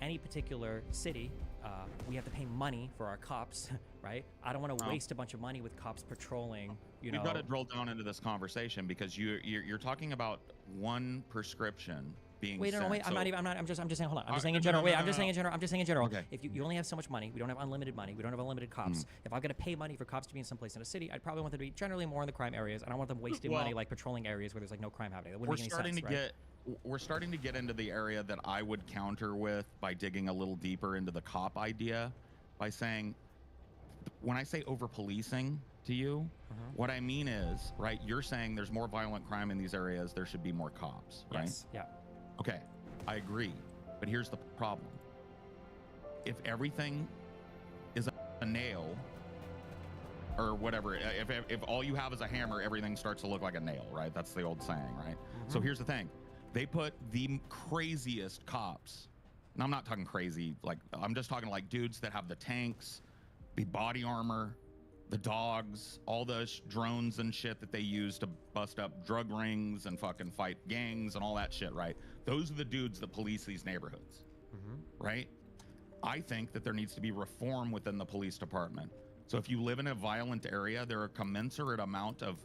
any particular city, we have to pay money for our cops, right? I don't want to waste a bunch of money with cops patrolling. You know, we've got to drill down into this conversation because you're talking about one prescription being wait, sent. no, wait. So, I'm just saying. Hold on. I'm just saying in general. I'm just saying in general. Okay. If you only have so much money, we don't have unlimited money. We don't have unlimited cops. If I'm gonna pay money for cops to be in some place in a city, I'd probably want them to be generally more in the crime areas. I don't want them wasting money like patrolling areas where there's like no crime happening. That wouldn't make any sense, right? We're starting to get into the area that I would counter with by digging a little deeper into the cop idea by saying, when I say over policing to you, what I mean is, right, you're saying there's more violent crime in these areas, there should be more cops, right? Yes. Yeah. Okay, I agree. But here's the problem. If everything is a nail or whatever, if all you have is a hammer, everything starts to look like a nail, right? That's the old saying, right? So here's the thing. They put the craziest cops, and I'm not talking crazy, like, I'm just talking like dudes that have the tanks, the body armor, the dogs, all those drones and shit that they use to bust up drug rings and fucking fight gangs and all that shit, right? Those are the dudes that police these neighborhoods, right? I think that there needs to be reform within the police department. So if you live in a violent area, there are a commensurate amount of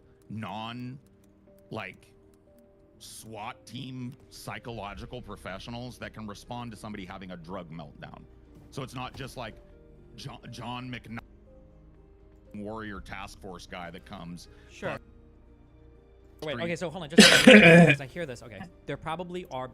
like SWAT team psychological professionals that can respond to somebody having a drug meltdown. So it's not just like John McKnight warrior task force guy that comes. Sure. Wait, okay, so hold on, just as I hear this, okay, there probably are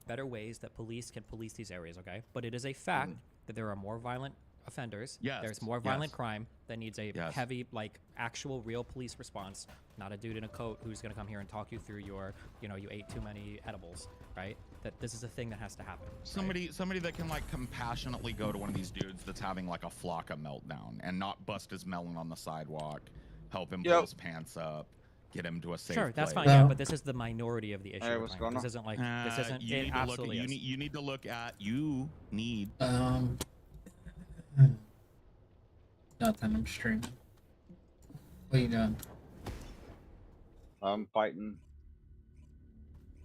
better ways that police can police these areas, okay? But it is a fact that there are more violent offenders. Yes. There's more violent crime that needs a heavy, like, actual real police response, not a dude in a coat who's gonna come here and talk you through your, you know, you ate too many edibles, right? That this is a thing that has to happen. Somebody that can like compassionately go to one of these dudes that's having like a Flocka meltdown and not bust his melon on the sidewalk, help him pull his pants up, get him to a safe place. That's fine, yeah, but this is the minority of the issue. Hey, what's going on? This isn't like, this isn't, you it need absolutely is. you need to look at, Nothing, I'm streaming. What are you doing? I'm fighting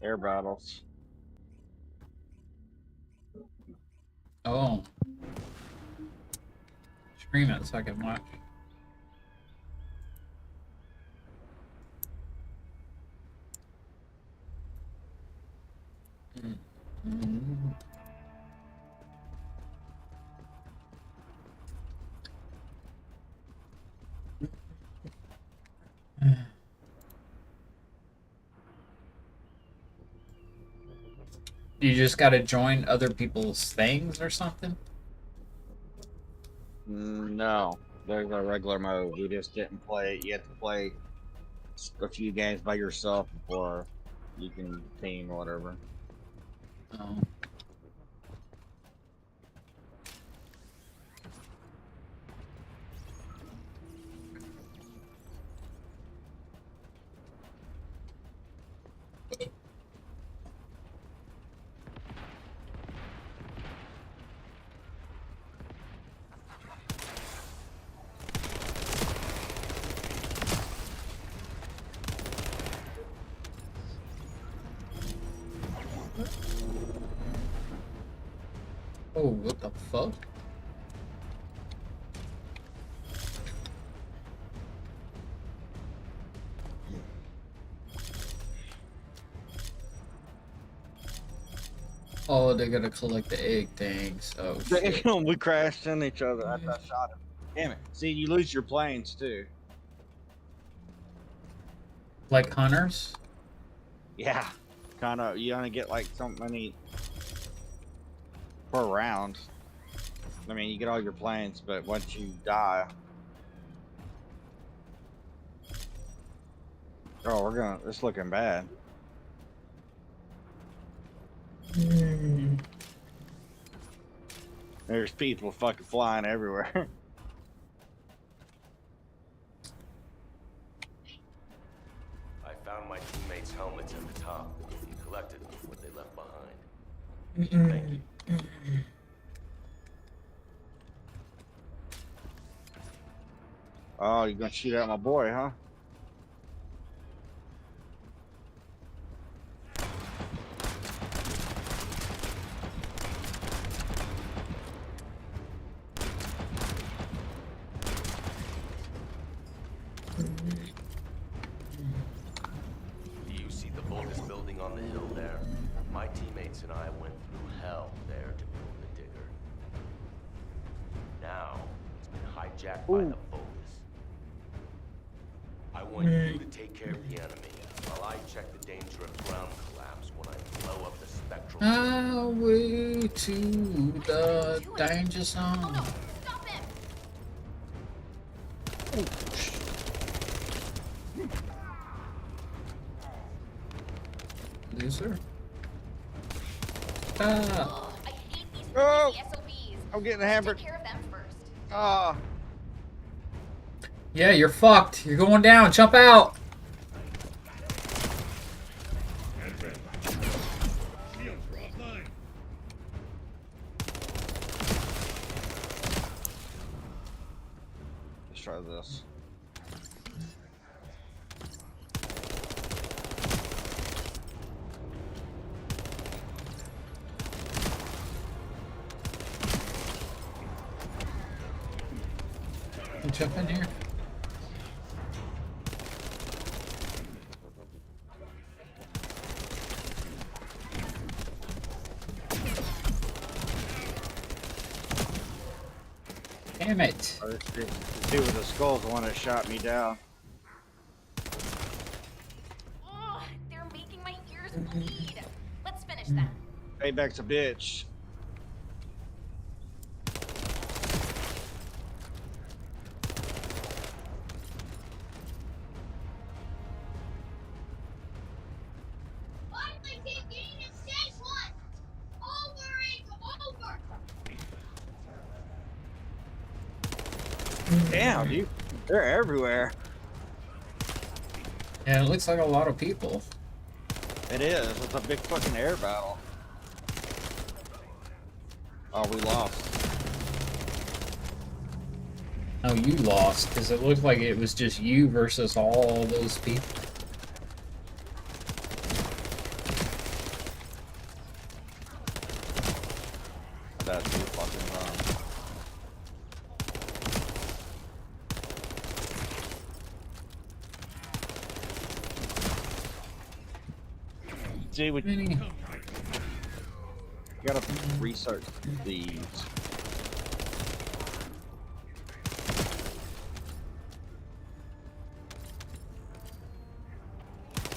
air battles. Oh. Stream it so I can watch. You just gotta join other people's things or something? No, there's a regular mode. You just didn't play. You have to play a few games by yourself before you can team or whatever. Oh. Oh, what the fuck? Oh, they gotta collect the egg things. Oh, shit. We crashed in each other after I shot him. Damn it. See, you lose your planes too. Like hunters? Yeah. Kind of. You only get like so many per round. I mean, you get all your planes, but once you die. Oh, it's looking bad. There's people fucking flying everywhere. I found my teammates' helmets at the top and collected what they left behind. Thank you. Oh, you're gonna shoot at my boy, huh? building on the hill there. My teammates and I went through hell there to build the digger. Now, it's been hijacked by the bogus. I want you to take care of the enemy while I check the danger of ground collapse when I blow up the spectral. Highway to the danger zone. Oh no, stop him! Loser. Ah. Ugh, I hate these Oh! crazy SOBs. I'm getting Take hammered. care of them first. Ah. Yeah, you're fucked. You're going down. Jump out. Let's try this. Jump in here. Damn it. Oh, the dude with the skull's the one that shot me down. Ugh, they're making my ears bleed. Let's finish them. Payback's a bitch. Damn, dude. They're everywhere. And it looks like a lot of people. It is. It's a big fucking air battle. Oh, we lost. Oh, you lost, because it looked like it was just you versus all those people. That's too fucking wrong. See, we Many. gotta research these.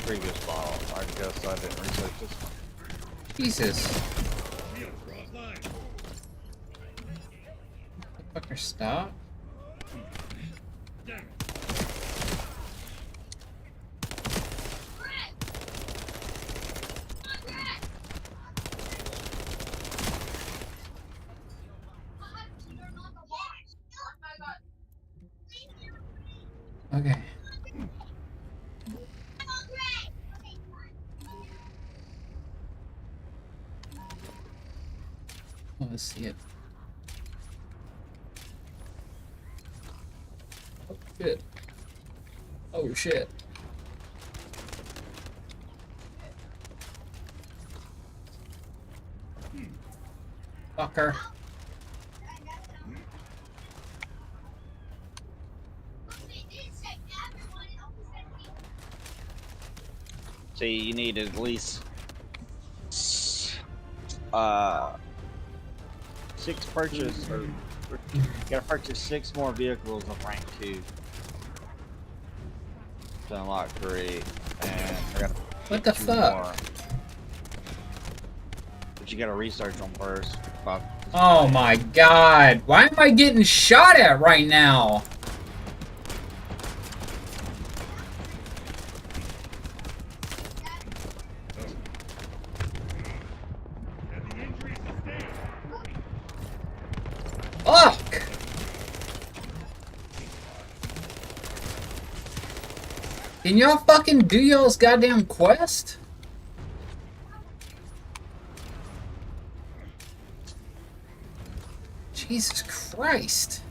Previous model. I guess I didn't research this one. Jesus. Fucker, stop. Okay. Oh, let's see it. Oh shit. Oh shit. Fucker. See, you need at least 6 purchase, or you gotta purchase 6 more vehicles of rank 2 to unlock 3, and I gotta What get the 2 fuck? more. But you gotta research them first. Oh my god. Why am I getting shot at right now? Fuck! Can y'all fucking do y'all's goddamn quest? Jesus Christ.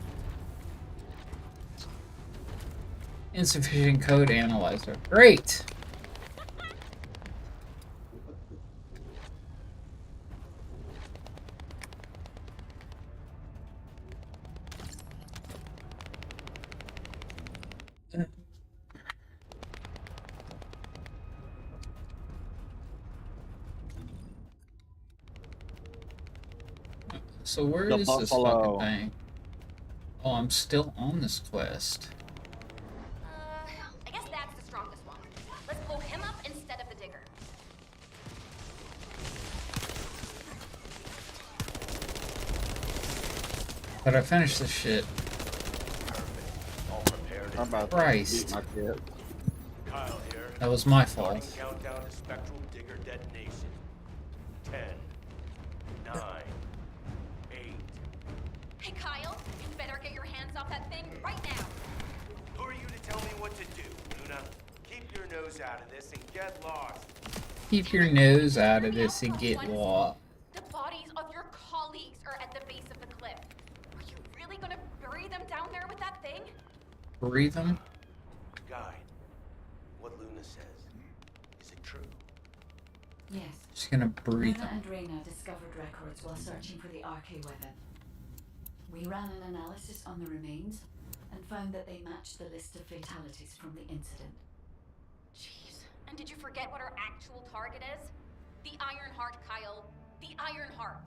Insufficient code analyzer. Great. So where The is this fucking buffalo. thing? Oh, I'm still on this quest. I guess that's the strongest one. Let's blow him up instead of the digger. But I finished this shit. All prepared. I'm about to Christ. beat my kid. Kyle here. That was my Starting fault. countdown to spectral digger detonation. 10, 9, 8. Hey, Kyle, you better get your hands off that thing right now. Who are you to tell me what to do, Luna? Keep your nose out of this and get lost. Keep your nose out of this and get lost. The bodies of your colleagues are at the base of the cliff. Are you really gonna bury them down there with that thing? Breathe them. Guy, what Luna says, is it true? Yes. Just gonna breathe Luna them. and Reyna discovered records while searching for the RK weapon. We ran an analysis on the remains and found that they matched the list of fatalities from the incident. Jeez. And did you forget what our actual target is? The Iron Heart, Kyle. The Iron Heart.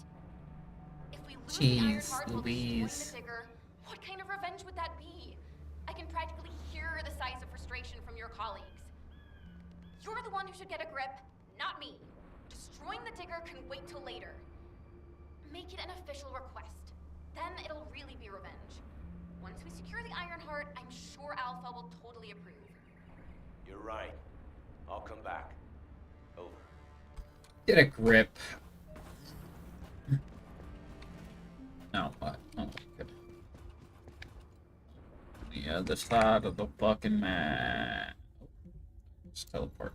If we lose the Iron Jeez Heart while destroying Louise. the digger, what kind of revenge would that be? I can practically hear the sighs of frustration from your colleagues. You're the one who should get a grip, not me. Destroying the digger can wait till later. Make it an official request. Then it'll really be revenge. Once we secure the Iron Heart, I'm sure Alpha will totally approve. You're right. I'll come back. Over. Get a grip. No, what? Oh, good. The other side of the fucking map. Just teleport.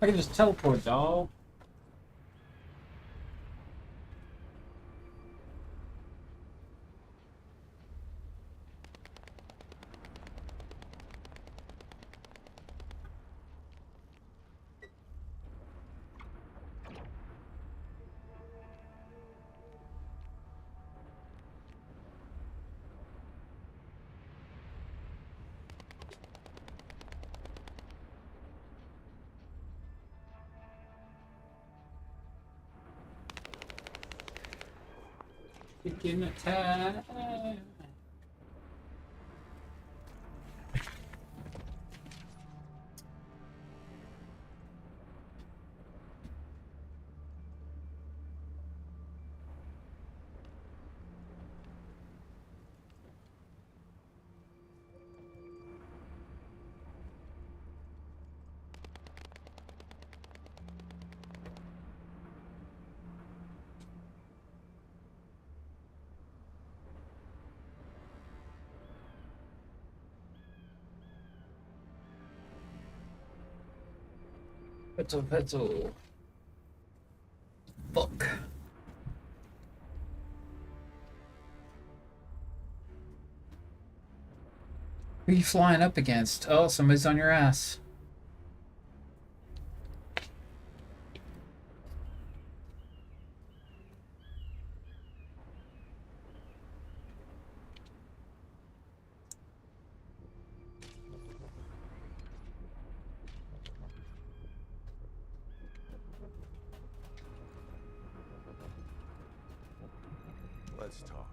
I can just teleport, dog. Begin attack. Petal. Fuck. Who are you flying up against? Oh, somebody's on your ass. Let's talk.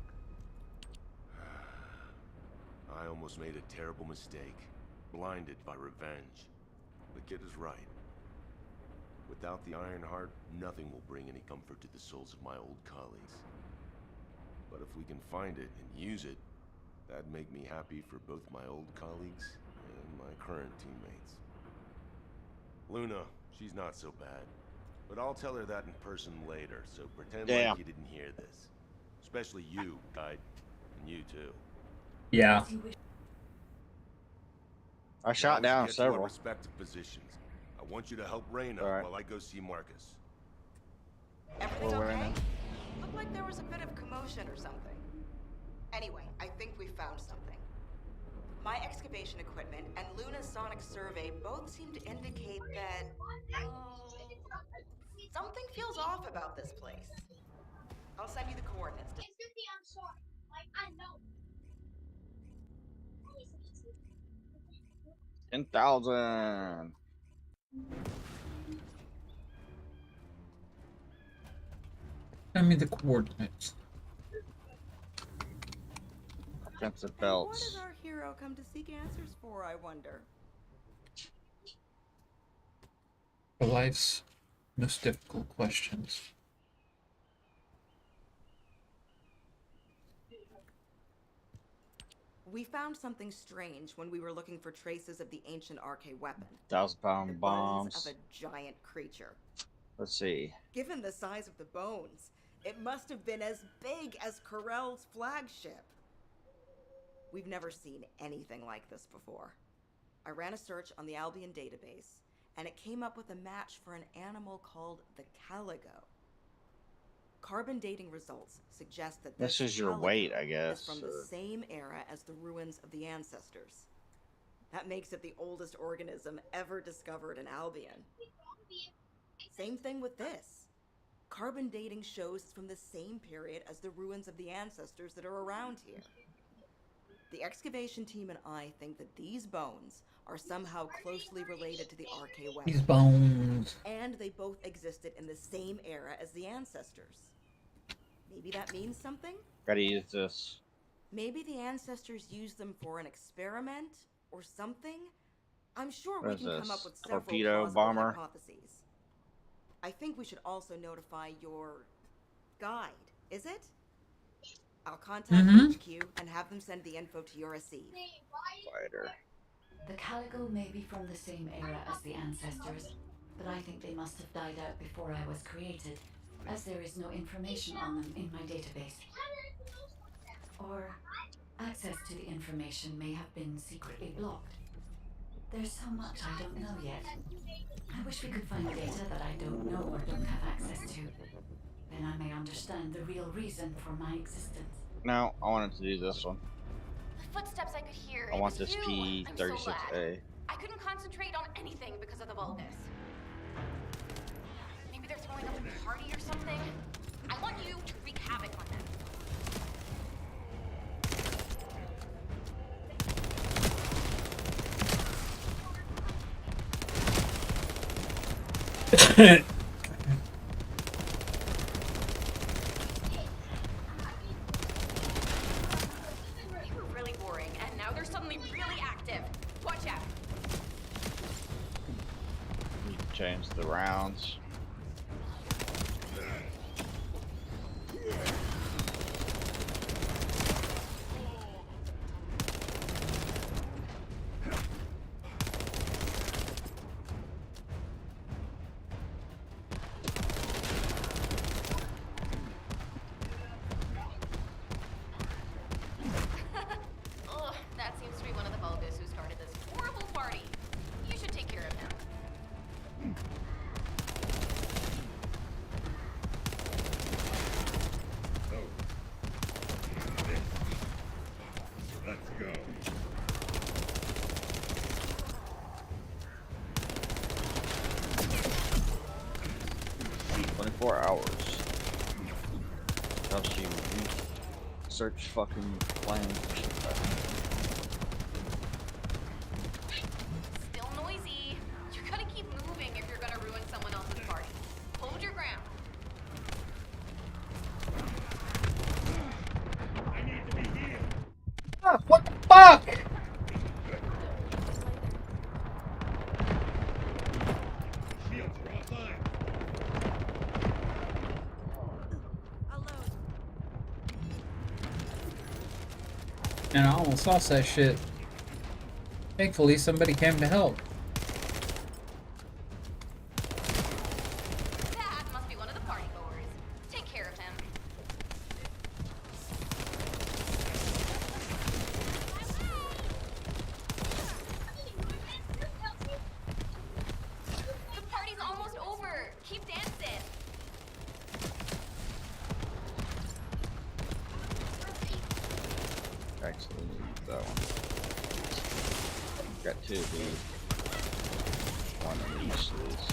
I almost made a terrible mistake. Blinded by revenge. The kid is right. Without the Iron Heart, nothing will bring any comfort to the souls of my old colleagues. But if we can find it and use it, that'd make me happy for both my old colleagues and my current teammates. Luna, she's not so bad. But I'll tell her that in person later, so pretend like you didn't hear this. Especially you, Guide. And you too. Yeah. I shot down Get to our several. respective positions. I want you to help Reyna All right. while I go see Marcus. Everything Well, okay? Reyna. Looked like there was a bit of commotion or something. Anyway, I think we found something. My excavation equipment and Luna's sonic survey both seem to indicate that something feels off about this place. I'll send you the coordinates. 10,000. Send me the coordinates. Defensive And what belts. does our hero come to seek answers for, I wonder? For life's most difficult questions. We found something strange when we were looking for traces of the ancient RK weapon. 1,000-pound The bombs. bones of a giant creature. Let's see. Given the size of the bones, it must have been as big as Corell's flagship. We've never seen anything like this before. I ran a search on the Albion database, and it came up with a match for an animal called the caligo. Carbon dating results suggest that This is your caligo weight, I is guess. from the same era as the ruins of the ancestors. That makes it the oldest organism ever discovered in Albion. Same thing with this. Carbon dating shows it's from the same period as the ruins of the ancestors that are around here. The excavation team and I think that these bones are somehow closely related to the RK weapon. These bones. And they both existed in the same era as the ancestors. Maybe that means something? Gotta use this. Maybe the ancestors used them for an experiment or something? I'm sure What we is can come this? up with several Torpedo plausible bomber? hypotheses. I think we should also notify your guide, is it? I'll contact HQ and have them send the info to your receive. Fighter. The caligo may be from the same era as the ancestors, but I think they must have died out before I was created, as there is no information on them in my database. Or access to the information may have been secretly blocked. There's so much I don't know yet. I wish we could find data that I don't know or don't have access to. Then I may understand the real reason for my existence. No, I wanted to do this one. The footsteps I could hear. I It want was this you. I'm so glad. P36A. I couldn't concentrate on anything because of the vulgus. Maybe they're throwing up a party or something. I want you to wreak havoc on them. They were really boring, and now they're suddenly really active. Watch out. You can change the rounds. Ugh, that seems to be one of the vulgus who started this horrible party. You should take care of him. Let's go. See, 24 hours. Helps you search fucking planes. Still noisy. You gotta keep moving if you're gonna ruin someone else's party. Hold your ground. I need to be healed. Ah, what the fuck? Shields are offline. And I almost lost that shit. Thankfully, somebody came to help. That must be one of the party goers. Take care of him. The party's almost over. Keep dancing. Actually, use that one. Got two of these. One of each of these.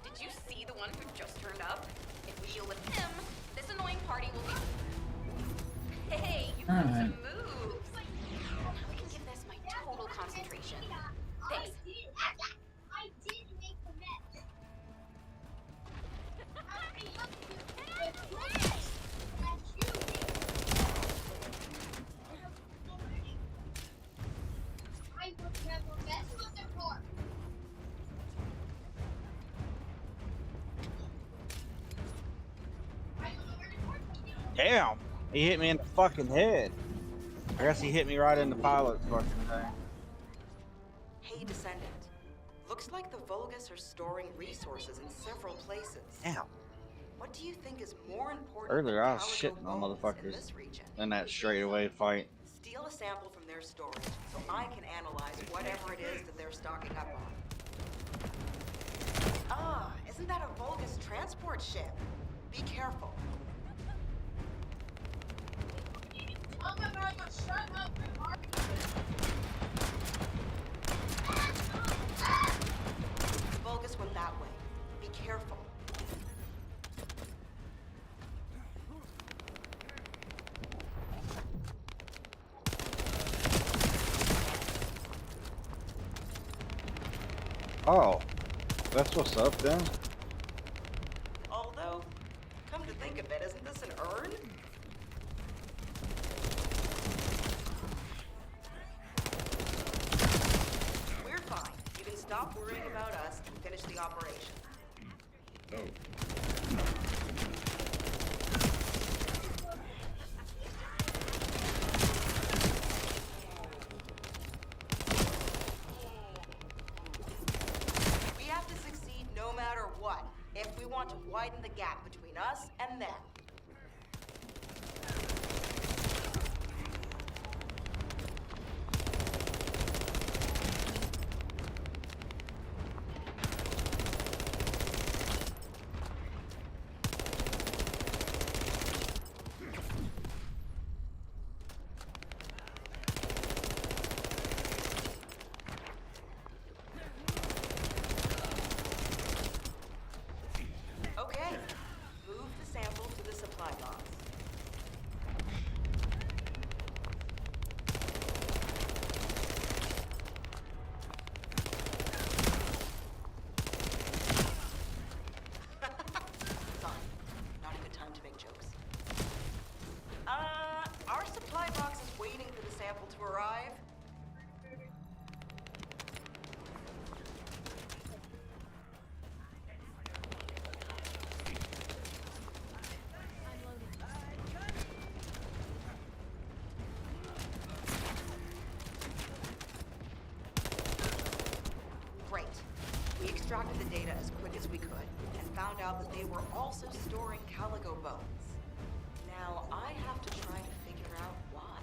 Did you see the one who just turned up? If we deal with him, this annoying party will be Hey, you All got right. some moves. Now I can give this my total concentration. Thanks. Damn, he hit me in the fucking head. I guess he hit me right in the pilot's fucking thing. Hey, Descendant. Looks like the Vulgus are storing resources in several places. Damn. What do you think is more important Earlier I than was Calico shitting on bones in motherfuckers this region? in that straightaway fight. Steal a sample from their storage so I can analyze whatever it is that they're stocking up on. Ah, isn't that a Vulgus transport ship? Be careful. Vulgus went that way. Be careful. Oh, that's what's up then. Although, come to think of it, isn't this an urn? We're fine. You can stop worrying about us and finish the operation. Oh. We have to succeed no matter what, if we want to widen the gap between us and them. Okay, move the sample to the supply box. Sorry, not a good time to make jokes. Our supply box is waiting for the sample to arrive. Great. We extracted the data as quick as we could and found out that they were also storing Calico bones. Now I have to try to figure out why.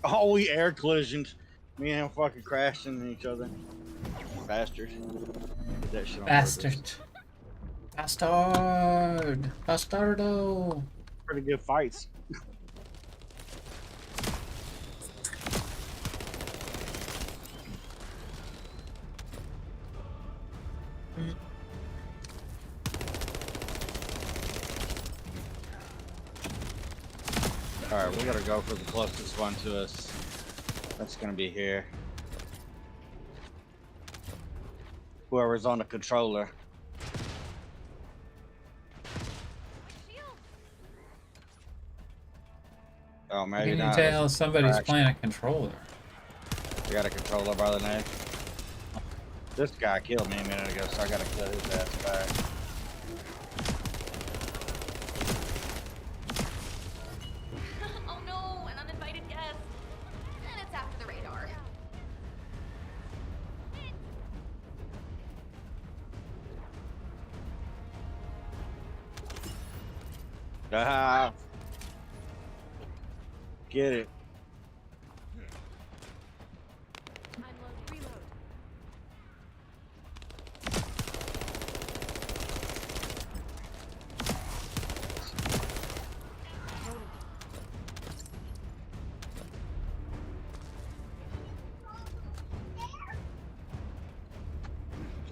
Oh, we air collisioned. Me and him fucking crashed into each other. Bastard. Did that shit on Bastard. purpose. Bastard. Bastardo. Pretty good fights. Alright, we gotta go for the closest one to us. That's gonna be here. Whoever's on the controller. Oh, How maybe can you not. tell Let's somebody's crash. playing a controller? We got a controller by the name. This guy killed me a minute ago, so I gotta kill his ass back. Oh no, an uninvited guest. And it's after the radar. Ah, get it.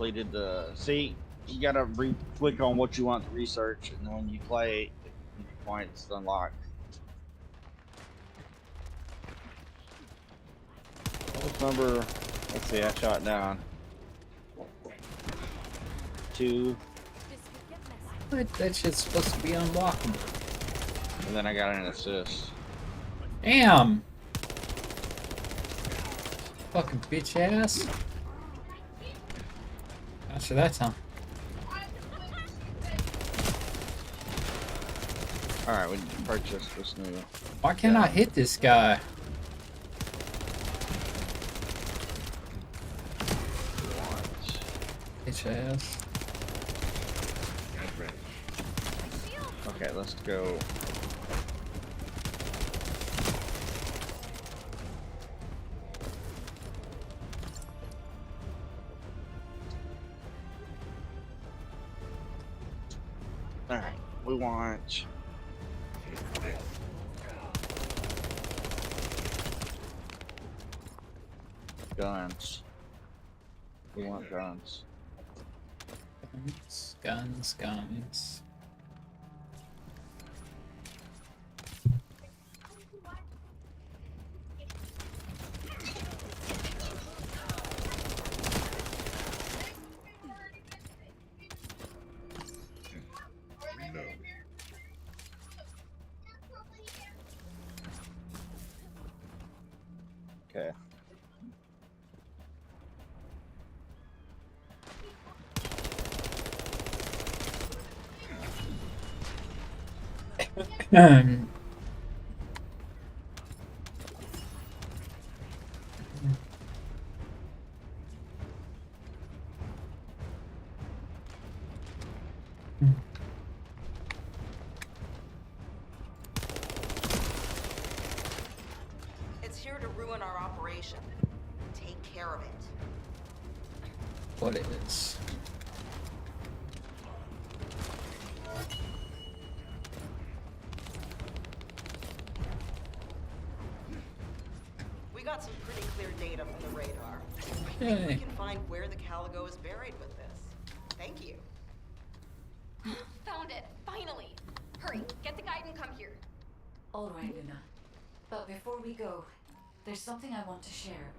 completed the. See, you gotta click on what you want to research, and then when you play, the points unlock. Number. Let's see. I shot down 2, What? That shit's supposed to be unlockable. and then I got an assist. Damn! Fucking bitch ass. Gotcha that time. All right, we purchased this new. Why can't I hit this guy? Bitch ass. Okay, let's go. All right, we want. Guns. We want guns. Guns. Okay. It's here to ruin our operation. Take care of it. What it is. We got some pretty clear data from the radar. I think we Yay. can find where the Caligo is buried with this. Thank you. Found it, finally. Hurry, get the guide and come here. All right, Luna. But before we go, there's something I want to share.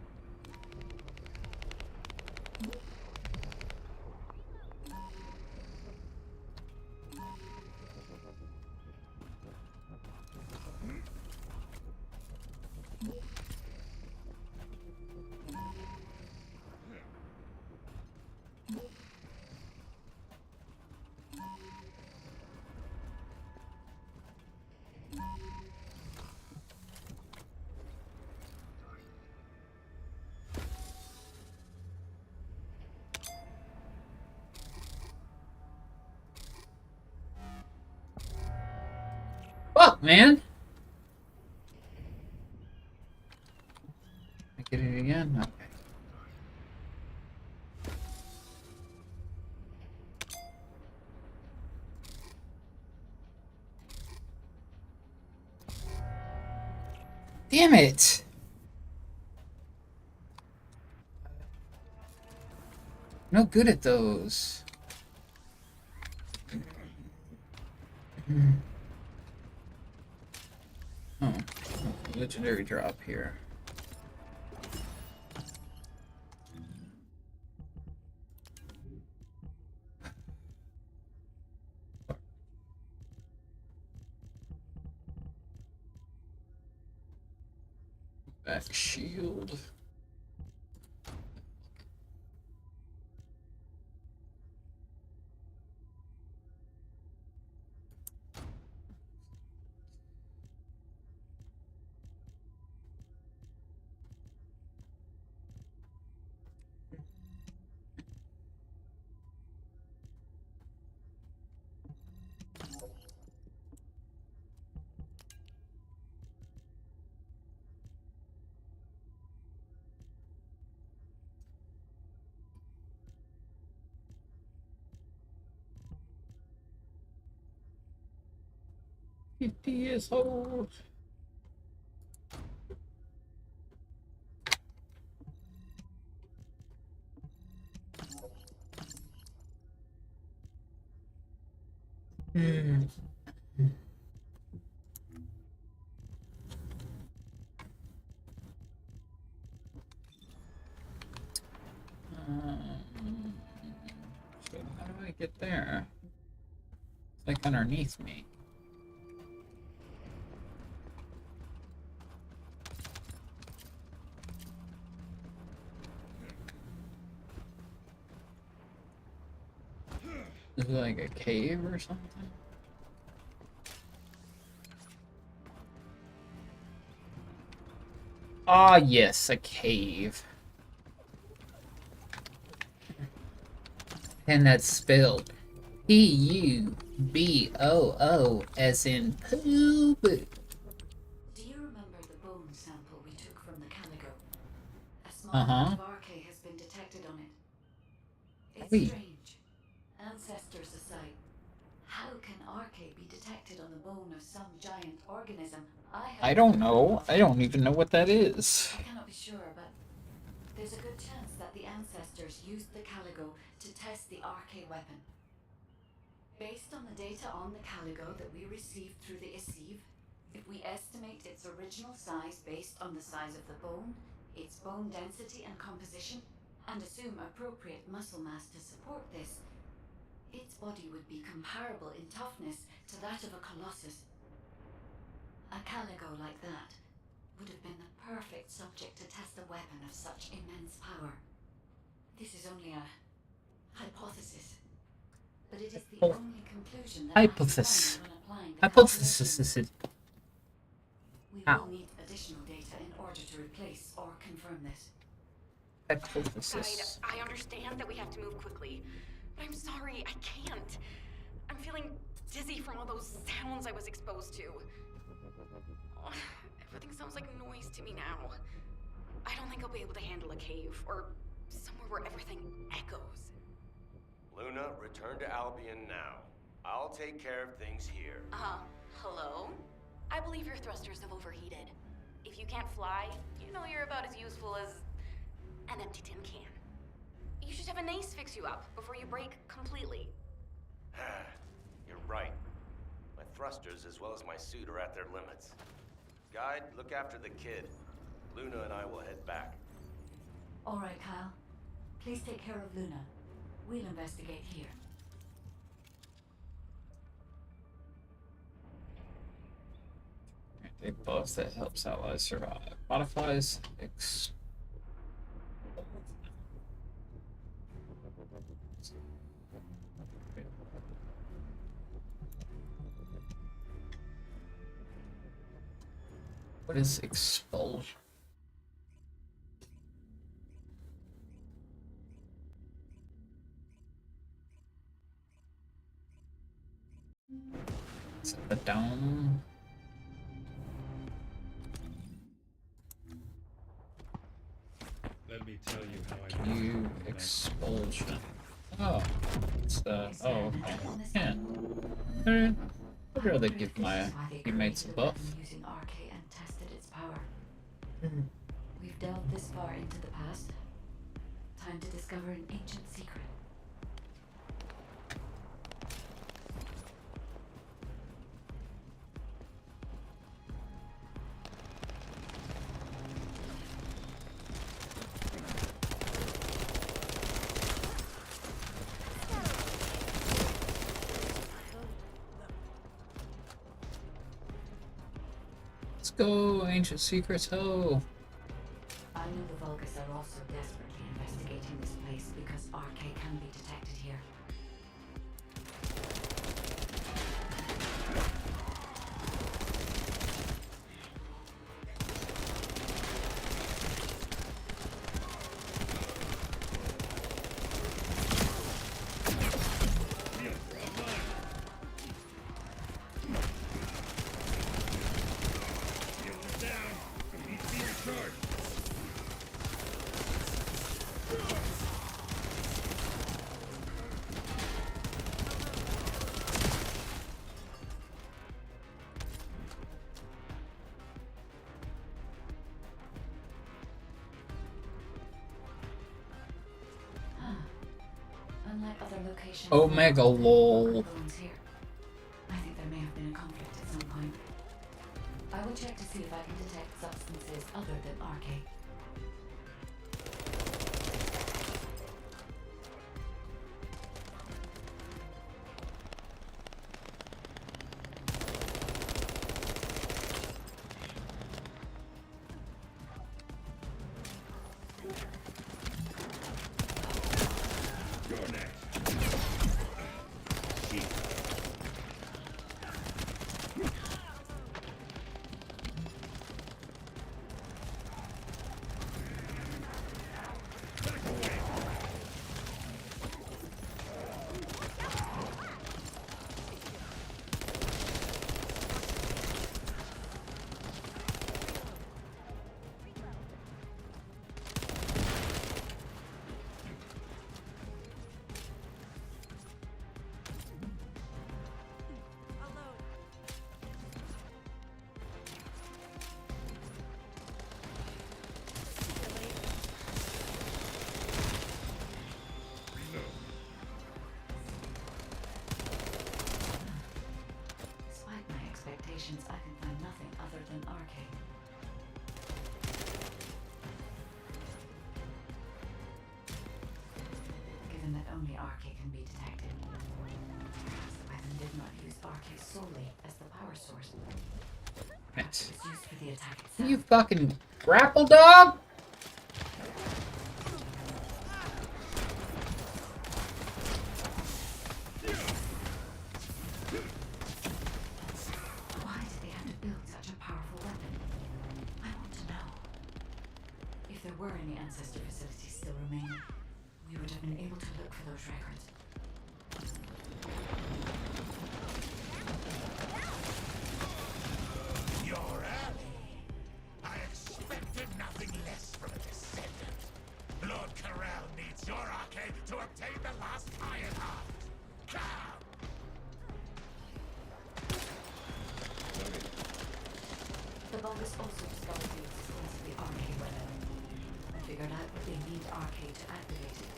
Fuck, man! I get it again? Okay. Damn it! No good at those. Oh, legendary drop here. Back shield. PTSO. Hmm. So how do I get there? It's like underneath me. Is it like a cave or something? Ah, yes, a cave. And that's spelled P-U-B-O-O, as in poop. Do you remember the bone sample we took from the Caligo? A small amount of RK has been detected on it. It's strange. Ancestors aside, how can RK be detected on the bone of some giant organism? I don't know. I don't even know what that is. I cannot be sure, but there's a good chance that the ancestors used the Caligo to test the RK weapon. Based on the data on the Caligo that we received through the Isive, if we estimate its original size based on the size of the bone, its bone density and composition, and assume appropriate muscle mass to support this, its body would be comparable in toughness to that of a colossus. A Caligo like that would have been the perfect subject to test a weapon of such immense power. This is only a hypothesis, but it is the only conclusion that Hypothesis. I can find when applying the Hypothesis. We will need additional data in order to replace or confirm this. Hypothesis. Guide, I understand that we have to move quickly, but I'm sorry, I can't. I'm feeling dizzy from all those sounds I was exposed to. Everything sounds like noise to me now. I don't think I'll be able to handle a cave, or somewhere where everything echoes. Luna, return to Albion now. I'll take care of things here. Hello? I believe your thrusters have overheated. If you can't fly, you know you're about as useful as an empty tin can. You should have an ace fix you up before you break completely. You're right. My thrusters as well as my suit are at their limits. Guide, look after the kid. Luna and I will head back. All right, Kyle. Please take care of Luna. We'll investigate here. A buff that helps allies survive. Modifies What is expulsion? Is it the dome? Let me tell you how I You expulsion. Oh, it's the. Oh, okay. Yeah. Alright. I'd rather give my teammates a buff. Using RK and tested its power. We've delved this far into the past. Time to discover an ancient secret. Let's go, ancient secrets, ho! I know the Vulgus are also desperately investigating this place because RK can be detected here. Unlike other locations, Omega lol. bones here. a conflict at some point. I will check to see if I can detect substances other than arcane. I can find nothing other than arcane. Given that only arcane can be detected, perhaps the weapon did not use arcane solely as the power source. It's It's used for the attack itself. you fucking grapple dog? This also discovered the existence of the arcane weapon and figured out that they need arcane to activate it.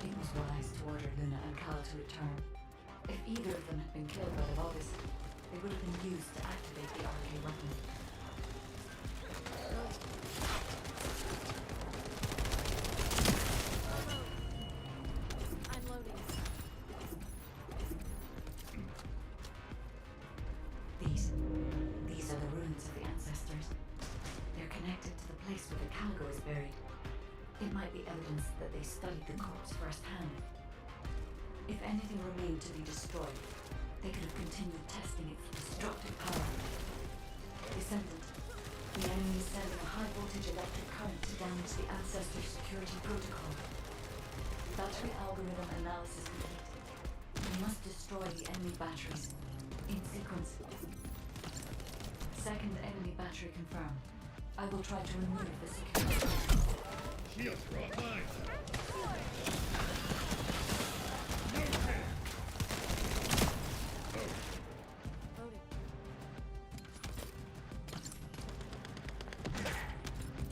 It was wise to order Luna and Cal to return. If either of them had been killed by the Vulgus, they would have been used to activate the arcane weapon. These are the ruins of the ancestors. They're connected to the place where the Calgo is buried. It might be evidence that they studied the corpse firsthand. If anything remained to be destroyed, they could have continued testing its destructive power. Descendant, the enemy is sending a high-voltage electric current to damage the ancestor security protocol. Battery algorithm analysis complete. We must destroy the enemy batteries in sequence. Second enemy battery confirmed. I will try to remove the security. Shields are offline.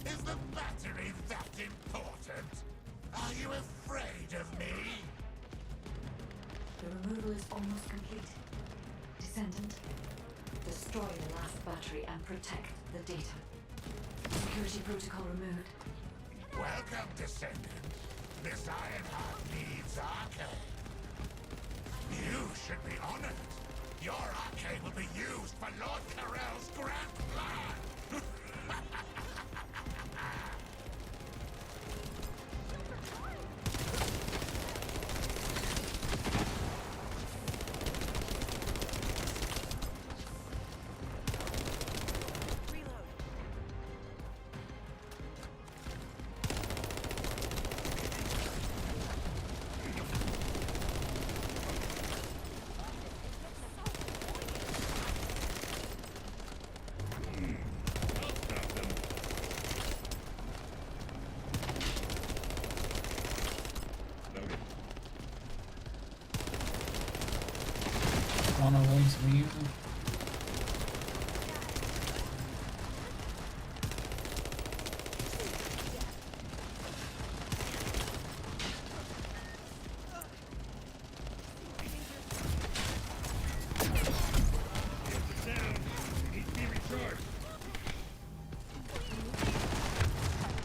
Is the battery that important? Are you afraid of me? The removal is almost complete. Descendant, destroy the last battery and protect the data. Security protocol removed. Welcome, Descendant. This Ironheart needs arcane. You should be honored. Your arcane will be used for Lord Carell's grand plan. One of them's mutant.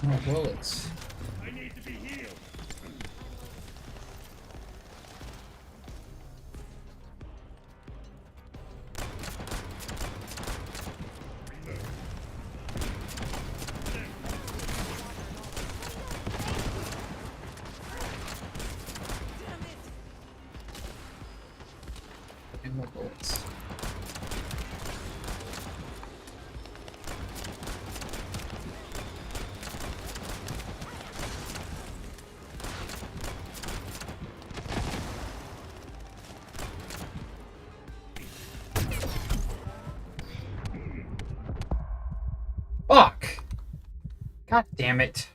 More bullets. I need to be healed. And more bullets. Fuck! God damn it.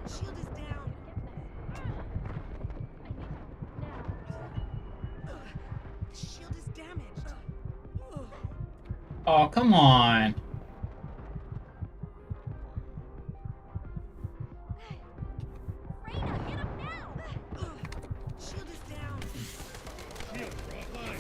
Shield is down. The shield is damaged. Oh, come on. Reyna, get him now! Shield is down. Shields are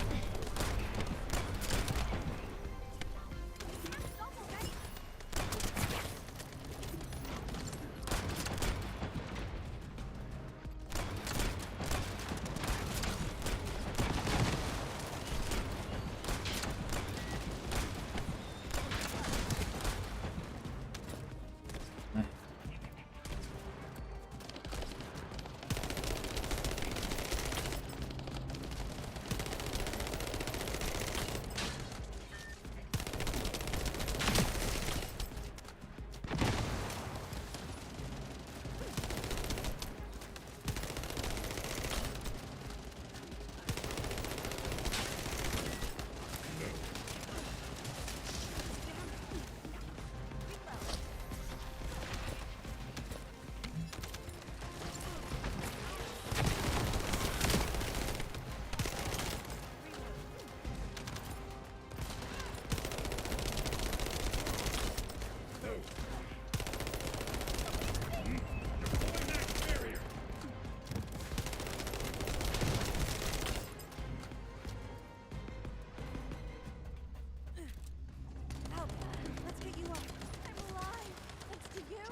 offline. Let's get you up. I'm alive. Thanks to you.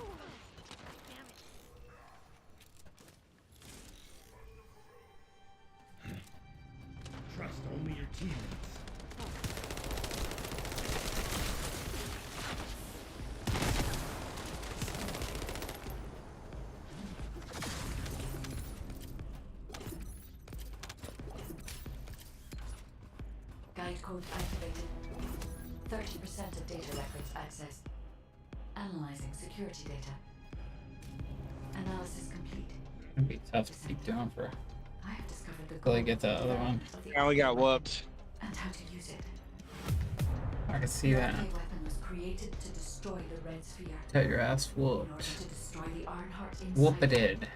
Damn it. Trust only your teammates. Guide code activated. 30% of data records accessed. Analyzing security data. Analysis complete. It'd be tough to keep doing for I have discovered the until I get the other one. Now we got whooped. And how to use it. I can see The that. RK weapon was created to destroy the red sphere. Got your ass In order whooped. to destroy the Ironheart inside. Whoop-a-did.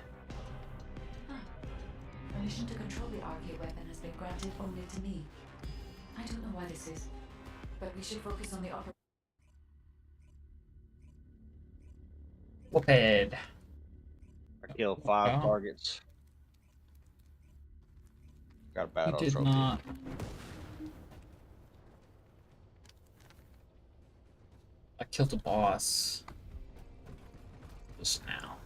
Permission to control the RK weapon has been granted only to me. I don't know why this is, but we should focus on the operation. Whoop-ed. I killed 5 Wow. targets. Got a He battle did trophy. not. I killed a boss. Just now.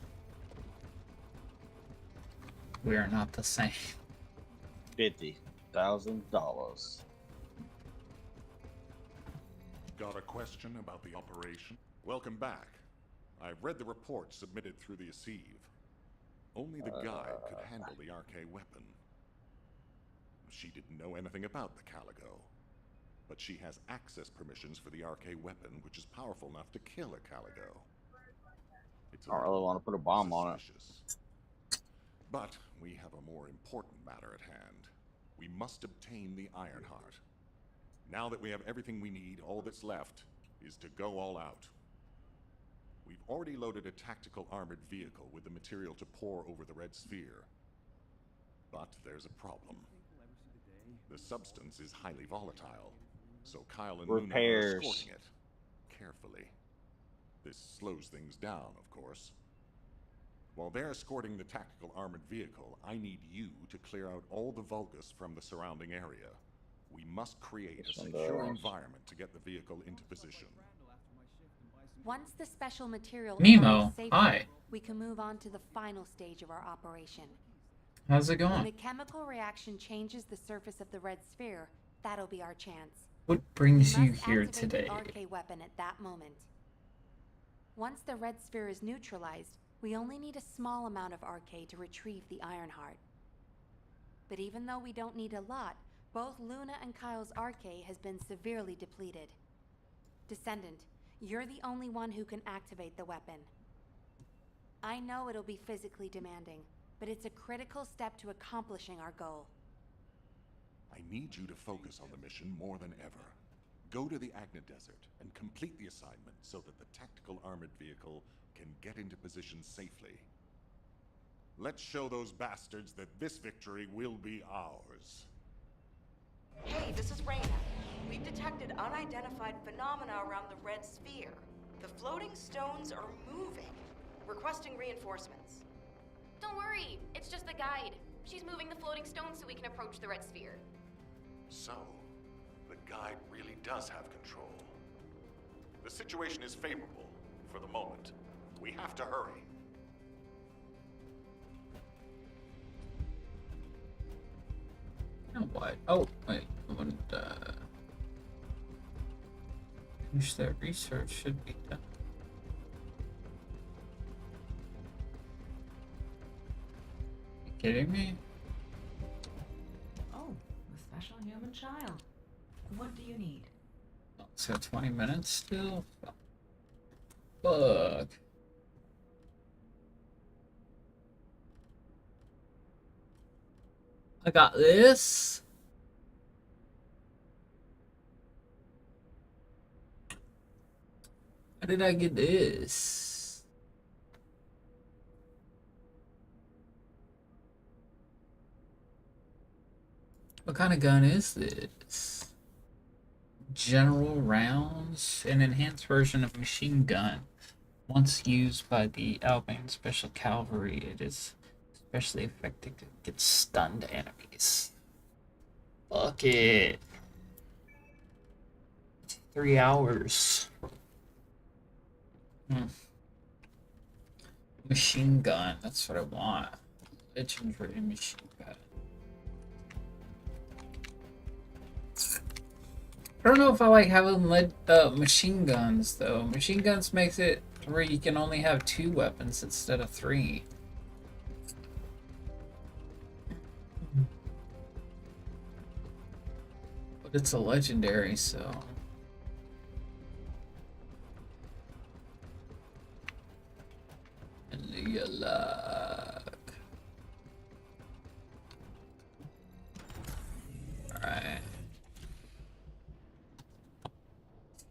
We are not the same. $50,000. Got a question about the operation? Welcome back. I've read the report submitted through the Assieve. Only the guide could handle the RK weapon. She didn't know anything about the Caligo, but she has access permissions for the RK weapon, which is powerful enough to kill a Caligo. It's I don't really want to put a bomb on it. suspicious. But we have a more important matter at hand. We must obtain the Ironheart. Now that we have everything we need, all that's left is to go all out. We've already loaded a tactical armored vehicle with the material to pour over the red sphere. But there's a problem. The substance is highly volatile, so Kyle and Luna are Repairs. escorting it carefully. This slows things down, of course. While they're escorting the tactical armored vehicle, I need you to clear out all the Vulgus from the surrounding area. We must create a This one secure does. environment to get the vehicle into position. Once the special material Nemo, arrives safely, hi. we can move on to the final stage of our operation. How's it When going? the chemical reaction changes the surface of the red sphere, that'll be our chance. What brings We you must here activate today? the RK weapon at that moment. Once the red sphere is neutralized, we only need a small amount of RK to retrieve the Ironheart. But even though we don't need a lot, both Luna and Kyle's RK has been severely depleted. Descendant, you're the only one who can activate the weapon. I know it'll be physically demanding, but it's a critical step to accomplishing our goal. I need you to focus on the mission more than ever. Go to the Agna Desert and complete the assignment so that the tactical armored vehicle can get into position safely. Let's show those bastards that this victory will be ours. Hey, this is Raina. We've detected unidentified phenomena around the red sphere. The floating stones are moving. Requesting reinforcements. Don't worry, it's just the guide. She's moving the floating stones so we can approach the red sphere. So, the guide really does have control. The situation is favorable for the moment. We have to hurry. Oh, what? Oh, wait. I wouldn't, finish that research. Should be done. You kidding me? Oh, the special human child. What do you need? Oh, it's got 20 minutes still? Fuck. I got this. How did I get this? What kind of gun is this? General rounds, an enhanced version of machine gun. Once used by the Albion Special Cavalry, it is especially effective against stunned enemies. Fuck it. 3 hours. Machine gun, that's what I want. Legendary machine gun. I don't know if I like having machine guns though. Machine guns makes it where you can only have 2 weapons instead of 3. But it's a legendary, so. Luck. Alright.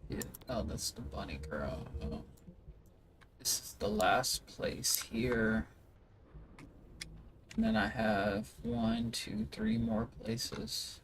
Yeah. Oh, that's the bunny girl. Oh. This is the last place here. And then I have 1, 2, 3 more places.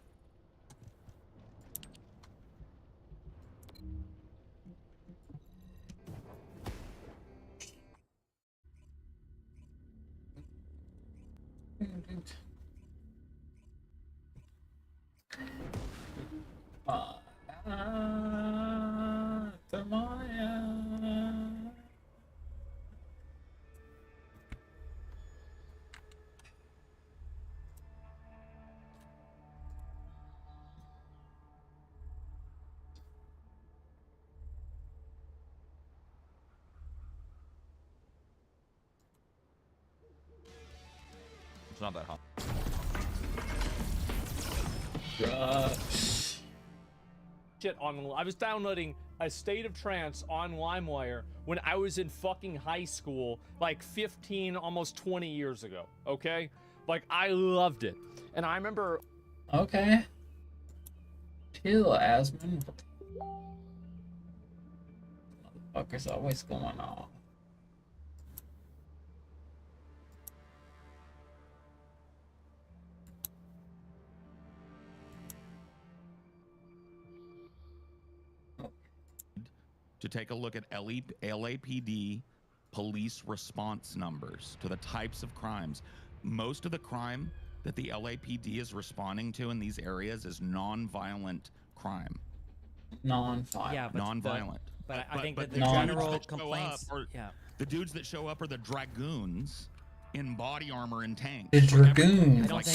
It's not that hot. Shit on. I was downloading A State of Trance on LimeWire when I was in fucking high school, like 15, almost 20 years ago. Okay, like I loved it, and I remember. Okay. Chill, Asmon. Motherfucker's always going on. To take a look at LAPD police response numbers to the types of crimes. Most of the crime that the LAPD is responding to in these areas is non-violent crime. Non-violent. Yeah, but Non-violent. But I think that the dudes general that show complaints. up are- Yeah. The dudes that show up are the dragoons in body armor and tanks. The for everything. dragoons. I don't Like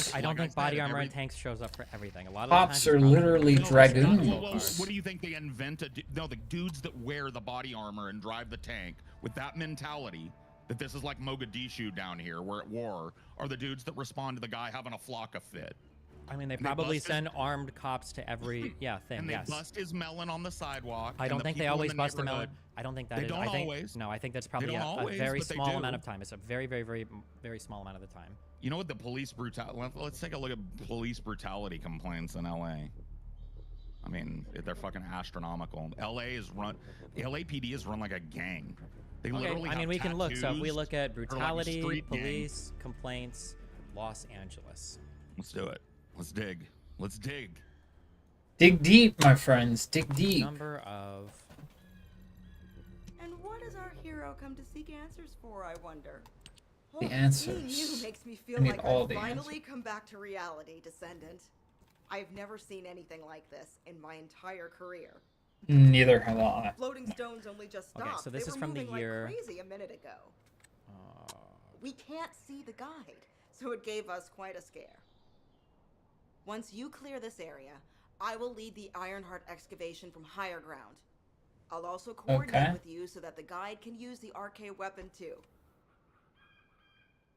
think said, body in armor every- and tanks shows up for everything. A lot of Cops the times are literally dragoons. Well, what do you think they invented? No, the dudes that wear the body armor and drive the tank with that mentality that this is like Mogadishu down here, we're at war, are the dudes that respond to the guy having a flocka fit. I mean, they And probably bust his- send armed cops to every thing. And they Yes. bust his melon on the sidewalk. I and don't the think they people in always the bust a melon. neighborhood- I don't think that They is. don't I think, always. No, I think that's probably don't a always, very but they small do. amount of time. It's a very, very, very, very small amount of the time. You know what the police brutality? Let's take a look at police brutality complaints in LA. I mean, they're fucking astronomical. LA is run. The LAPD is run like a gang. They Okay, literally. I mean, have we can look. So if we tattoos look at or like a brutality, street gang. police complaints, Los Angeles. Let's do it. Let's dig. Let's dig. Dig deep, my friends. Dig deep. Number of. And what does our hero come to seek answers for, I wonder? The Seeing answers. you makes me I feel need like all I've the finally come back to reality, Descendant. I've never seen anything like this in my entire career. Neither have I. Floating stones only just stopped. Okay, so this they is were from the moving year- like crazy a minute ago. We can't see the guide, so it gave us quite a scare. Once you clear this area, I will lead the Ironheart excavation from higher ground. I'll also coordinate Okay. with you so that the guide can use the arcade weapon too.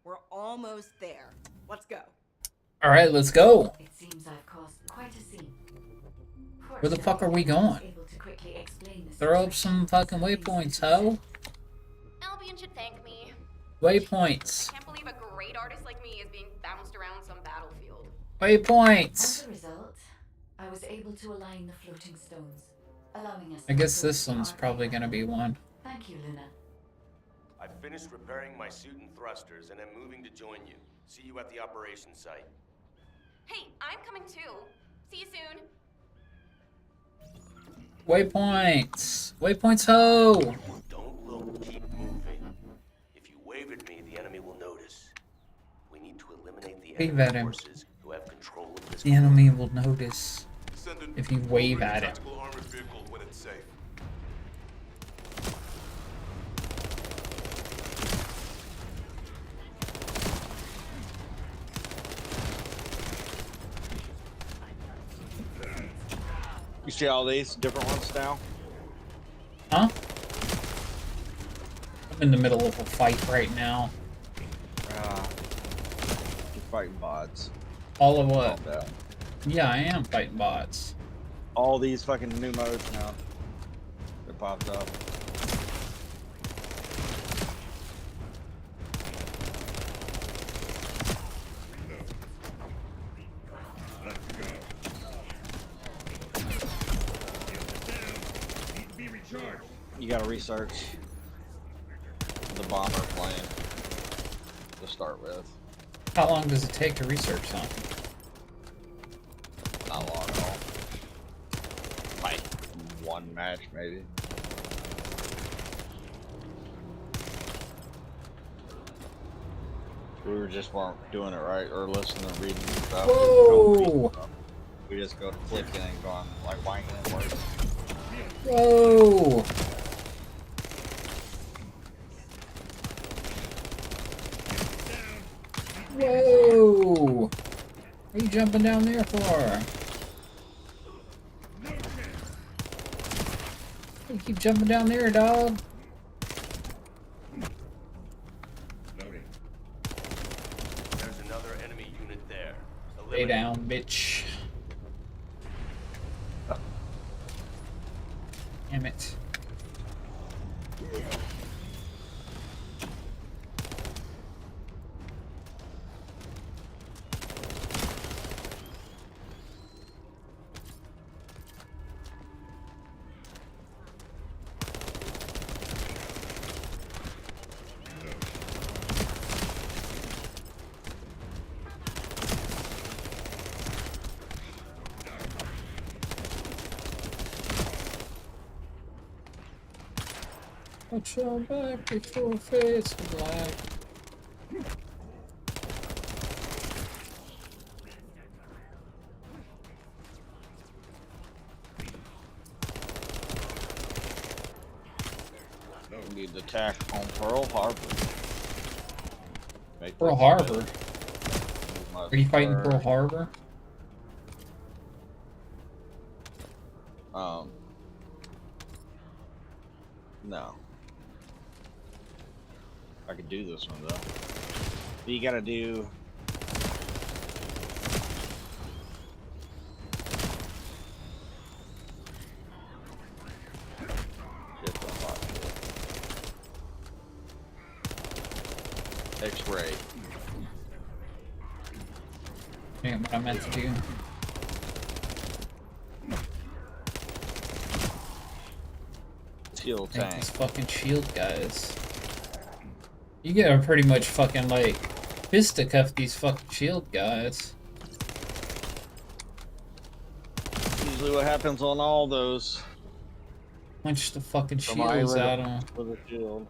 We're almost there. Let's go. All right, let's go. It seems I've caused quite a scene. Where the fuck are we Fortunately, I was going? able to quickly explain the Throw up situation. some fucking waypoints, ho. Albion should thank me. Waypoints. Can't believe a great artist like me is being bounced around some battlefield. Waypoints. As a result, I was able to align the floating stones, allowing us I to guess approach this the one's arcade probably weapon. gonna be one. Thank you, Luna. I finished repairing my suit and thrusters and am moving to join you. See you at the operations site. Hey, I'm coming too. See you soon. Waypoints. Waypoints, ho. Don't look, keep moving. If you wave at me, the enemy will notice. We need to eliminate the Wave enemy at him. forces who have control of this. The enemy will notice Descendant, if you wave bring a at it. tactical armored vehicle when it's safe. You see all these different ones now? Huh? I'm in the middle of a fight right now. You're fighting bots. All of what? Calm down. Yeah, I am fighting bots. All these fucking new modes now. They popped up. You gotta research the bomber plane to start with. How long does it take to research something? Not long at all. Like one match maybe. We were just weren't doing it right or listening and reading stuff. Whoa! We just go to clicking and going like why ain't it working? Whoa! Whoa! What are you jumping down there for? You keep jumping down there, dog. There's another enemy unit there. Lay down, bitch. Damn it. Watch your back before face black. attack on Pearl Harbor. Pearl Harbor? Are you fighting Pearl Harbor? No. I could do this one though. You gotta do. X-ray. Yeah, what I meant to do. Shield tank. These fucking shield guys. You gotta pretty much fucking like fisticuff these fucking shield guys. Usually what happens on all those. Punch the fucking shields out of them. For the shield.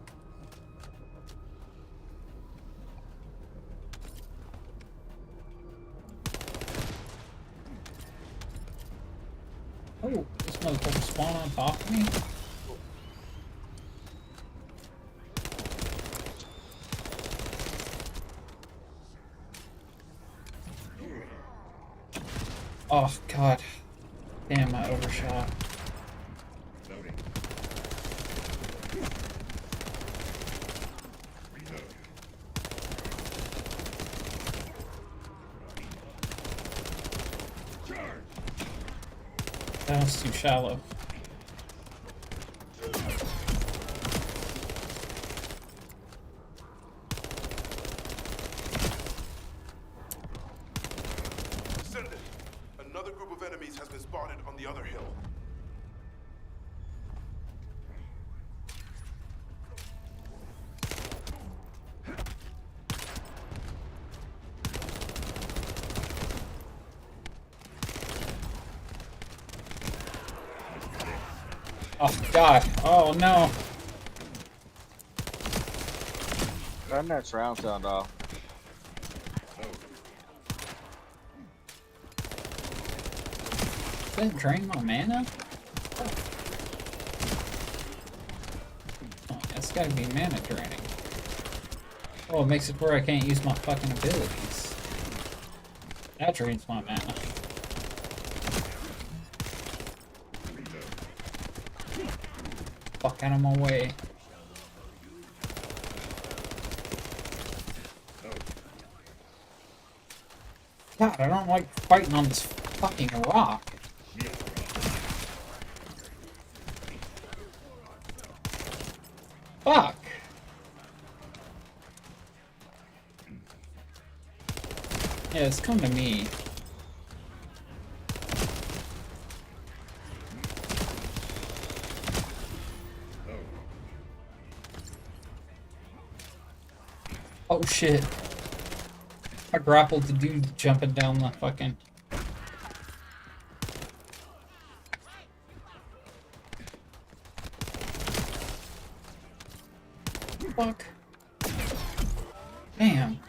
Oh, this motherfucker spawned on top of me. Oh god. Damn, I overshot. That was too shallow. Descendant, another group of enemies has been spotted on the other hill. Oh god. Oh no. Turn that surround sound off. Does that drain my mana? Oh, that's gotta be mana draining. Oh, it makes it where I can't use my fucking abilities. That drains my mana. Fuck out of my way. God, I don't like fighting on this fucking rock. Fuck! Yeah, it's come to me. Oh shit. I grappled the dude jumping down the fucking... Fuck. Damn.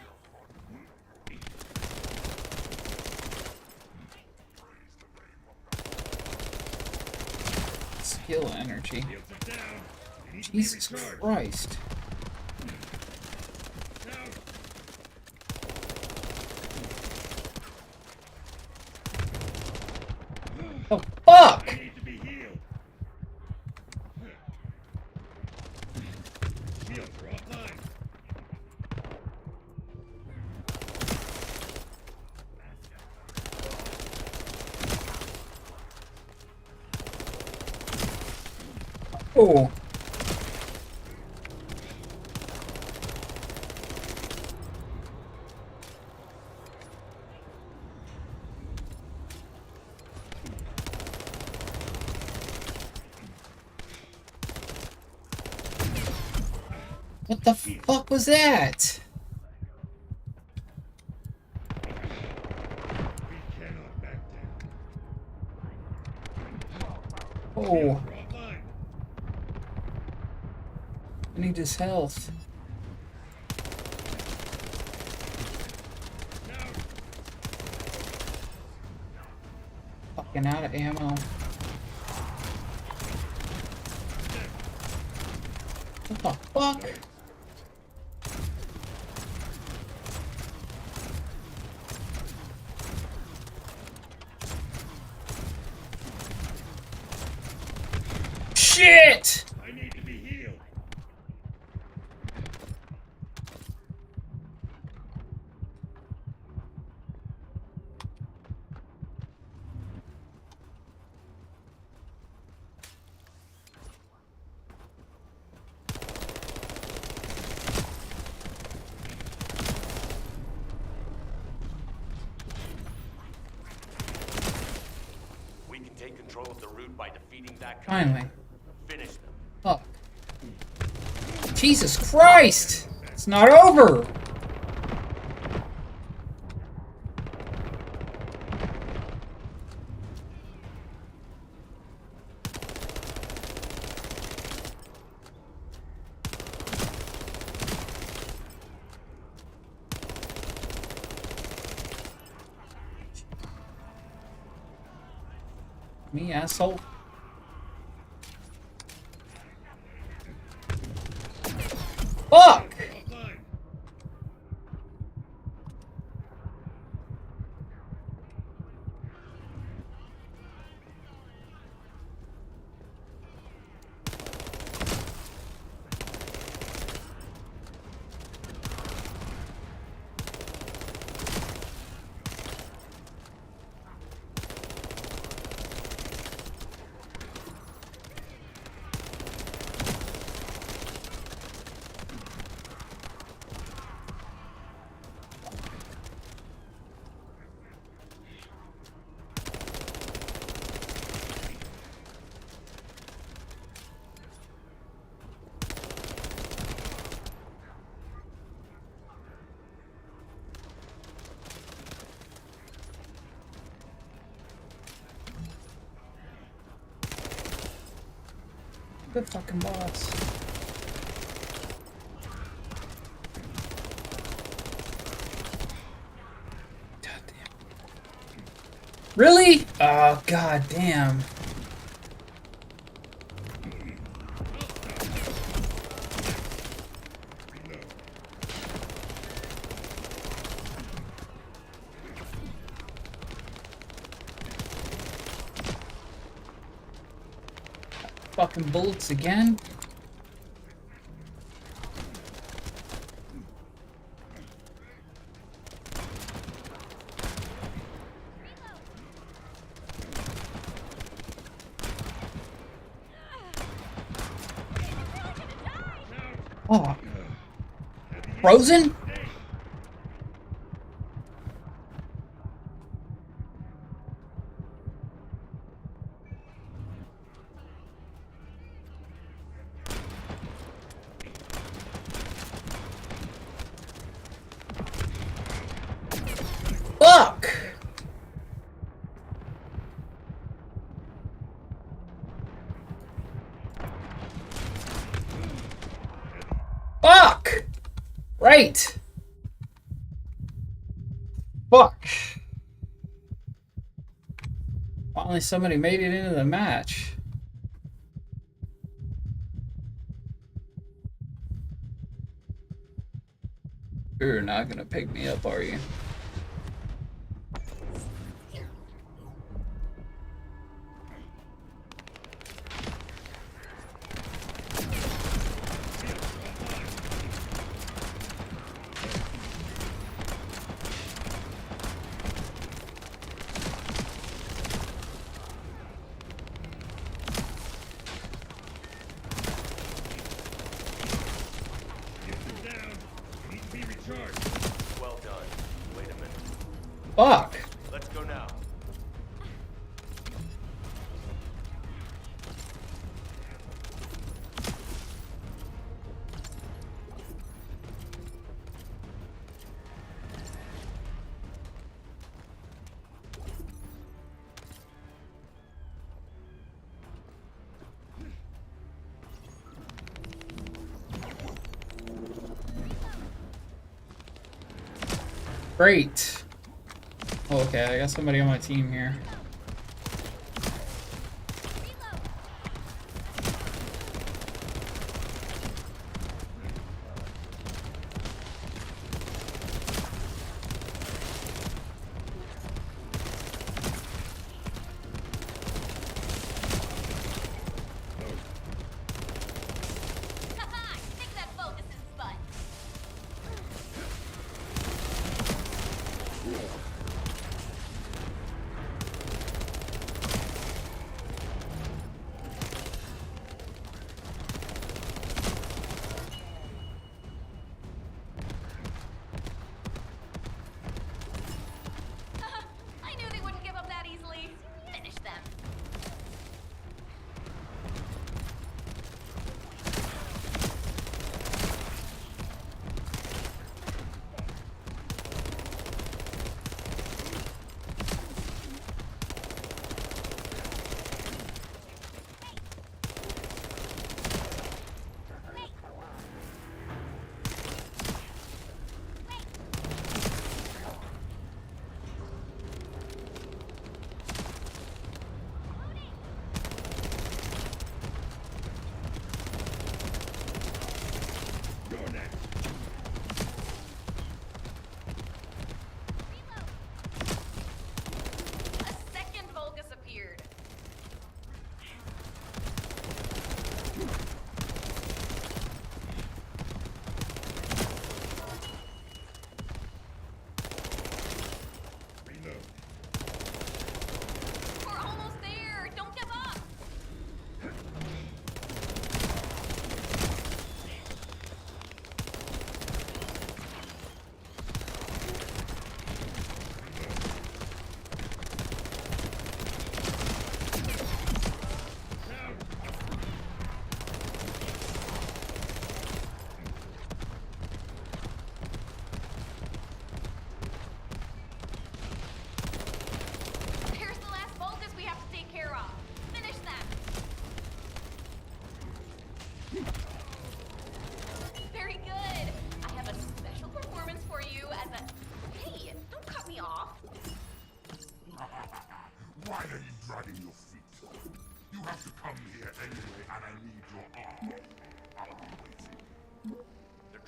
Skill energy. Jesus Christ. Oh, fuck! Oh. What the fuck was that? Oh. I need his health. Fucking out of ammo. What the fuck? Shit! I need to be healed. We can take control of the route by defeating that guy. Finally. Finish them. Fuck. Jesus Christ! It's not over! Me, asshole. Fuck! Good fucking boss. God damn. Really? Oh, god damn. Fucking bullets again. Oh. Frozen? Fuck! Fuck! Right! Fuck! Finally somebody made it into the match. You're not gonna pick me up, are you? Well done. Wait a minute. Fuck! Let's go now. Great. Oh, okay, I got somebody on my team here.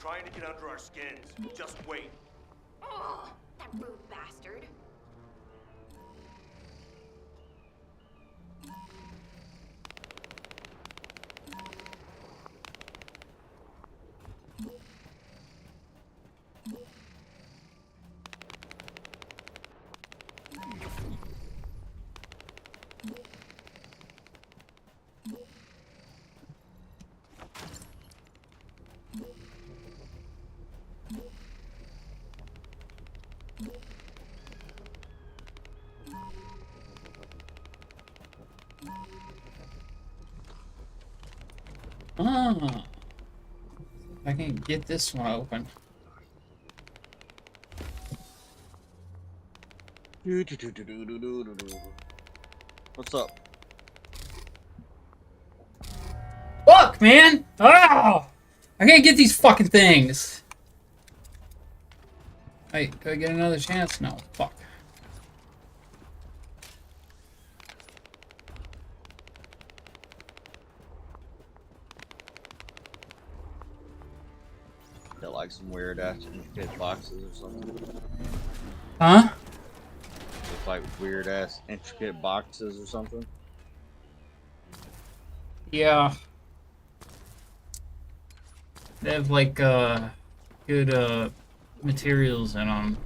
trying to get under our skins. Just wait. Ugh, that rude bastard. Ah, I can get this one open. What's up? Fuck, man! Ah! I can't get these fucking things! Wait, do I get another chance? No, fuck. Got like some weird ass intricate boxes or something. Huh? With like weird ass intricate boxes or something. Yeah. They have like good materials in them.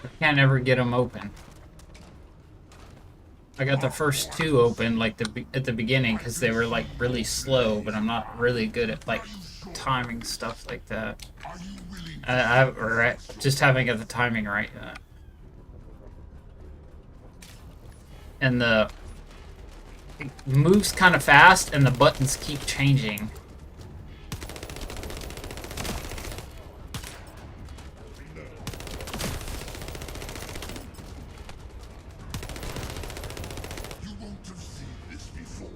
I can't ever get them open. I got the first two open like at the beginning because they were like really slow, but I'm not really good at like timing stuff like that. I just haven't got the timing right yet. And it moves kind of fast, and the buttons keep changing. You won't have seen this before.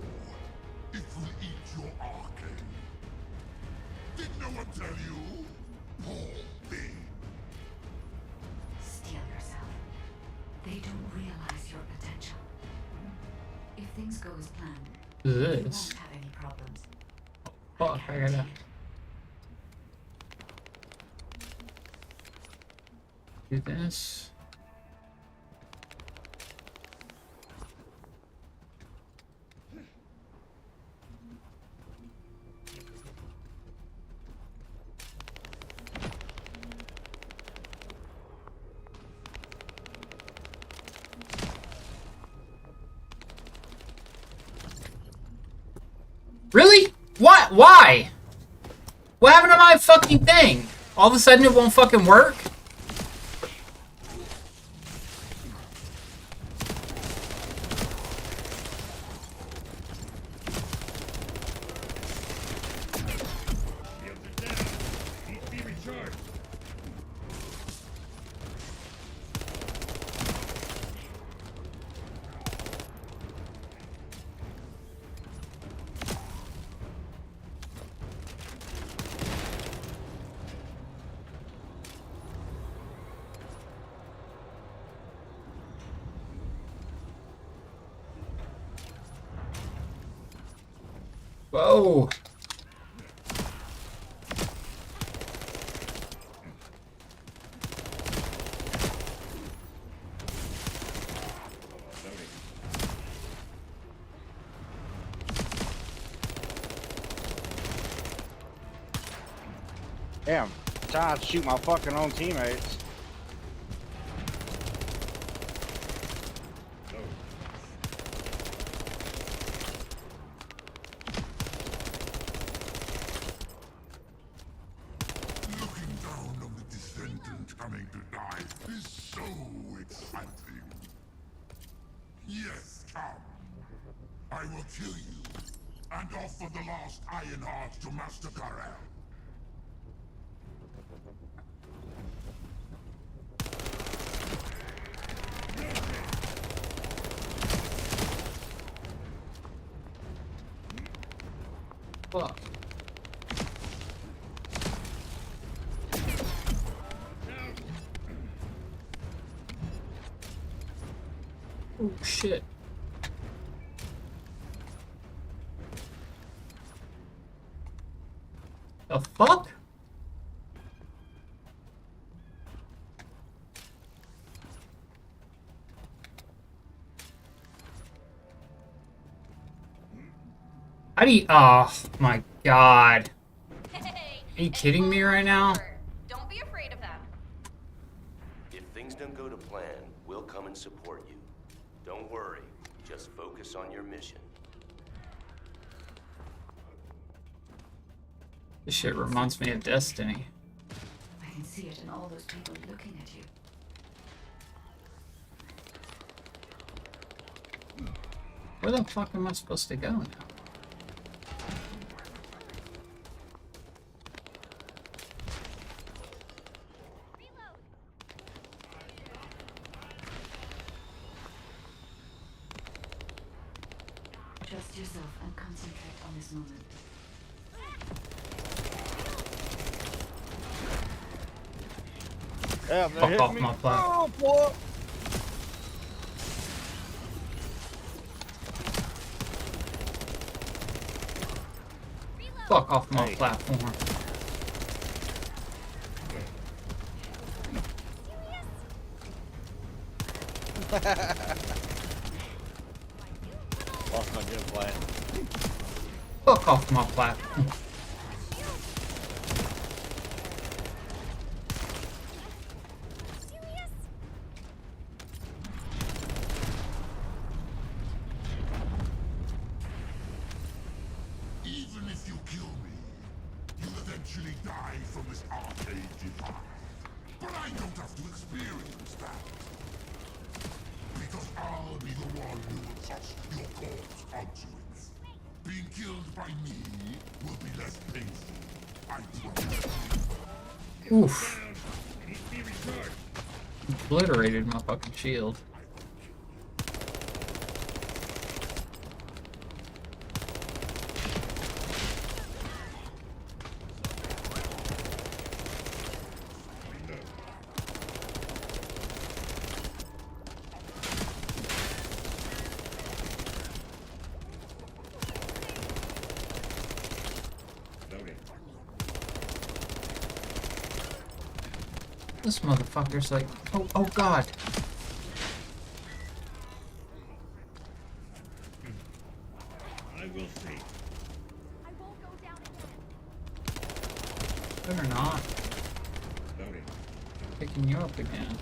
It will eat your arcade. Did no one tell you? Poor thing. Steel yourself. They don't realize your potential. If things go as planned, you This. won't have any problems. Fuck, I gotta do this. Really? What? Why? What happened to my fucking thing? All of a sudden it won't fucking work? Whoa. Damn, trying to shoot my fucking own teammates. Looking down on the Descendant coming to die is so exciting. Yes, come. I will kill you and offer the last Iron Heart to Master Karel. Fuck. Oh shit. The fuck? How do you... Oh, my God. Are you kidding me right now? Don't be afraid of them. If things don't go to plan, we'll come and support you. Don't worry. Just focus on your mission. This shit reminds me of Destiny. I can see it in all those people looking at you. Where the fuck am I supposed to go now? Trust yourself and concentrate on this moment. Yeah, Fuck hit off me. my platform. Oh, boy. Fuck off my platform. Lost my good plan. Fuck off my platform. Even if you kill me, you'll eventually die from this arcade device. But I don't have to experience that. Because I'll be the one who will toss your corpse onto it. Being killed by me will be less painful. I promise. Oof. Obliterated my fucking shield. This motherfucker's like, oh God. I will see. I won't go down again. Better not. Loading. Picking you up again.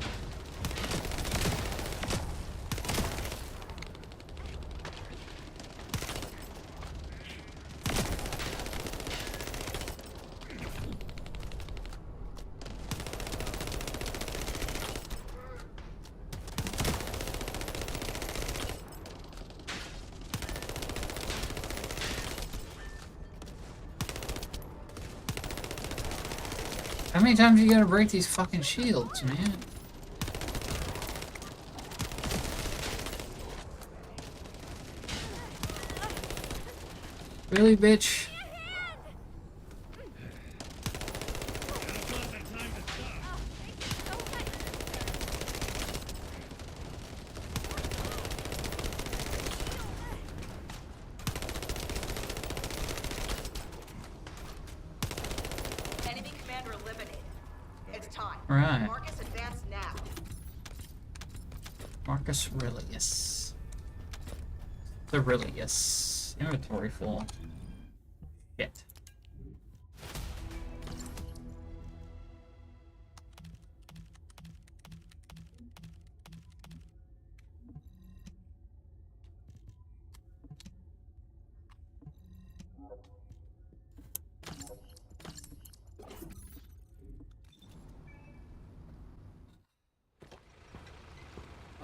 How many times you gotta break these fucking shields, man? Really, bitch? Enemy commander eliminated. It's time. Right. Marcus, advance now. Marcus Aurelius. The Aurelius. Inventory full. Shit.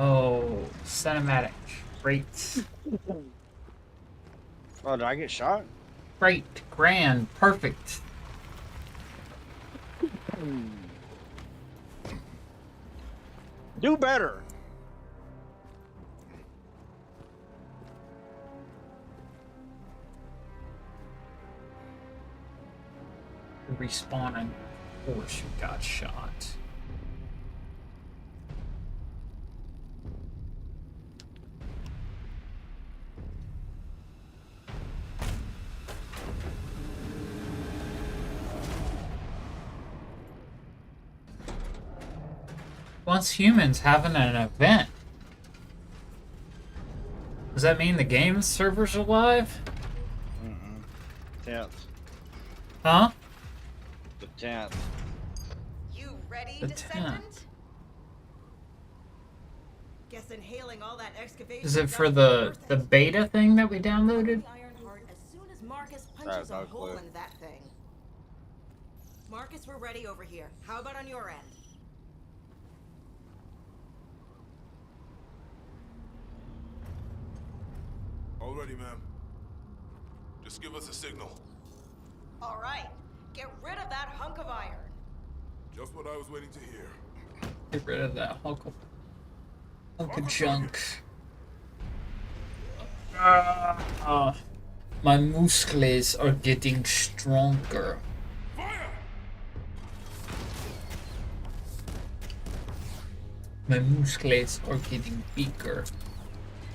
Oh, cinematic. Great. Oh, did I get shot? Great. Grand. Perfect. Do better. Respawning. Of course you got shot. once humans having an event. Does that mean the game server's alive? Tenth. Huh? The 10th. You ready, The Descendant? 10th. Guess inhaling all that excavation. Is it for the beta thing that we downloaded? Ironheart as soon as Marcus punches a hole in that thing. Marcus, we're ready over here. How about on your end? All ready, ma'am. Just give us a signal. All right. Get rid of that hunk of iron. Just what I was waiting to hear. Get rid of that hunk of junk. My muscles are getting stronger. My muscles are getting bigger.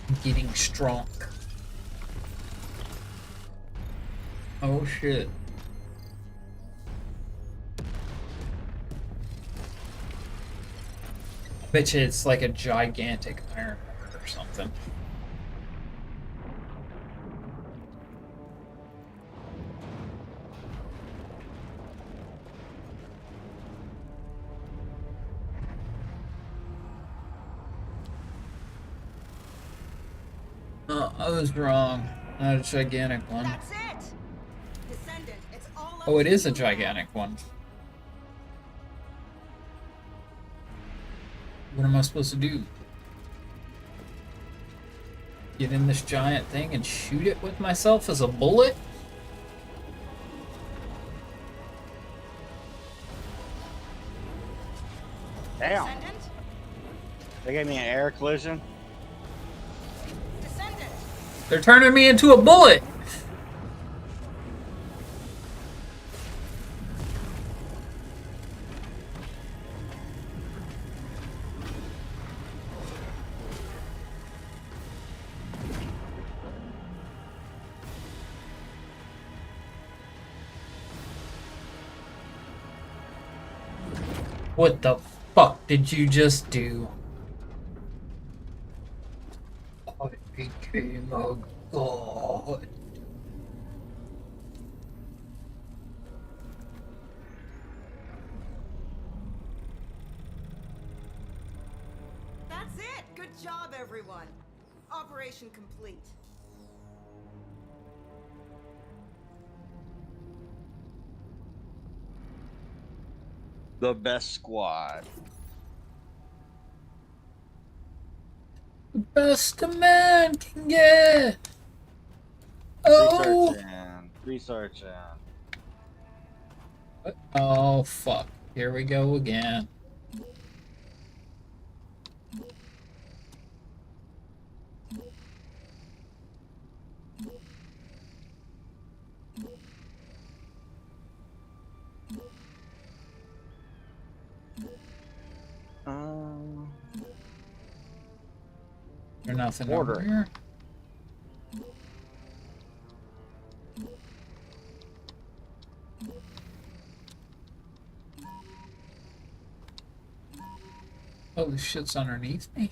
I'm getting strong. Oh shit. Bet you it's like a gigantic iron heart or something. I was wrong. Not a gigantic one. That's it. Descendant, it's all up Oh, it to is a you. gigantic one. What am I supposed to do? Get in this giant thing and shoot it with myself as a bullet? Damn. Descendant? They gave me an air collision. Descendant. They're turning me into a bullet! What the fuck did you just do? I became a god. That's it. Good job, everyone. Operation complete. The best squad. The best a man can get. Oh. Researching. Oh fuck. Here we go again. There's nothing over here. Oh, this shit's underneath me.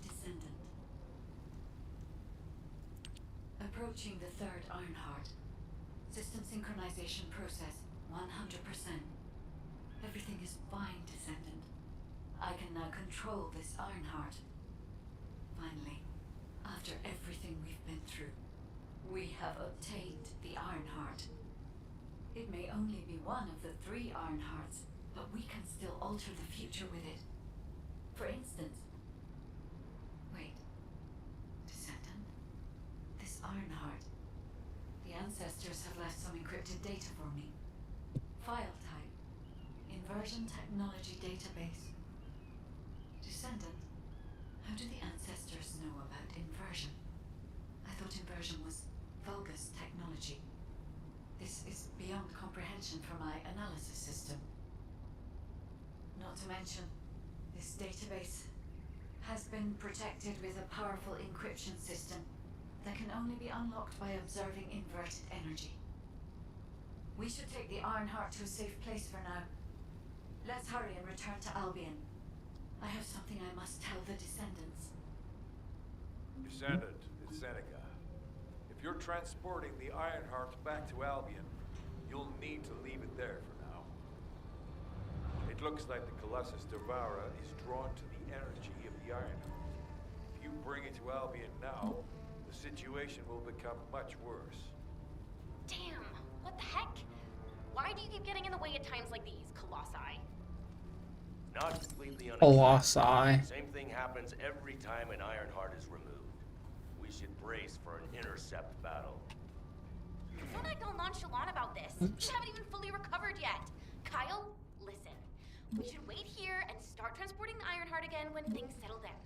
Descendant. Approaching the third Ironheart. System synchronization process 100%. Everything is fine, Descendant. I can now control this Ironheart. Finally, after everything we've been through, we have obtained the Ironheart. It may only be one of the 3 Ironhearts, but we can still alter the future with it. For instance... Wait. Descendant? This Ironheart. The ancestors have left some encrypted data for me. File type. Inversion technology database. Descendant, how do the ancestors know about inversion? I thought inversion was Vulgus technology. This is beyond comprehension for my analysis system. Not to mention, this database has been protected with a powerful encryption system that can only be unlocked by observing inverted energy. We should take the Ironheart to a safe place for now. Let's hurry and return to Albion. I have something I must tell the Descendants. Descendant, it's Seneca. If you're transporting the Ironheart back to Albion, you'll need to leave it there for now. It looks like the Colossus Devourer is drawn to the energy of the Ironheart. If you bring it to Albion now, the situation will become much worse. Damn, what the heck? Why do you keep getting in the way at times like these, Colossi? Not completely Colossi. unexpected. Same thing happens every time an Ironheart is removed. We should brace for an intercept battle. Don't act all nonchalant about this. You haven't even fully recovered yet. Kyle, listen. We should wait here and start transporting the Ironheart again when things settle down.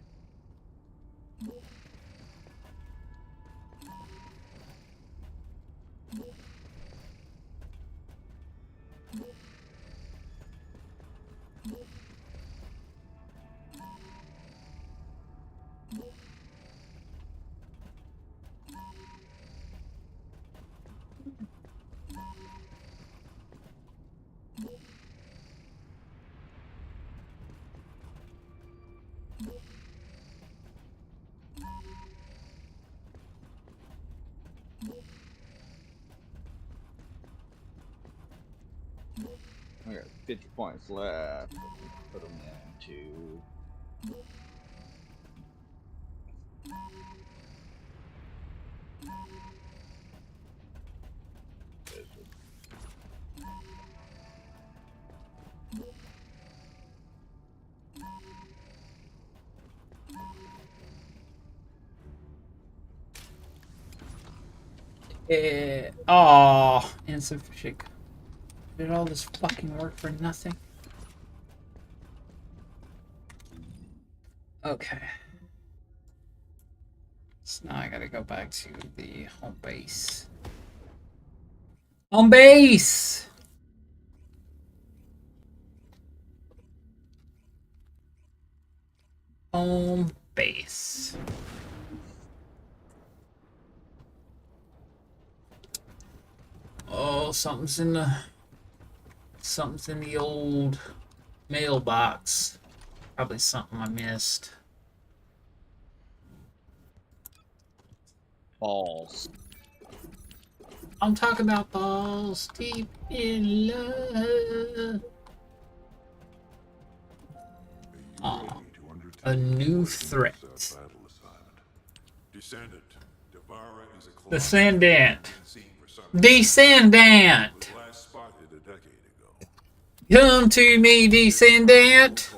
I got 50 points left. Put them into. Oh, insufficient. Did all this fucking work for nothing? Okay. So now I gotta go back to the home base. Home base! Home base. Oh, something's in the old mailbox. Probably something I missed. Balls. I'm talking about balls deep in love. Oh, a new threat. Descendant, Devourer is a Descendant. Descendant. last spotted a decade ago. Come to me, Descendant,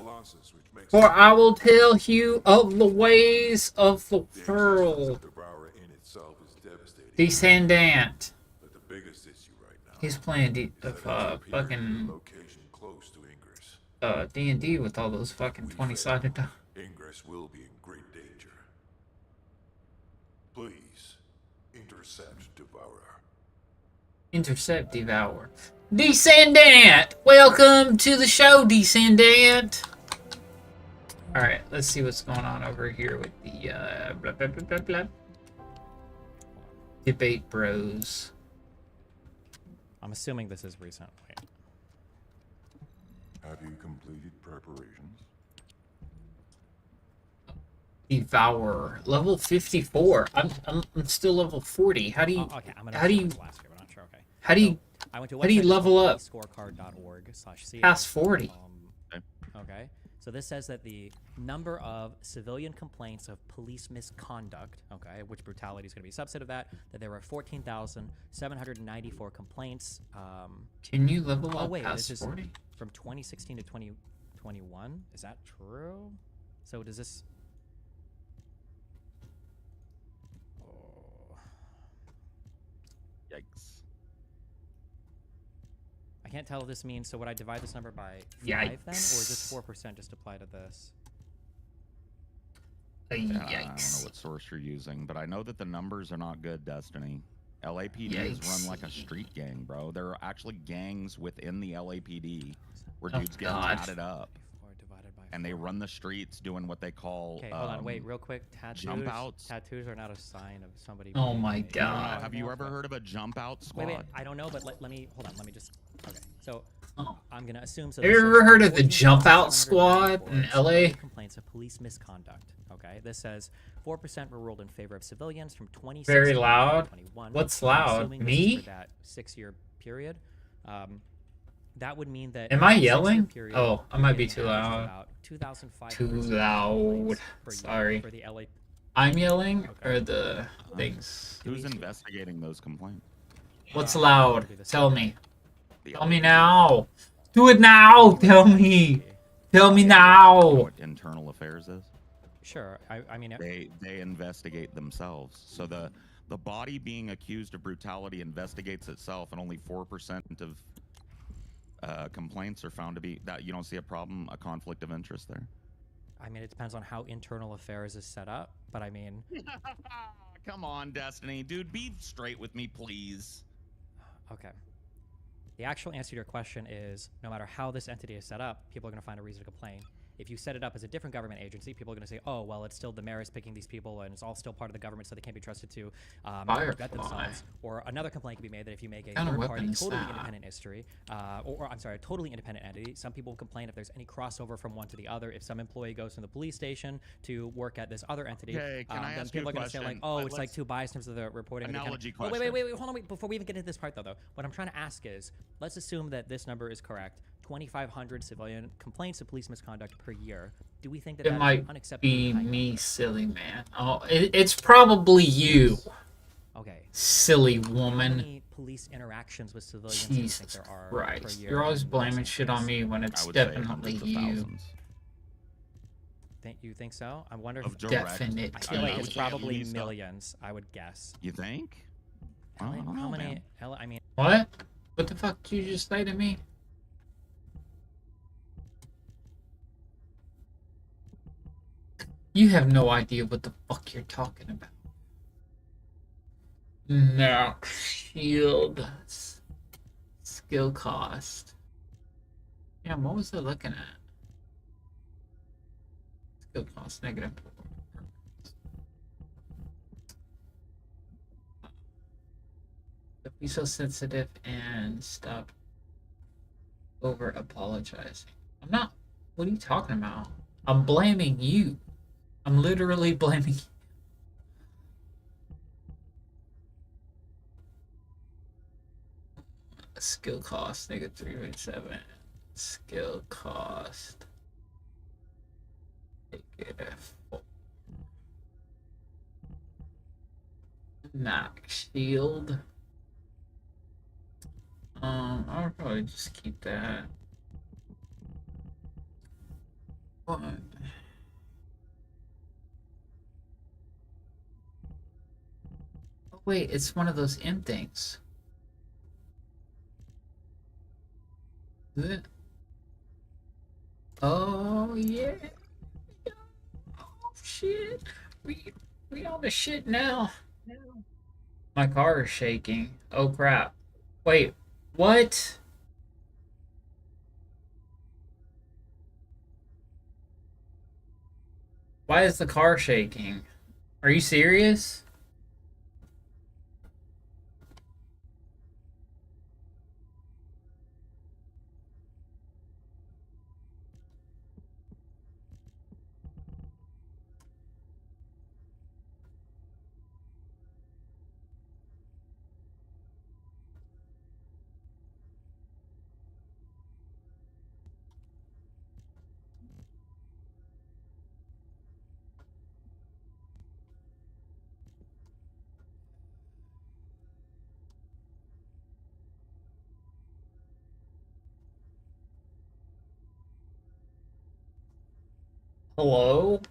for I will tell you of the ways of the world. Descendant. But the biggest issue right now He's playing fucking D&D with all those fucking 20-sided. Ingress will be in great danger. Please intercept Devourer. Intercept Devour. Descendant! Welcome to the show, Descendant! Alright, let's see what's going on over here with the blah, blah, blah, blah, blah. Debate Bros. I'm assuming this is recent. Wait. Have you completed preparations? Devour. Level 54. I'm still level 40. How do you okay, I'm how do you last year, but not sure. Okay. How do you I went to how do you level up scorecard.org/ca. past 40? Okay. So this says that the number of civilian complaints of police misconduct, okay, which brutality is going to be a subset of that there were 14,794 complaints. Can you level up wait, past this 40? is from 2016 to 2021. Is that true? So does this... Oh. Yikes. I can't tell if this means, so would I divide this number by 5 then? Or is this 4% just apply to this? I don't know what source you're using, but I know that the numbers are not good, Destiny. LAPD is run like a street gang, bro. There are actually gangs within the LAPD where dudes get tatted up. 4 divided by and they run the streets doing what they call Okay, hold on, wait, real quick. jump outs. Tattoos are not a sign of somebody. Oh being my a- God. Have you ever heard of a jump out squad? Wait, I don't know, but let me hold on. Let me just. Okay, so I'm gonna assume. So Have this you ever says heard of the Jump Out 14,794 Squad in LA? Complaints of police misconduct. Okay, this says 4% were ruled in favor of civilians from 2016 Very to loud. 2021. What's I'm loud? assuming this is Me? for that 6-year period. That would mean that. Am I in that 6-year yelling? period, Oh, I you're might be getting too an average of loud. About 2,500 Too civilian loud. complaints per year Sorry. for the LA. I'm yelling, Okay. or the things? Who's investigating those complaints? What's loud? Tell me. The Tell me LAPD. now. Do it now. Tell me. Tell me You now. know what internal affairs is? Sure. I mean, They investigate themselves. So the body being accused of brutality investigates itself, and only 4% of complaints are found to be that. You don't see a problem, a conflict of interest there? I mean, it depends on how internal affairs is set up, but I mean, Come on, Destiny, dude, be straight with me, please. okay. The actual answer to your question is no matter how this entity is set up, people are going to find a reason to complain. If you set it up as a different government agency, people are going to say, oh, well, it's still the mayor is picking these people and it's all still part of the government, so they can't be trusted to vet themselves. Or another complaint can be made that if you make a third-party, totally independent history, or I'm sorry, a totally independent entity, some people complain if there's any crossover from one to the other. If some employee goes from the police station to work at this other entity, Okay, can I then ask you people a are going to say, like, question? oh, it's like too biased in terms of the reporting. Analogy Oh, question. wait, hold on, before we even get into this part, though, what I'm trying to ask is, let's assume that this number is correct. 2,500 civilian complaints of police misconduct per year. Do we think that It that might is unacceptable? be me, silly man. Oh, it's probably you. Okay. Silly How woman. many police interactions with civilians do you think Jesus there are per Christ. year? You're always in Los blaming shit on Angeles? me when it's I would say definitely hundreds of you. thousands. You think so? I wonder Of if direct. Definitely. I feel I like would it's say at probably least millions. I would guess. You think? How I don't know, many? man. I mean, What? What the fuck did you just say to me? You have no idea what the fuck you're talking about. No. Shield. Skill cost. Yeah, what was I looking at? Skill cost negative. Don't be so sensitive and stop over apologizing. I'm not. What are you talking about? I'm blaming you. I'm literally blaming you. Skill cost negative 3.7. Skill cost negative 4. Max shield. I'll probably just keep that. What? Oh, wait, it's one of those M things. Is it? Oh, yeah. Oh, shit. We on the shit now. My car is shaking. Oh, crap. Wait, what? Why is the car shaking? Are you serious? Hello?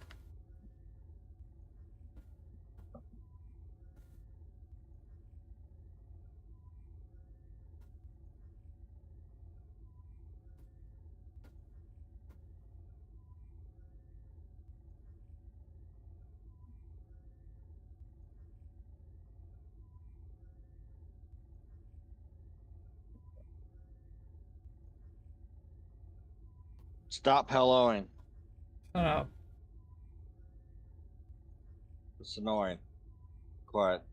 Stop helloing. Shut up. It's annoying. Quiet.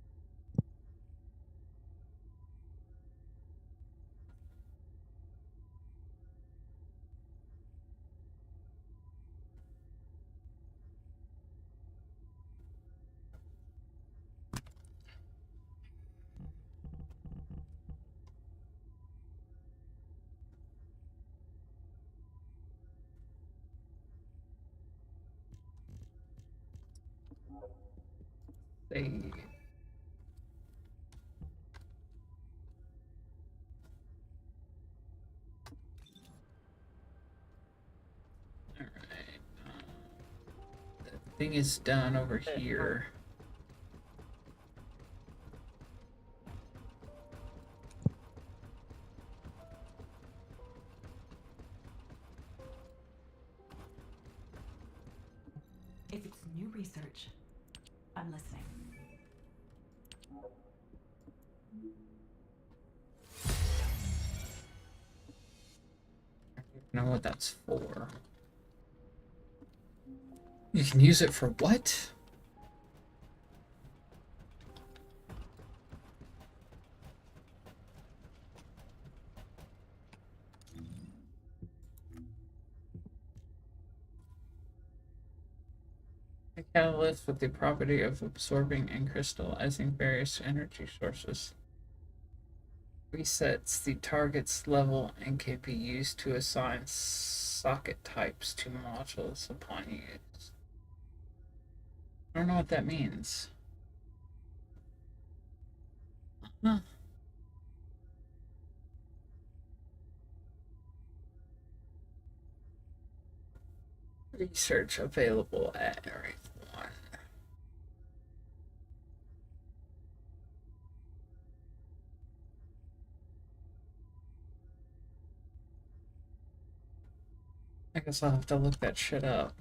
They... Alright. The thing is done over here. If it's new research, I'm listening. I don't know what that's for. You can use it for what? A catalyst with the property of absorbing and crystallizing various energy sources. Resets the target's level and can be used to assign socket types to modules upon use. I don't know what that means. Huh. Research available at Area 1. I guess I'll have to look that shit up.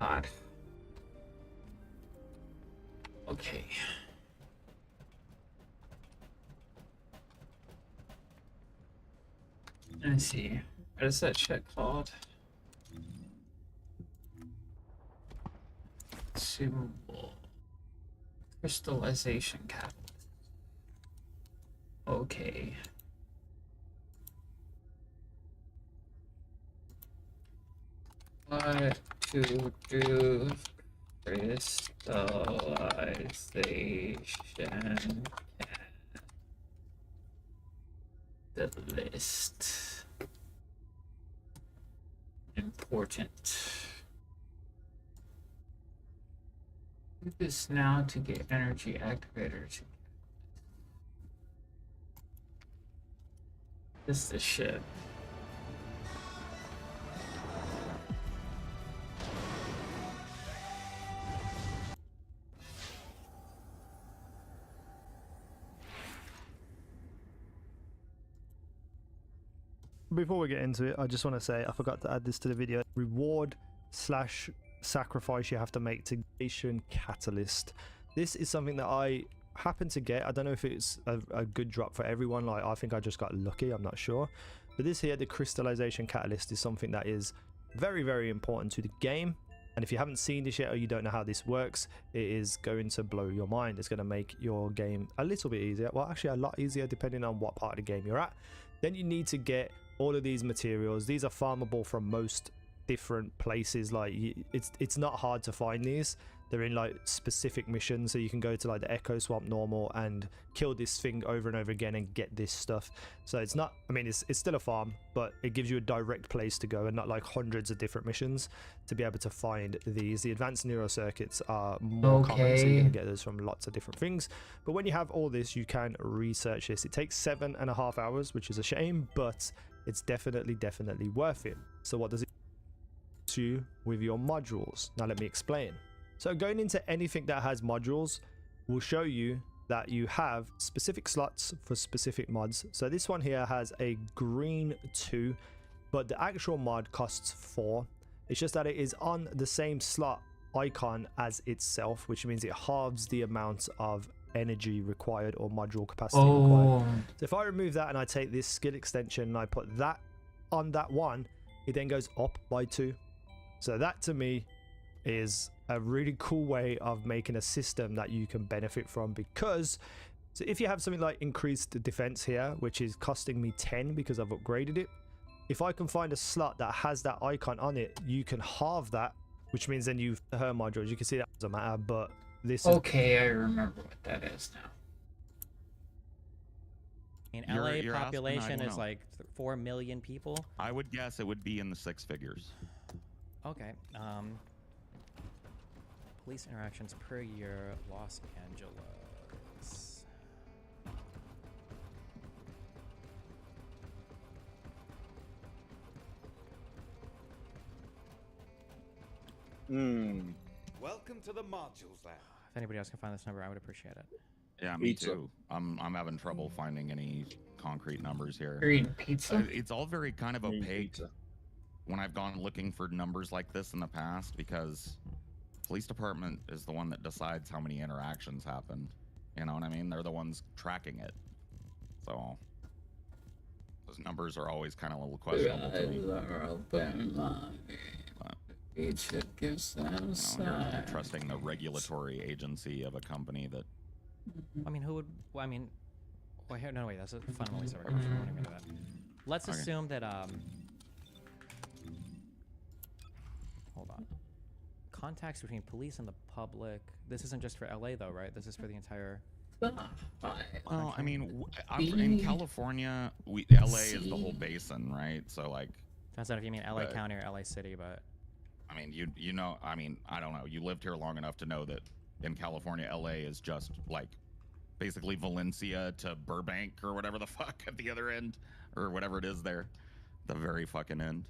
God. Okay. Let's see. What is that shit called? Consumable. Crystallization catalyst. Okay. What to do crystallization the list. Important. Do this now to get energy activators. This is the shit. Before we get into it, I just want to say I forgot to add this to the video. Reward slash sacrifice you have to make to Creation Catalyst. This is something that I happen to get. I don't know if it's a good drop for everyone. Like, I think I just got lucky. I'm not sure. But this here, the Crystallization Catalyst, is something that is very, very important to the game. And if you haven't seen this yet, or you don't know how this works, it is going to blow your mind. It's going to make your game a little bit easier. Well, actually a lot easier depending on what part of the game you're at. Then you need to get all of these materials. These are farmable from most different places. Like, it's not hard to find these. They're in like specific missions, so you can go to like the Echo Swamp normal and kill this thing over and over again and get this stuff. So it's not, I mean, it's still a farm, but it gives you a direct place to go and not like hundreds of different missions to be able to find these. The advanced neural circuits are more common, so you're going to get those from lots of different things. But when you have all this, you can research this. It takes 7.5 hours, which is a shame, but it's definitely worth it. So what does it do with your modules? Now let me explain. So going into anything that has modules will show you that you have specific slots for specific mods. So this one here has a green 2, but the actual mod costs 4. It's just that it is on the same slot icon as itself, which means it halves the amount of energy required or module capacity required. So if I remove that and I take this skill extension and I put that on that one, it then goes up by 2. So that to me is a really cool way of making a system that you can benefit from, because so if you have something like increased defense here, which is costing me 10 because I've upgraded it, if I can find a slot that has that icon on it, you can halve that, which means then you've her modules. You can see that doesn't matter, but this okay, I remember what that is now. In LA population is like 4 million people. I would guess it would be in the 6 figures. Okay. Police interactions per year, Los Angeles. Welcome to the modules lab. If anybody else can find this number, I would appreciate it. Yeah, me too. I'm having trouble finding any concrete numbers here. You're eating pizza? It's all very kind of opaque when I've gone looking for numbers like this in the past, because police department is the one that decides how many interactions happened. You know what I mean? They're the ones tracking it. So those numbers are always kind of a little questionable to me. You're trusting the regulatory agency of a company that. I mean, who would? Well, I mean, well, here, no, wait, that's a fundamentally separate question. We won't even get into that. Let's assume that hold on. Contacts between police and the public. This isn't just for LA though, right? This is for the entire. Well, I mean, in California, LA is the whole basin, right? So like. Depends on if you mean LA County or LA City, but. I mean, you know, I mean, I don't know. You lived here long enough to know that in California, LA is just like basically Valencia to Burbank or whatever the fuck at the other end, or whatever it is there, the very fucking end.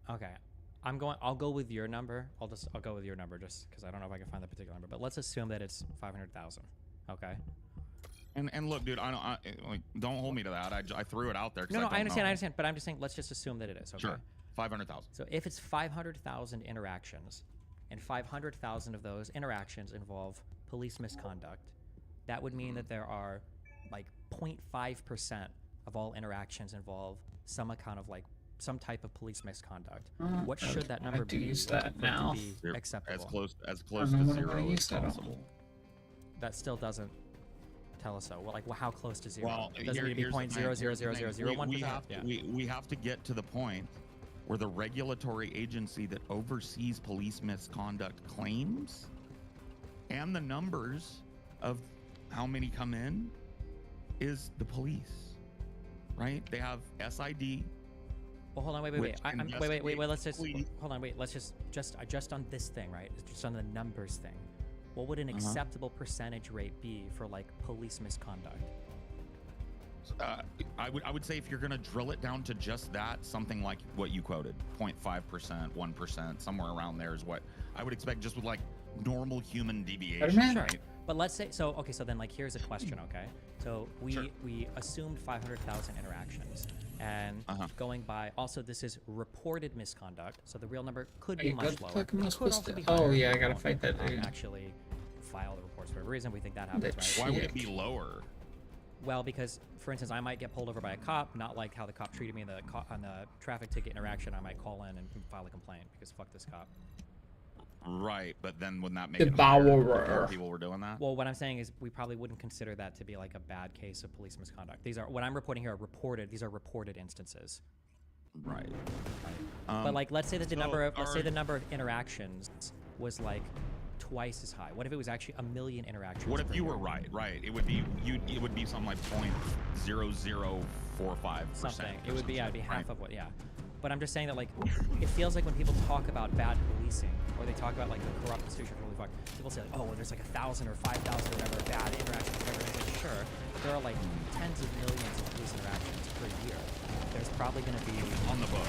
Okay. I'll go with your number. I'll go with your number just because I don't know if I can find the particular number, but let's assume that it's 500,000. Okay. And look, dude, don't hold me to that. I threw it out there. No, I understand. But I'm just saying, let's just assume that it is. Okay? Sure. 500,000. So if it's 500,000 interactions, and 500,000 of those interactions involve police misconduct, that would mean that there are like 0.5% of all interactions involve some kind of like some type of police misconduct. What should that number be? Use that now. To be acceptable. As close to 0 as possible. That still doesn't tell us so. Well, like, how close to 0? Well, does it need to be 0.00001%? We have to get to the point where the regulatory agency that oversees police misconduct claims and the numbers of how many come in is the police, right? They have SID. Well, hold on, wait. Let's just hold on, wait. Let's just on this thing, right? Just on the numbers thing. What would an acceptable percentage rate be for like police misconduct? I would say if you're gonna drill it down to just that, something like what you quoted, 0.5%, 1%, somewhere around there is what I would expect, just with like normal human deviation. Sure. Right? But let's say so. Okay, so then like here's a question. Okay, so we assumed 500,000 interactions, and going by also this is reported misconduct, so the real number could be much lower. Oh yeah, I gotta fight that dude. Actually, file the reports for whatever reason. We think that happens, right? Why would it be lower? Well, because, for instance, I might get pulled over by a cop, not like how the cop treated me in on the traffic ticket interaction. I might call in and file a complaint because fuck this cop. Right, but then wouldn't that make it more people were doing that? Well, what I'm saying is we probably wouldn't consider that to be like a bad case of police misconduct. These are what I'm reporting here are reported. These are reported instances. Right. But like, let's say that the so number of are- the number of interactions was like twice as high. What if it was actually 1 million interactions? What if per you year? were right? Right. It would be something like 0.0045%. Something. It would be it'd be half of what. Yeah. But I'm just saying that like, it feels like when people talk about bad policing, or they talk about like the corrupt institution, people say like, oh, well, there's like 1,000 or 5,000 or whatever bad interactions, whatever. And it's like, sure, there are like tens of millions of police interactions per year. There's probably going to be on the book.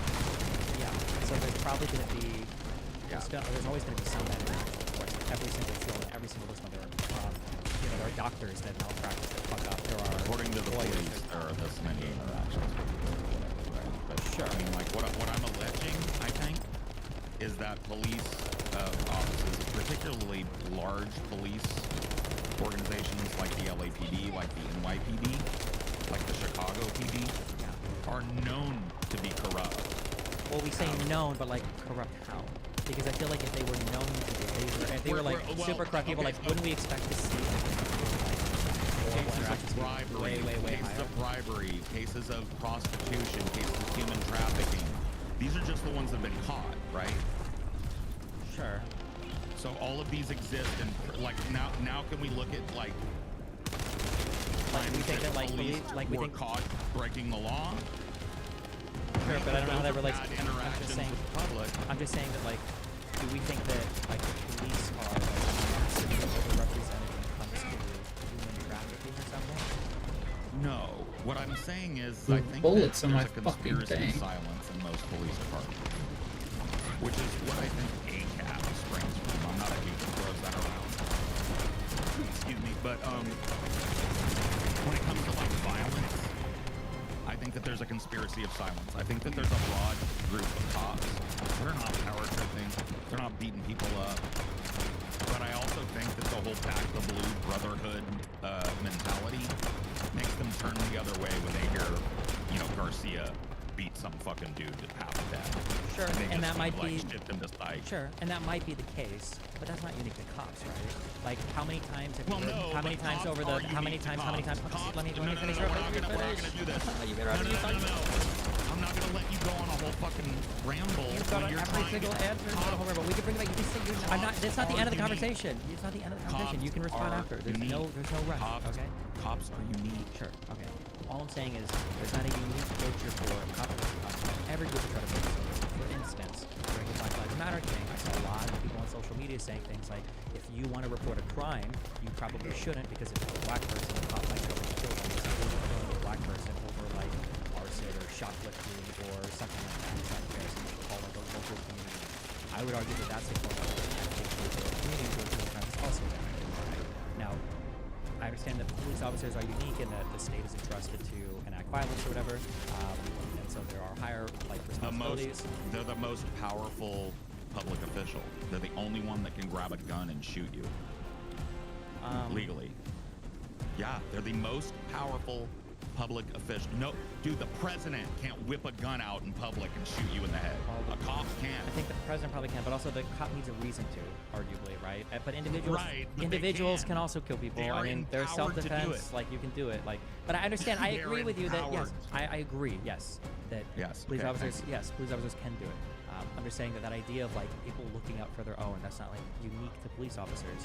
Yeah. So there's probably going to be. There's always going to be some bad interactions. Of course, every single field, every single list, there are doctors that malpractice, that fuck up. There are According to the police, there are this many interactions. But sure. I mean, like what I'm alleging, I think, is that police offices, particularly large police organizations like the LAPD, like the NYPD, like the Chicago PD, are known to be corrupt. Well, we say known, but like corrupt how? Because I feel like if they were known to be, if they were like super corrupt people, like wouldn't we expect to see cases of bribery, cases of bribery, cases of prostitution, cases of human trafficking? These are just the ones that have been caught, right? Sure. So all of these exist, and like now can we look at like we think that like police we were think caught breaking the law? Sure, but I don't know how that relates. Bad interactions with the public. I'm just saying that like, do we think that like the police are like massively overrepresented when it comes to human trafficking or something? No. What I'm saying is, The I think bullets that in there's my a fucking conspiracy thing. silence in most police departments, which is what I think ACAB springs from. I'm not a geek who throws that around. Excuse me, but when it comes to like violence, I think that there's a conspiracy of silence. I think that there's a broad group of cops. They're not power tripping. They're not beating people up. But I also think that the whole back the blue brotherhood mentality makes them turn the other way when they hear, Garcia beat some fucking dude to half death. Sure, and that might be shift them to psych. Sure, and that might be the case, but that's not unique to cops, right? Like, how many times have Well, you? no, how many but times cops over are the? How many unique to times? How many times? cops. Let me No, finish. we're not gonna do this. You better already be talking. I'm not gonna let you go on a whole fucking ramble. You've got when you're every trying single to answer. But we can bring it back. You can say you're. I'm not. That's not the end of the conversation. It's not the end of the conversation. You can respond after. There's no rush. Okay. Cops are unique. Sure. Okay. All I'm saying is there's not a unique culture for cops. Every group is trying to focus on it. For instance, during the Black Lives Matter thing, I saw a lot of people on social media saying things like, if you want to report a crime, you probably shouldn't, because if it's a black person, the cop might go and kill them. It's not really killing a black person over like arson or shoplifting or something like that. It's not fair. So you should call like a local community. I would argue that that's a form of community to crime is also bad. Now, I understand that police officers are unique and that the state is entrusted to enact violence or whatever, and so there are higher responsibilities. They're the most powerful public official. They're the only one that can grab a gun and shoot you legally. Yeah, they're the most powerful public official. No, dude, the president can't whip a gun out in public and shoot you in the head. A cop can. I think the president probably can, but also the cop needs a reason to, arguably, right? But individuals, but individuals can also kill people. They I are mean, there's empowered to do self-defense. it. Like you can do it. Like, but I understand. I They're agree with you that yes, empowered. I agree. Yes, that police okay, officers. Yes, police officers can do it. I'm just saying that idea of like people looking out for their own, that's not like unique to police officers.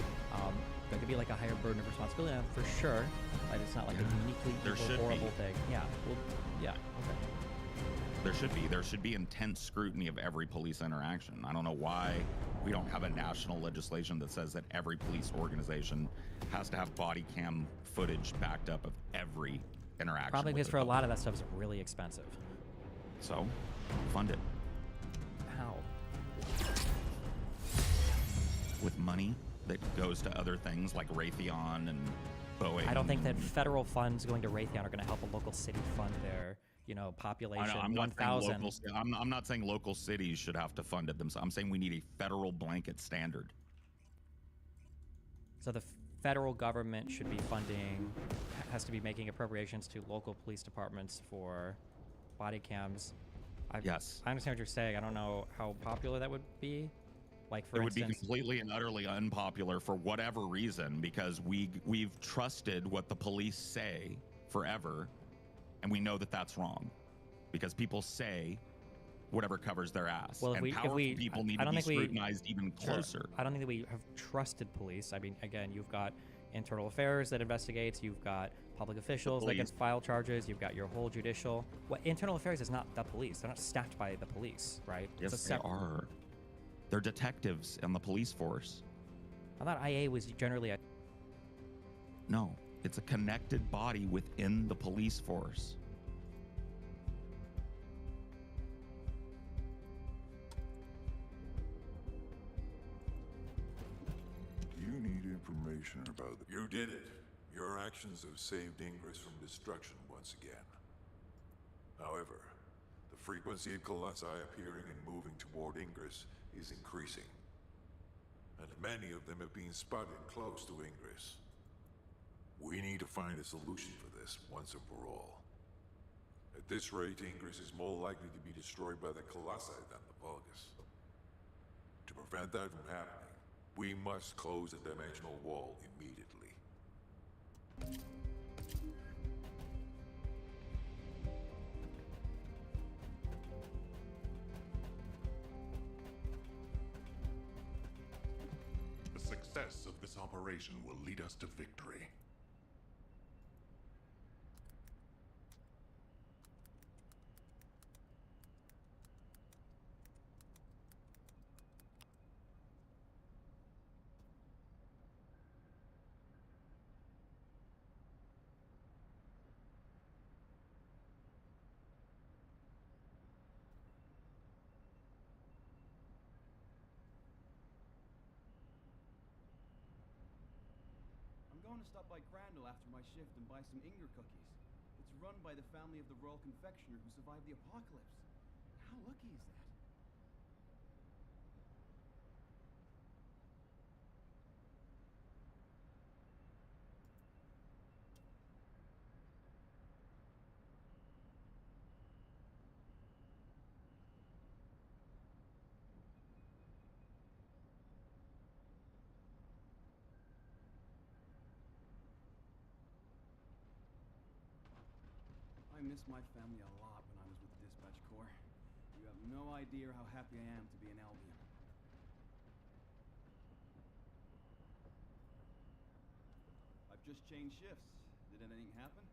There could be like a higher burden of responsibility on them, for sure, but it's not like a uniquely evil, horrible thing. Yeah. Well, yeah. Okay. There should be intense scrutiny of every police interaction. I don't know why we don't have a national legislation that says that every police organization has to have body cam footage backed up of every interaction. Probably with because the for a public. lot of that stuff is really expensive. So, fund it. How? With money that goes to other things like Raytheon and Boeing. I don't think that federal funds going to Raytheon are going to help a local city fund their, population. I'm 1,000. I'm not saying local cities should have to fund it themselves. I'm saying we need a federal blanket standard. So the federal government should be has to be making appropriations to local police departments for body cams. Yes. I understand what you're saying. I don't know how popular that would be. Like, for It would be instance, completely and utterly unpopular for whatever reason, because we've trusted what the police say forever, and we know that that's wrong, because people say whatever covers their ass. Well, And powerful people need I to don't be think we scrutinized even Sure. closer. I don't think that we have trusted police. I mean, again, you've got internal affairs that investigates. You've got public officials that can file charges. You've got your whole judicial. What internal affairs is not the police. They're not staffed by the police, right? Yes, It's a they separate. are. They're detectives in the police force. I thought IA was generally a. No, it's a connected body within the police force. You need information about the... You did it. Your actions have saved Ingress from destruction once again. However, the frequency of colossi appearing and moving toward Ingress is increasing. And many of them have been spotted close to Ingress. We need to find a solution for this once and for all. At this rate, Ingress is more likely to be destroyed by the colossi than the Vulgus. To prevent that from happening, we must close the dimensional wall immediately. The success of this operation will lead us to victory. I'm going to stop by Crandall after my shift and buy some Inger cookies. It's run by the family of the royal confectioner who survived the apocalypse. How lucky is that? I miss my family a lot when I was with the Dispatch Corps. You have no idea how happy I am to be in Albion. I've just changed shifts. Did anything happen?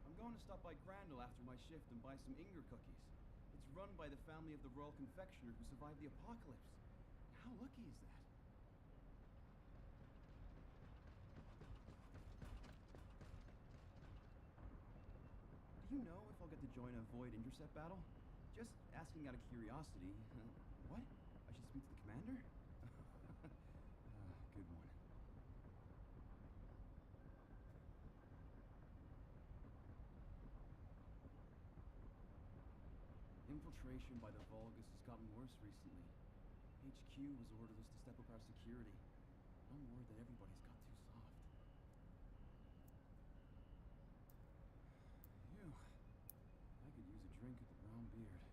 I'm going to stop by Crandall after my shift and buy some Inger cookies. It's run by the family of the royal confectioner who survived the apocalypse. How lucky is that? Do you know if I'll get to join a Void Intercept battle? Just asking out of curiosity. What? I should speak to the commander? Good one. Infiltration by the Vulgus has gotten worse recently. HQ has ordered us to step up our security. I'm worried that everybody's got too soft. Phew. I could use a drink at the Brown Beard.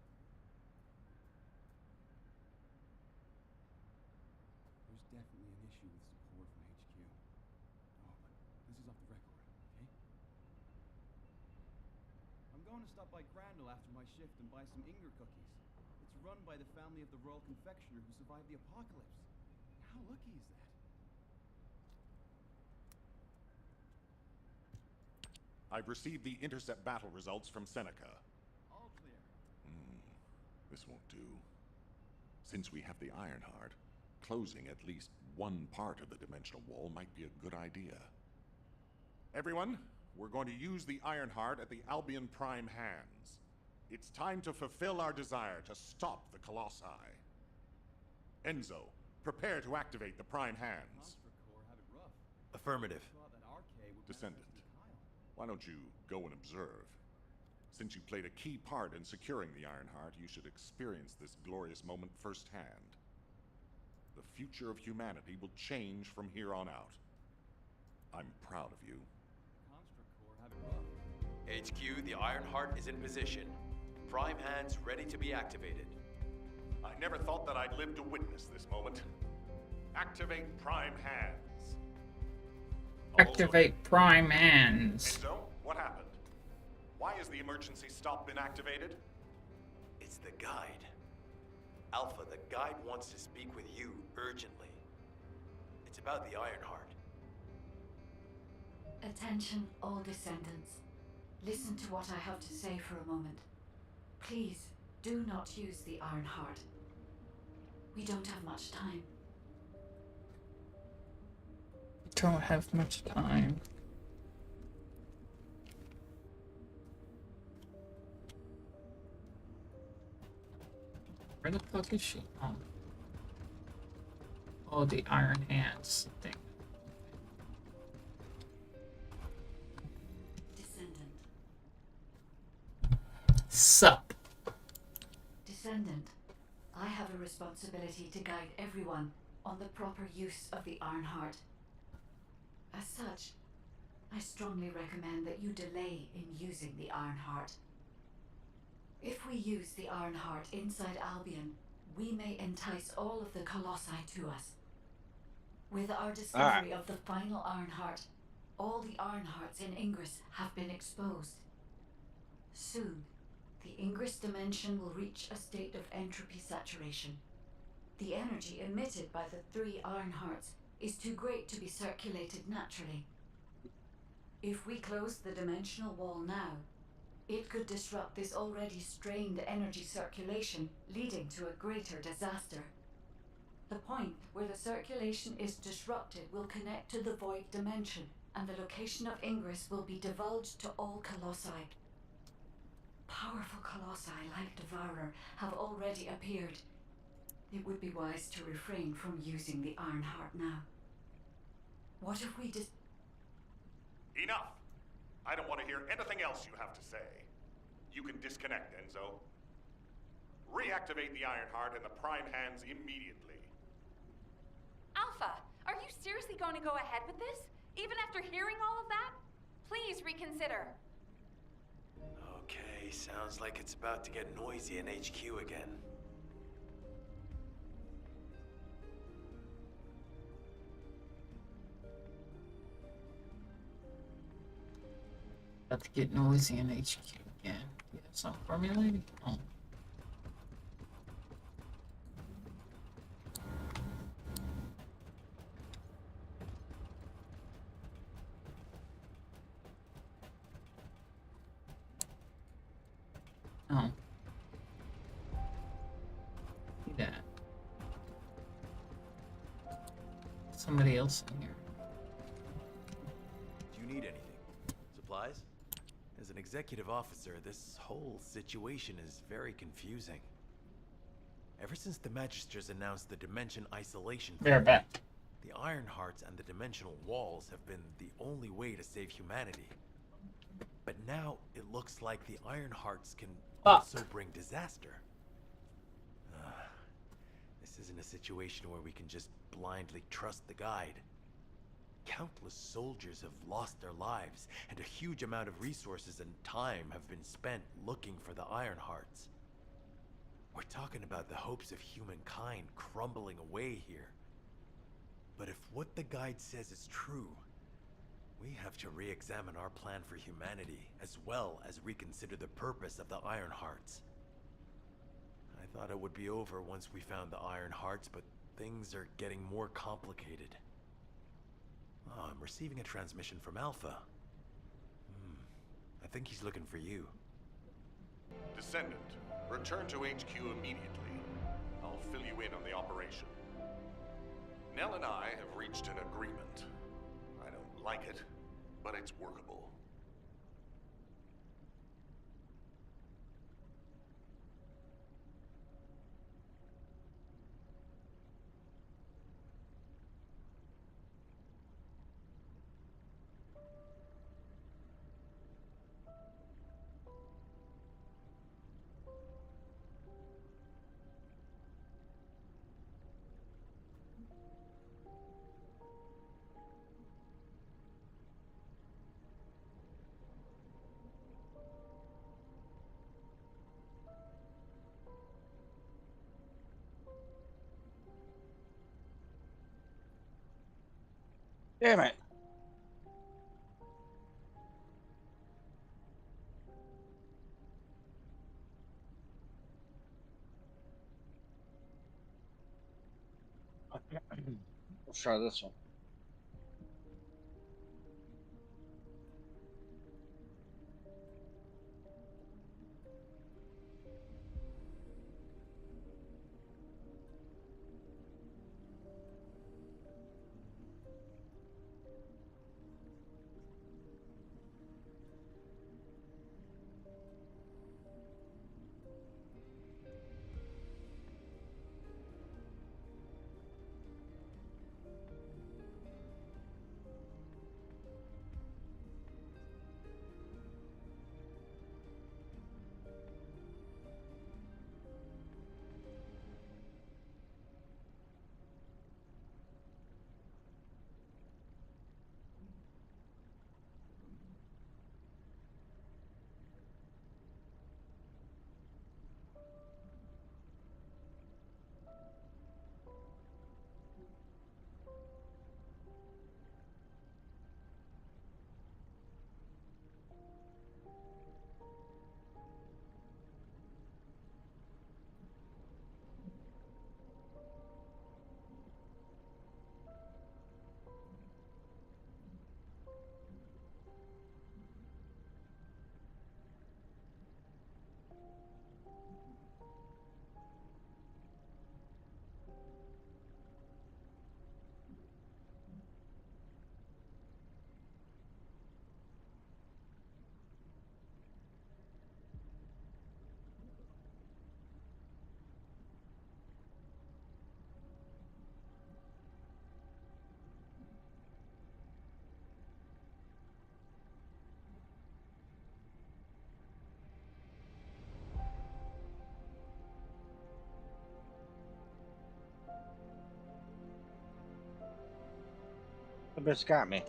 There's definitely an issue with support from HQ. Oh, but this is off the record, okay? I'm going to stop by Crandall after my shift and buy some Inger cookies. It's run by the family of the royal confectioner who survived the apocalypse. How lucky is that? I've received the intercept battle results from Seneca. All clear. This won't do. Since we have the Ironheart, closing at least one part of the dimensional wall might be a good idea. Everyone, we're going to use the Ironheart at the Albion Prime hands. It's time to fulfill our desire to stop the Colossi. Enzo, prepare to activate the Prime hands. Affirmative. Descendant, why don't you go and observe? Since you played a key part in securing the Ironheart, you should experience this glorious moment firsthand. The future of humanity will change from here on out. I'm proud of you. have it rough. HQ, the Ironheart is in position. Prime hands ready to be activated. I never thought that I'd live to witness this moment. Activate prime hands. Activate prime hands. Enzo, what happened? Why has the emergency stop been activated? It's the guide. Alpha, the guide wants to speak with you urgently. It's about the Ironheart. Attention, all descendants. Listen to what I have to say for a moment. Please, do not use the Ironheart. We don't have much time. Don't have much time. Where the fuck is she? Oh, the Iron Hands thing. Descendant. Sup? Descendant, I have a responsibility to guide everyone on the proper use of the Ironheart. As such, I strongly recommend that you delay in using the Ironheart. If we use the Ironheart inside Albion, we may entice all of the Colossi to us. With our discovery of the final Ironheart, all the Ironhearts in Ingress have been exposed. Soon, the Ingress dimension will reach a state of entropy saturation. The energy emitted by the 3 Ironhearts is too great to be circulated naturally. If we close the dimensional wall now, it could disrupt this already strained energy circulation, leading to a greater disaster. The point where the circulation is disrupted will connect to the void dimension, and the location of Ingress will be divulged to all Colossi. Powerful Colossi like Devourer have already appeared. It would be wise to refrain from using the Ironheart now. What if we Enough! I don't want to hear anything else you have to say. You can disconnect, Enzo. Reactivate the Ironheart and the Prime Hands immediately. Alpha, are you seriously going to go ahead with this? Even after hearing all of that? Please reconsider. Okay, sounds like it's about to get noisy in HQ again. About to get noisy in HQ again. You have some formulating? Oh. Oh. See that. Somebody else in here. Do you need anything? Supplies? As an executive officer, this whole situation is very confusing. Ever since the Magisters announced the Dimension Isolation, They're back. the Ironhearts and the Dimensional Walls have been the only way to save humanity. But now it looks like the Ironhearts can also bring disaster. This isn't a situation where we can just blindly trust the guide. Countless soldiers have lost their lives, and a huge amount of resources and time have been spent looking for the Ironhearts. We're talking about the hopes of humankind crumbling away here. But if what the guide says is true, we have to re-examine our plan for humanity, as well as reconsider the purpose of the Ironhearts. I thought it would be over once we found the Ironhearts, but things are getting more complicated. Oh, I'm receiving a transmission from Alpha. I think he's looking for you. Descendant, return to HQ immediately. I'll fill you in on the operation. Nell and I have reached an agreement. I don't like it, but it's workable. Damn it. Let's try this one. The bitch got me.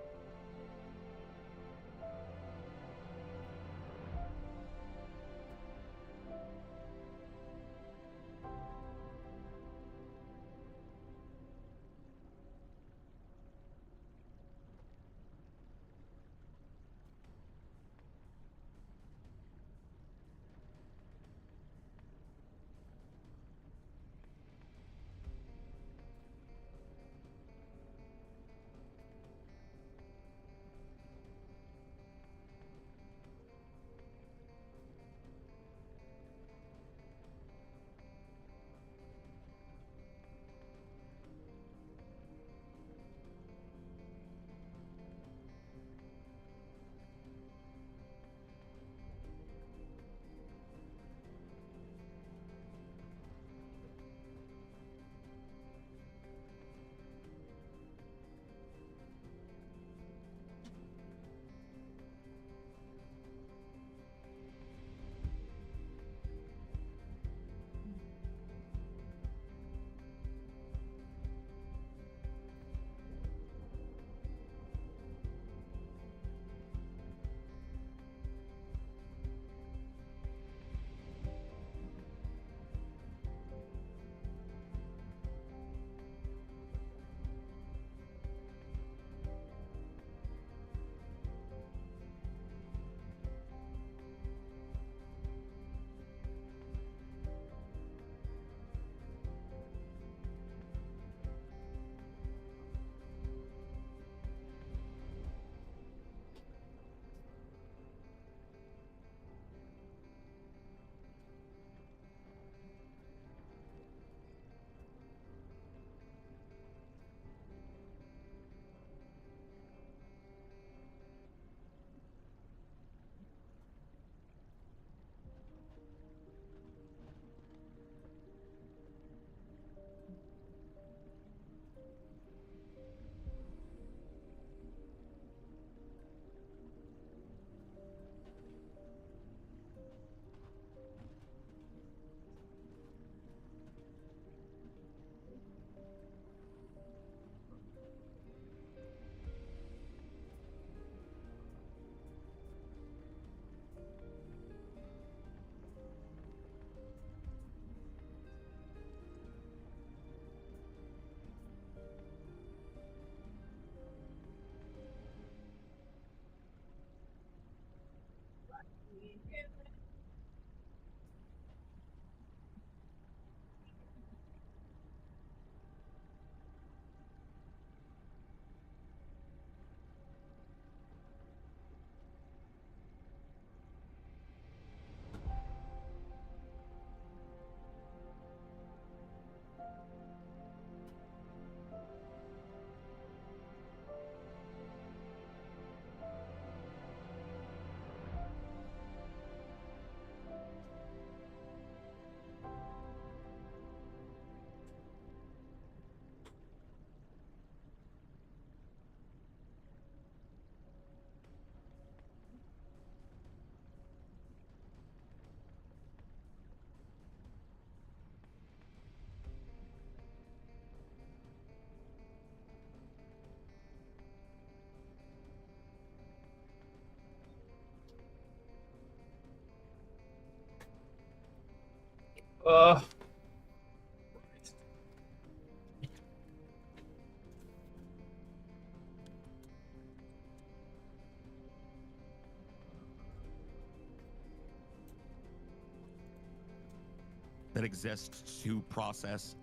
that exists to process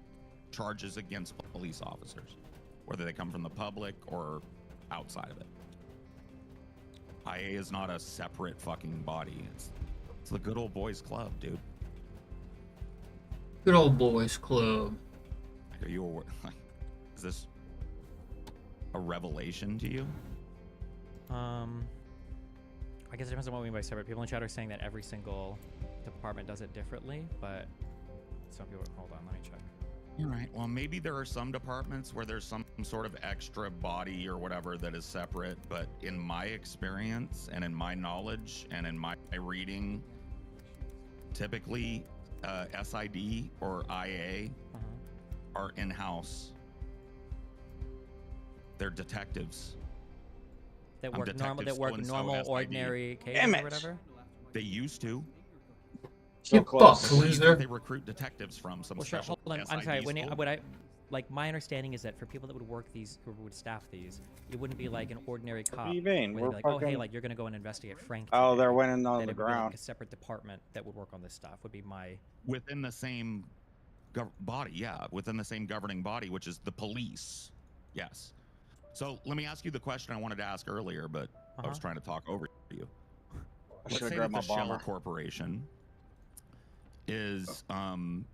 charges against police officers, whether they come from the public or outside of it. IA is not a separate fucking body. It's the good old boys club, dude. Good old boys club. Are you aware? Is this a revelation to you? I guess it depends on what we mean by separate. People in chat are saying that every single department does it differently, but some people. Hold on, let me check. All right. Well, maybe there are some departments where there's some sort of extra body or whatever that is separate, but in my experience and in my knowledge and in my reading, typically SID or IA are in-house. They're detectives. That work normal. That work normal, ordinary cases or whatever. They used to. So close. They recruit detectives from some Well, sure. special Hold on. I'm SID sorry. school. Like my understanding is that for people that would work these, who would staff these, it wouldn't be like an ordinary cop. do you mean? Where they'd We're be like, oh hey, fucking- like you're gonna go and investigate Frank. Oh, today." they're winning on That the it would be like ground. a separate department that would work on this stuff. Would be my. Within the same body, yeah, within the same governing body, which is the police. Yes. So let me ask you the question I wanted to ask earlier, but I was trying to talk over you. Let's should've say grabbed that the my Shell bomber. Corporation is found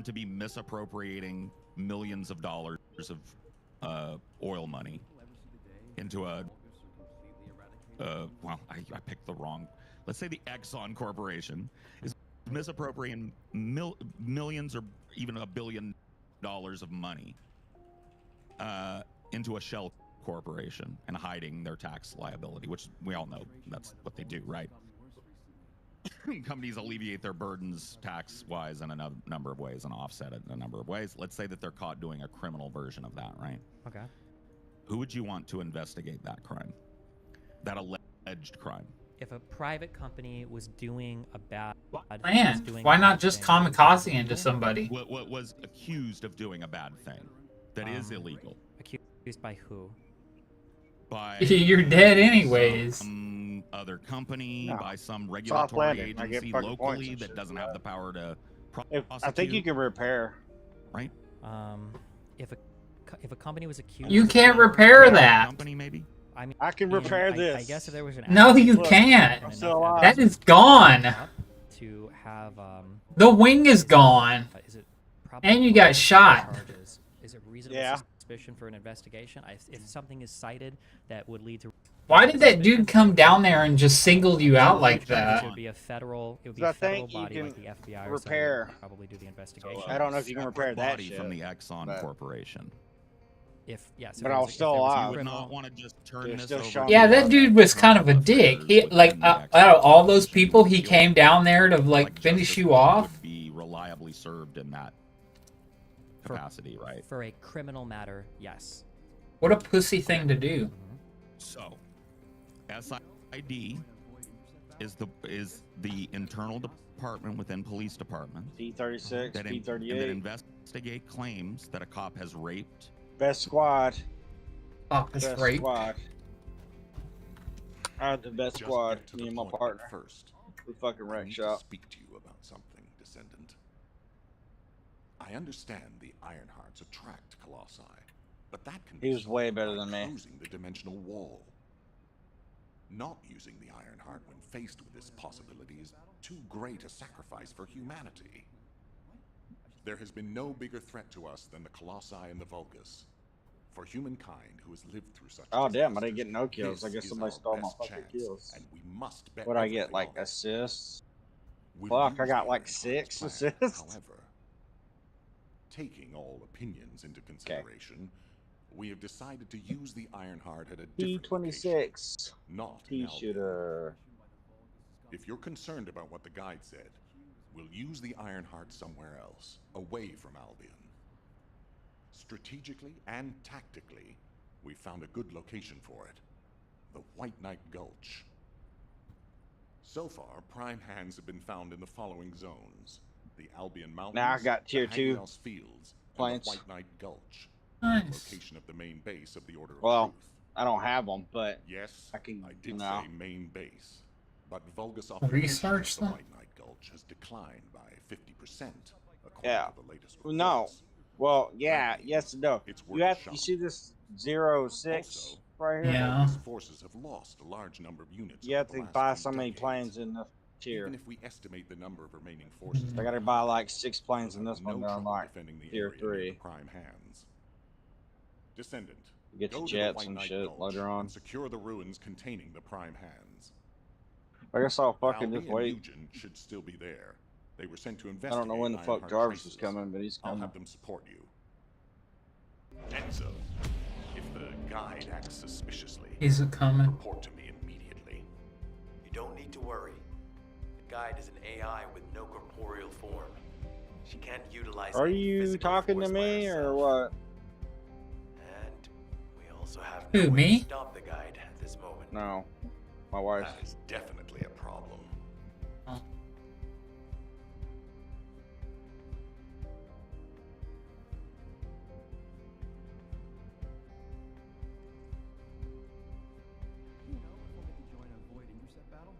to be misappropriating millions of dollars of oil money into a well, I picked the wrong. Let's say the Exxon Corporation is misappropriating millions or even $1 billion of money into a Shell Corporation and hiding their tax liability, which we all know that's what they do, right? Companies alleviate their burdens tax-wise in a number of ways and offset it in a number of ways. Let's say that they're caught doing a criminal version of that, right? Okay. Who would you want to investigate that crime? That alleged crime? If a private company was doing a bad Man, why not just kamikaze into somebody? What was accused of doing a bad thing that is illegal? Accused by who? By You're dead anyways. Some other company, No. by some Soft regulatory landing. I get agency fucking points locally and that shit doesn't for have that. the power to I prosecute. think you can repair. Right? If a company was accused, You can't repair that. Company maybe. I mean, I can repair I this. guess if there was an No, you Look, can't. I'm still alive. That is gone. To have The wing is gone. is it And you got shot. charges? Is it reasonable Yeah. suspicion for an investigation? If something is cited that would lead to. Why did that dude come down there and just single you out like It that? would be a federal. It would be So I a federal think you body like can the FBI or repair. something would probably do the investigation. I don't know if you can repair that Body shit. from the Exxon but- Corporation. If yes, if But there I was was a- still if there was a alive. You would criminal- not want to just turn They're this still over. showing to Yeah, me that dude was kind of a dick. He like out of all those people, he came down there to like finish justice you off. Would be reliably served in that capacity, right? For a criminal matter, yes. What a pussy thing to do. So, SID is the internal department within police departments D36, that D38. investigate claims that a cop has raped. Best squad. Fuck this Best rape. squad. I had the best Just squad. get to Me the and my point partner. first. We fucking I wreck need shop. to speak to you about something, Descendant. I understand the Ironhearts attract Colossi, but that can be He was way solved better by than me. closing the dimensional wall. Not using the Ironheart when faced with this possibility is too great a sacrifice for humanity. There has been no bigger threat to us than the Colossi and the Vulgus. For humankind who has lived through such Oh damn! I disasters, didn't get no kills. I this guess is somebody our stole my best fucking chance, kills. and we must bet What I get? everything Like on it. assists? We'll Fuck! I use got the like Ironheart's 6 plan, assists. However, taking all opinions into consideration, we have decided to use the Ironheart at a different P26. not P in Albion. shooter. If you're concerned about what the guide said, we'll use the Ironheart somewhere else, away from Albion. Strategically and tactically, we found a good location for it. The White Knight Gulch. So far, prime hands have been found in the following zones. the Albion Mountains, Now I got tier the 2 Hagnos Fields, and planes. the White Knight Gulch. Nice. Location of the main base of the Order of Well, Truth. I don't have them, but yes, I can. I did No. say main base, but Vulgus Research of the that? White Knight Gulch has declined by 50%, according Yeah. to the latest reports. No. Well, yeah. Yes and no. It's You worth a have. shot. You see this 06 right here? Yeah. Vulgus forces have lost a large number of units. You over have the to last buy few so many decades. planes in this tier. Even if we estimate the number of remaining forces, I gotta buy like 6 planes in we'll this have one no to trouble unlock defending the tier area near 3. the prime hands. Descendant, You get go the to the jets White and Knight shit Gulch later on. and secure the ruins containing the prime hands. I guess I'll fucking Valby just and wait. Eugen should still be there. They were sent to I investigate don't know when the fuck Ironheart Jarvis traces. is coming, but he's I'll coming. have them support you. Enzo, if the guide acts suspiciously, Is it coming? report to me immediately. You don't need to worry. The guide is an AI with no corporeal form. She can't utilize Are any you physical talking to force by me or herself. what? And we also have Who, no way me? to stop the guide at this moment. No. My wife. That is definitely a problem. Oh. You know, if I could join a void intercept battle?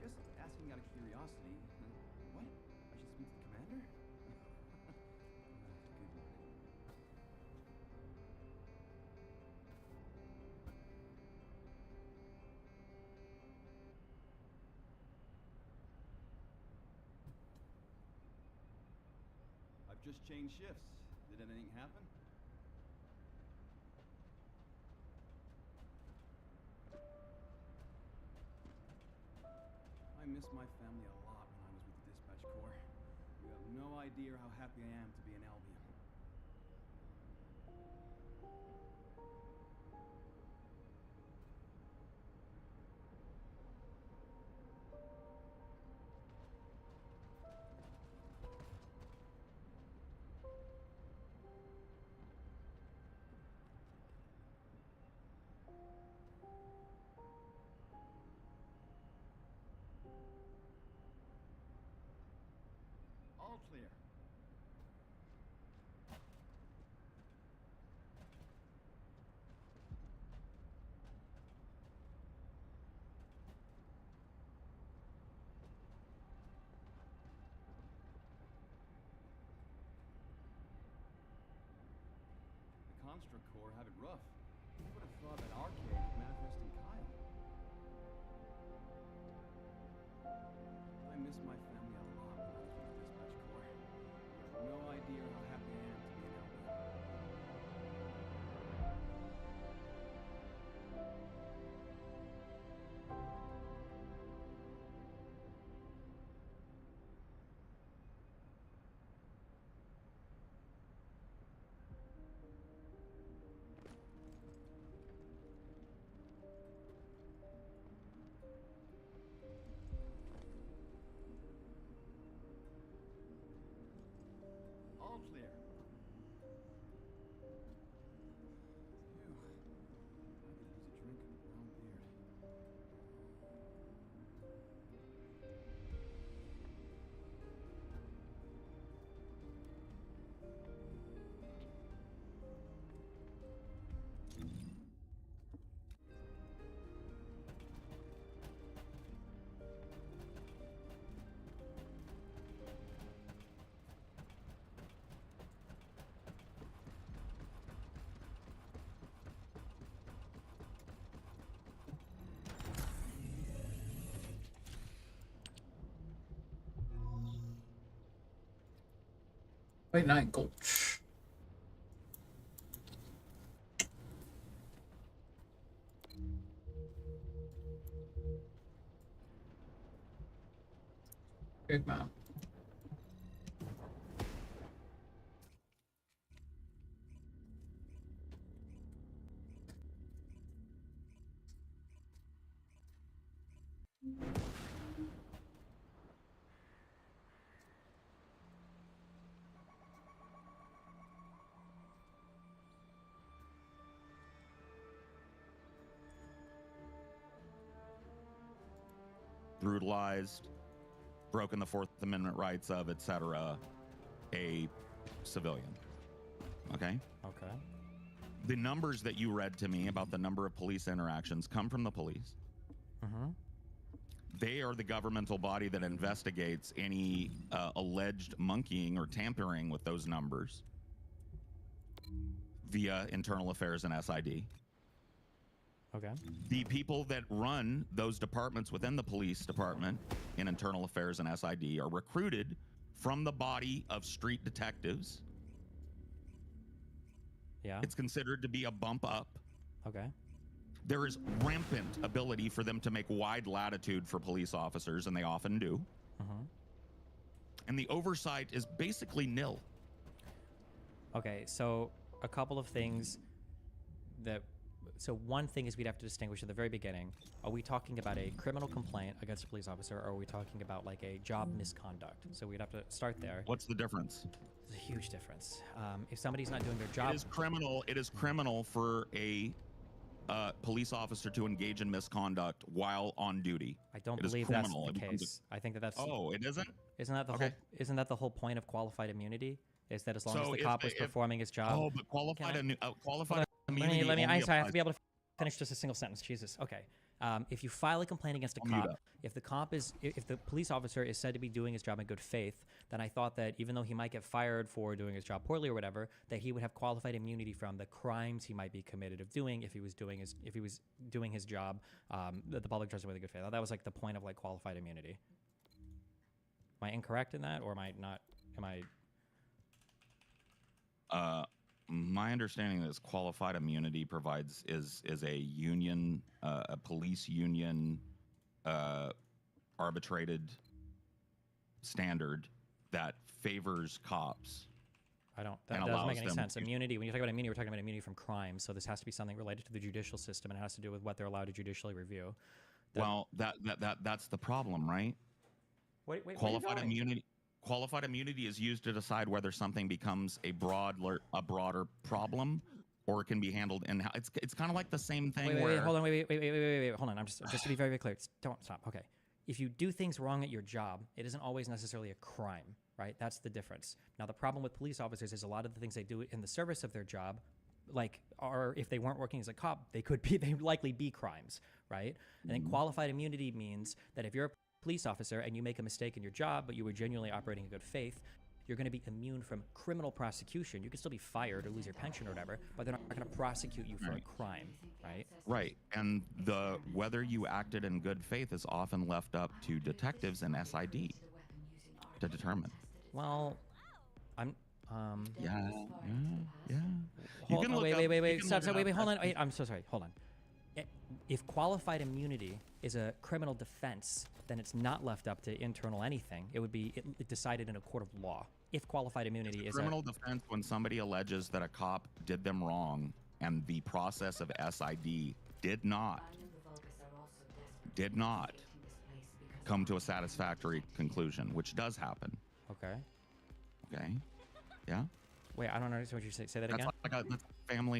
Just asking out of curiosity. What? I should speak to the commander? Good one. I've just changed shifts. Did anything happen? I miss my family a lot when I was with the Dispatch Corps. You have no idea how happy I am to be an Albion. All clear. The Construct Corps have it rough. Who would have thought that arcade would manifest in Kyle? I miss my family a lot when I was with the Dispatch Corps. You have no idea how happy I am to be an Albion. All clear. Phew. I could use a drink of brown beard. White Knight Gulch. Big map. Brutalized, broken the Fourth Amendment rights of, etc., a civilian. Okay? Okay. The numbers that you read to me about the number of police interactions come from the police. Mm-hmm. They are the governmental body that investigates any alleged monkeying or tampering with those numbers via Internal Affairs and SID. Okay. The people that run those departments within the police department in Internal Affairs and SID are recruited from the body of street detectives. Yeah. It's considered to be a bump up. Okay. There is rampant ability for them to make wide latitude for police officers, and they often do. Mm-hmm. And the oversight is basically nil. Okay, so a couple of things that... So one thing is we'd have to distinguish at the very beginning. Are we talking about a criminal complaint against a police officer, or are we talking about like a job misconduct? So we'd have to start there. What's the difference? There's a huge difference. If somebody's not doing their job... It is criminal for a police officer to engage in misconduct while on duty. I don't It is believe that's criminal. the case. I think that that's... Oh, it isn't? Isn't that the Okay. isn't that the whole point of qualified immunity? Is that as long as So the if cop the- was if- performing his job... Oh, but qualified Let immunity me. only I have to applies- be able to finish just a single sentence. Jesus. Okay. If you file a complaint against a I'll mute cop, up. if the police officer is said to be doing his job in good faith, then I thought that even though he might get fired for doing his job poorly or whatever, that he would have qualified immunity from the crimes he might be committed of doing if he was doing his job that the public trusted with a good faith. That was like the point of like qualified immunity. Am I incorrect in that, or am I not? Am I? My understanding is qualified immunity is a union, a police union, arbitrated standard that favors cops. I don't. That doesn't make any sense. Immunity. When you talk about immunity, we're talking about immunity from crime. So this has to be something related to the judicial system, and it has to do with what they're allowed to judicially review. Well, that's the problem, right? Wait, where are you Qualified going? immunity. Qualified immunity is used to decide whether something becomes a broader problem, or it can be handled in. It's kind of like the same thing. Wait, hold on, wait, hold on. I'm just to be very, very clear. Don't stop. Okay, if you do things wrong at your job, it isn't always necessarily a crime, right? That's the difference. Now, the problem with police officers is a lot of the things they do in the service of their job, are if they weren't working as a cop, they likely be crimes, right? And then qualified immunity means that if you're a police officer and you make a mistake in your job, but you were genuinely operating in good faith, you're going to be immune from criminal prosecution. You can still be fired or lose your pension or whatever, but they're not going to prosecute you for a crime, right? Right, and whether you acted in good faith is often left up to detectives and SID to determine. Well, I'm Yeah. Wait. Stop. Wait. Hold on. Wait, I'm so sorry. Hold on. If qualified immunity is a criminal defense, then it's not left up to internal anything. It would be decided in a court of law. If qualified immunity is criminal defense, when somebody alleges that a cop did them wrong, and the process of SID did not come to a satisfactory conclusion, which does happen. Okay. Yeah. Wait, I don't understand what you say. Say that again.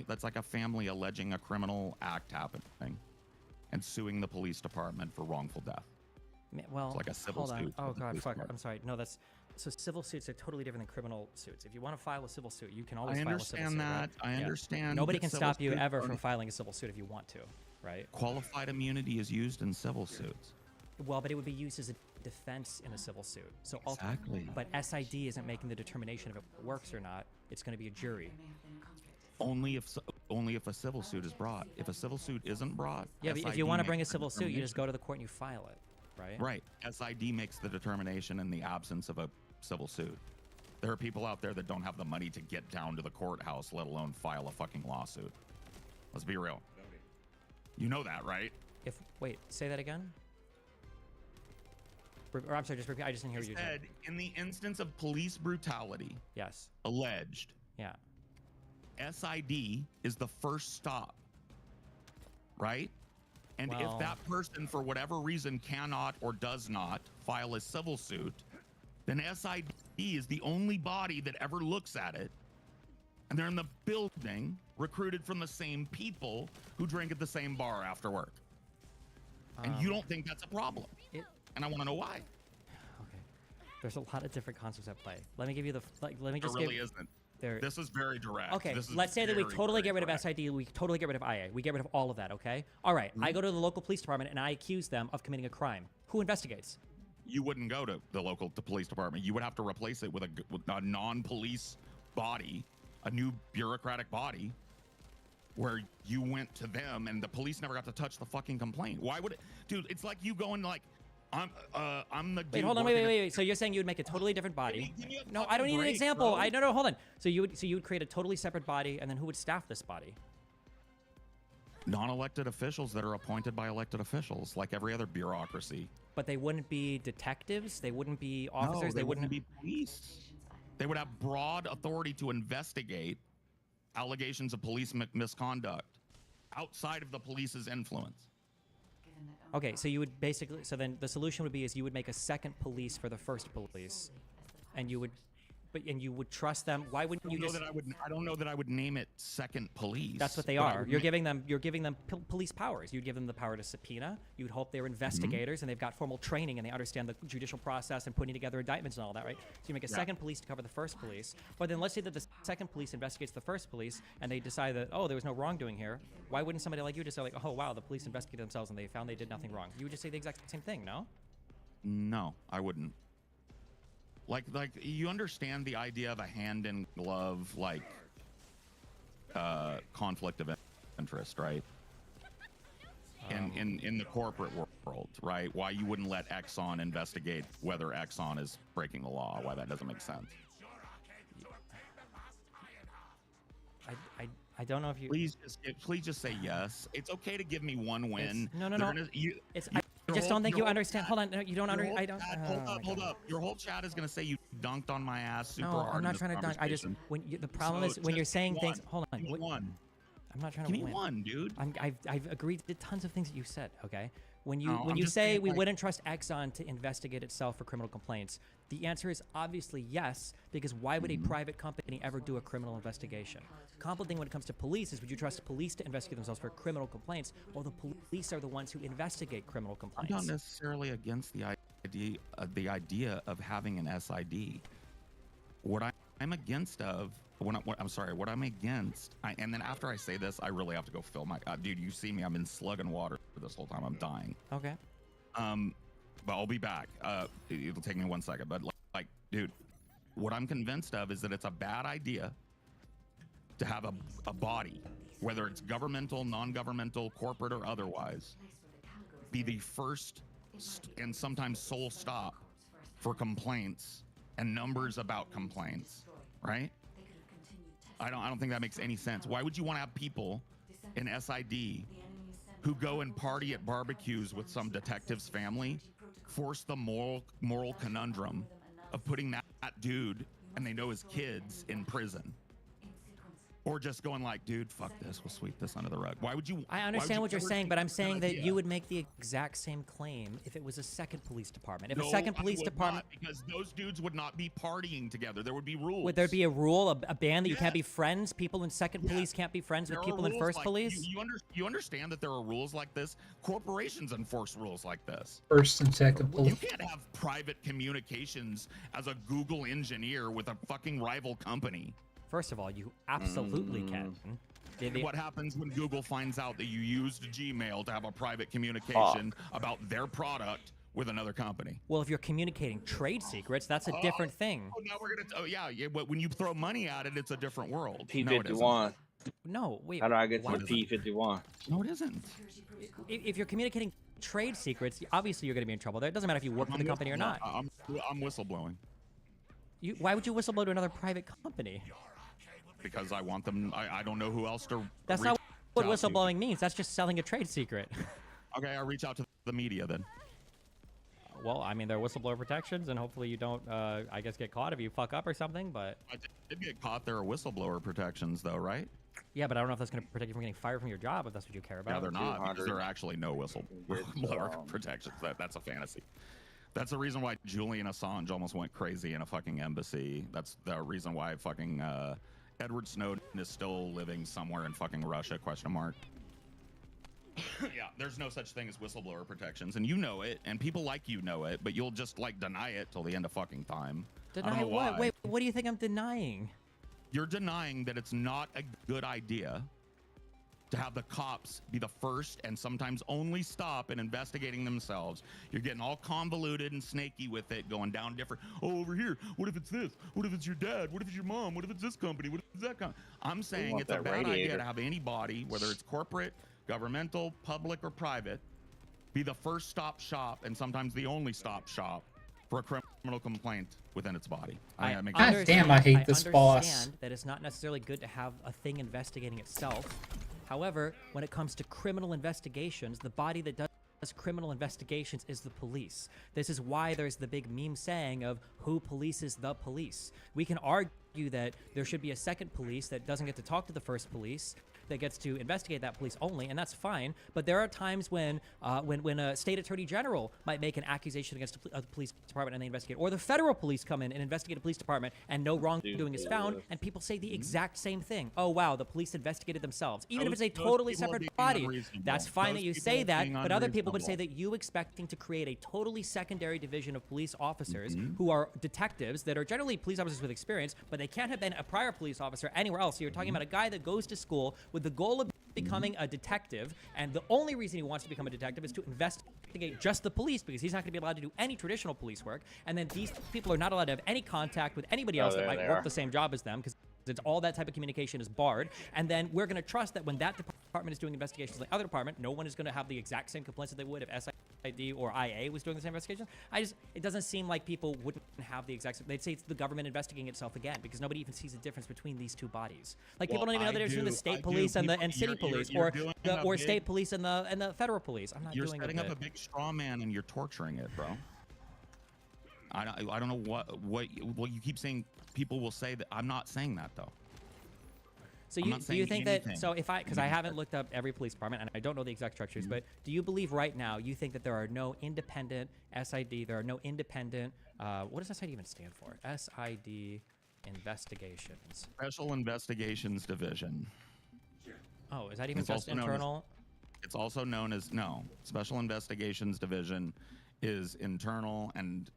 That's like a family alleging a criminal act happening and suing the police department for wrongful death. Well, it's like a civil hold on. suit. Oh God, fuck. I'm sorry. No, so civil suits are totally different than criminal suits. If you want to file a civil suit, you can always file a civil suit. I understand. Nobody can stop you ever from filing a civil suit if you want to, right? Qualified immunity is used in civil suits. Well, but it would be used as a defense in a civil suit. So Exactly. But SID isn't making the determination if it works or not. It's going to be a jury. Only if a civil suit is brought. If a civil suit isn't brought, yeah. But if you want to bring a civil suit, you just go to the court and you file it, right? Right. SID makes the determination in the absence of a civil suit. There are people out there that don't have the money to get down to the courthouse, let alone file a fucking lawsuit. Let's be real. You know that, right? Wait, say that again. Or I'm sorry, just repeat. I just didn't hear what you said. In the instance of police brutality, yes, alleged, yeah, SID is the first stop, right? And if that person, for whatever reason, cannot or does not file a civil suit, then SID is the only body that ever looks at it. And they're in the building, recruited from the same people who drink at the same bar after work. And you don't think that's a problem. And I want to know why. Okay. There's a lot of different concepts at play. Let me give you the let me just There really give. isn't. There. This is very direct. Okay, This is let's say that we very, totally very get rid of direct. SID, we totally get rid of IA, we get rid of all of that, okay? All right, I go to the local police department and I accuse them of committing a crime. Who investigates? You wouldn't go to the local police department. You would have to replace it with a non-police body, a new bureaucratic body, where you went to them and the police never got to touch the fucking complaint. Why would it, dude? It's like you going like, I'm the dude. Wait, hold on, wait. So you're saying you would make a totally different body? No, I don't need an example. No, hold on. So you would create a totally separate body, and then who would staff this body? Non-elected officials that are appointed by elected officials, like every other bureaucracy. But they wouldn't be detectives. They wouldn't be officers. No, they wouldn't be police. They would have broad authority to investigate allegations of police misconduct outside of the police's influence. Okay, so you would basically, so then the solution would be is you would make a second police for the first police, and you would trust them. Why wouldn't you just? I don't know that I would name it second police. That's what they are. You're giving them police powers. You'd give them the power to subpoena. You'd hope they're investigators and they've got formal training and they understand the judicial process and putting together indictments and all that, right? So you make a second police to cover the first police. But then let's say that the second police investigates the first police and they decide that, oh, there was no wrongdoing here. Why wouldn't somebody like you just say like, oh wow, the police investigated themselves and they found they did nothing wrong? You would just say the exact same thing, no? No, I wouldn't. Like you understand the idea of a hand in glove conflict of interest, right? In the corporate world, right? Why you wouldn't let Exxon investigate whether Exxon is breaking the law? Why that doesn't make sense? I don't know if you. Please just say yes. It's okay to give me one win. No. I just don't think you understand. Hold on, no, you don't understand. I don't. Hold up. Your whole chat is gonna say you dunked on my ass super hard. No, I'm not trying to dunk. I just the problem is when you're saying things. Hold on. Give me one. I'm not trying to Give win. me one, dude. I've agreed to tons of things that you said. Okay. When you say we wouldn't trust Exxon to investigate itself for criminal complaints, the answer is obviously yes, because why would a private company ever do a criminal investigation? Complicating when it comes to police is, would you trust police to investigate themselves for criminal complaints? Well, the police are the ones who investigate criminal complaints. I'm not necessarily against the idea of having an SID. What I'm against what I'm against, and then after I say this, I really have to go fill my, dude, you see me, I've been slugging water this whole time, I'm dying. Okay. But I'll be back. It'll take me 1 second, but like, dude, what I'm convinced of is that it's a bad idea to have a body, whether it's governmental, non-governmental, corporate, or otherwise, be the first and sometimes sole stop for complaints and numbers about complaints, right? I don't think that makes any sense. Why would you want to have people in SID who go and party at barbecues with some detective's family, force the moral conundrum of putting that dude, and they know his kids, in prison? Or just going like, dude, fuck this, we'll sweep this under the rug. Why would you? I understand what you're saying, but I'm saying that you would make the exact same claim if it was a second police department. If a second police department, because those dudes would not be partying together. There would be rules. Would there be a rule, a ban that you can't be friends? People in second police can't be friends with people in first police? You understand that there are rules like this? Corporations enforce rules like this. First and second police. You can't have private communications as a Google engineer with a fucking rival company. First of all, you absolutely can. What happens when Google finds out that you used Gmail to have a private communication about their product with another company? Well, if you're communicating trade secrets, that's a different thing. Oh, now we're gonna. But when you throw money at it, it's a different world. P51. No, wait. How do I get to the P51? No, it isn't. If you're communicating trade secrets, obviously you're going to be in trouble there. It doesn't matter if you work for the company or not. I'm whistleblowing. Why would you whistleblow to another private company? Because I want them. I don't know who else to. That's not what whistleblowing means. That's just selling a trade secret. Okay, I'll reach out to the media then. Well, I mean, there are whistleblower protections, and hopefully you don't, I guess, get caught if you fuck up or something. But I did get caught. There are whistleblower protections, though, right? Yeah, but I don't know if that's going to protect you from getting fired from your job, if that's what you care about. Yeah, they're not. Because there are actually no whistleblower protections. That's a fantasy. That's the reason why Julian Assange almost went crazy in a fucking embassy. That's the reason why fucking Edward Snowden is still living somewhere in fucking Russia, ? Yeah, there's no such thing as whistleblower protections, and you know it, and people like you know it, but you'll just like deny it till the end of fucking time. I don't Deny know what? why. Wait, what do you think I'm denying? You're denying that it's not a good idea to have the cops be the first and sometimes only stop in investigating themselves. You're getting all convoluted and snaky with it, going down different. Oh, over here. What if it's this? What if it's your dad? What if it's your mom? What if it's this company? What if it's that company? I'm saying it's a bad idea to have anybody, whether it's corporate, governmental, public, or private, be the first stop shop and sometimes the only stop shop for a criminal complaint within its body. God damn, I hate this boss. Understand that it's not necessarily good to have a thing investigating itself. However, when it comes to criminal investigations, the body that does criminal investigations is the police. This is why there's the big meme saying of who polices the police. We can argue that there should be a second police that doesn't get to talk to the first police, that gets to investigate that police only, and that's fine. But there are times when a state attorney general might make an accusation against a police department and they investigate, or the federal police come in and investigate a police department and no wrongdoing is found, and people say the exact same thing. Oh wow, the police investigated themselves, even if it's a totally separate body. That's fine that you say that, but other people would say that you expecting to create a totally secondary division of police officers who are detectives that are generally police officers with experience, but they can't have been a prior police officer anywhere else. So you're talking about a guy that goes to school with the goal of becoming a detective, and the only reason he wants to become a detective is to investigate just the police, because he's not going to be allowed to do any traditional police work. And then these people are not allowed to have any contact with anybody else that might work the same job as them, because it's all that type of communication is barred. And then we're going to trust that when that department is doing investigations like other department, no one is going to have the exact same complaints that they would if SID or IA was doing the same investigations. It doesn't seem like people wouldn't have the exact same. They'd say it's the government investigating itself again, because nobody even sees the difference between these two bodies. Like people don't even know the difference between the state police and city police, or state police and the federal police. I'm not doing it. You're setting up a big straw man and you're torturing it, bro. I don't know what you keep saying. People will say that. I'm not saying that though. So do you think that, so if because I haven't looked up every police department and I don't know the exact structures, but do you believe right now, you think that there are no independent SID, there are no independent, what does SID even stand for? SID investigations. Special Investigations Division. Oh, is that even just internal? It's also known as, no, Special Investigations Division is internal and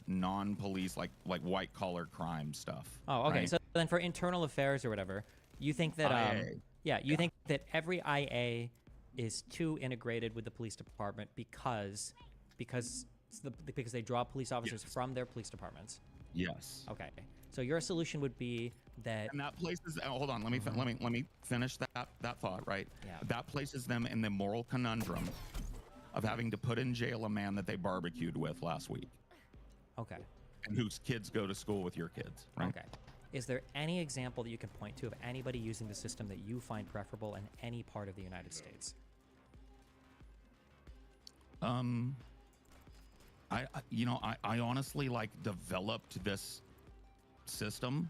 non-police, like white collar crime stuff. Oh, okay. Right? So then for internal affairs or whatever, you think that you think that every IA is too integrated with the police department because they draw police officers from their police departments. Yes. Okay. So your solution would be that. And that places. Hold on. Let me finish that thought. Right. Yeah. That places them in the moral conundrum of having to put in jail a man that they barbecued with last week. Okay. And whose kids go to school with your kids. Right? Okay. Is there any example that you can point to of anybody using the system that you find preferable in any part of the United States? I honestly developed this system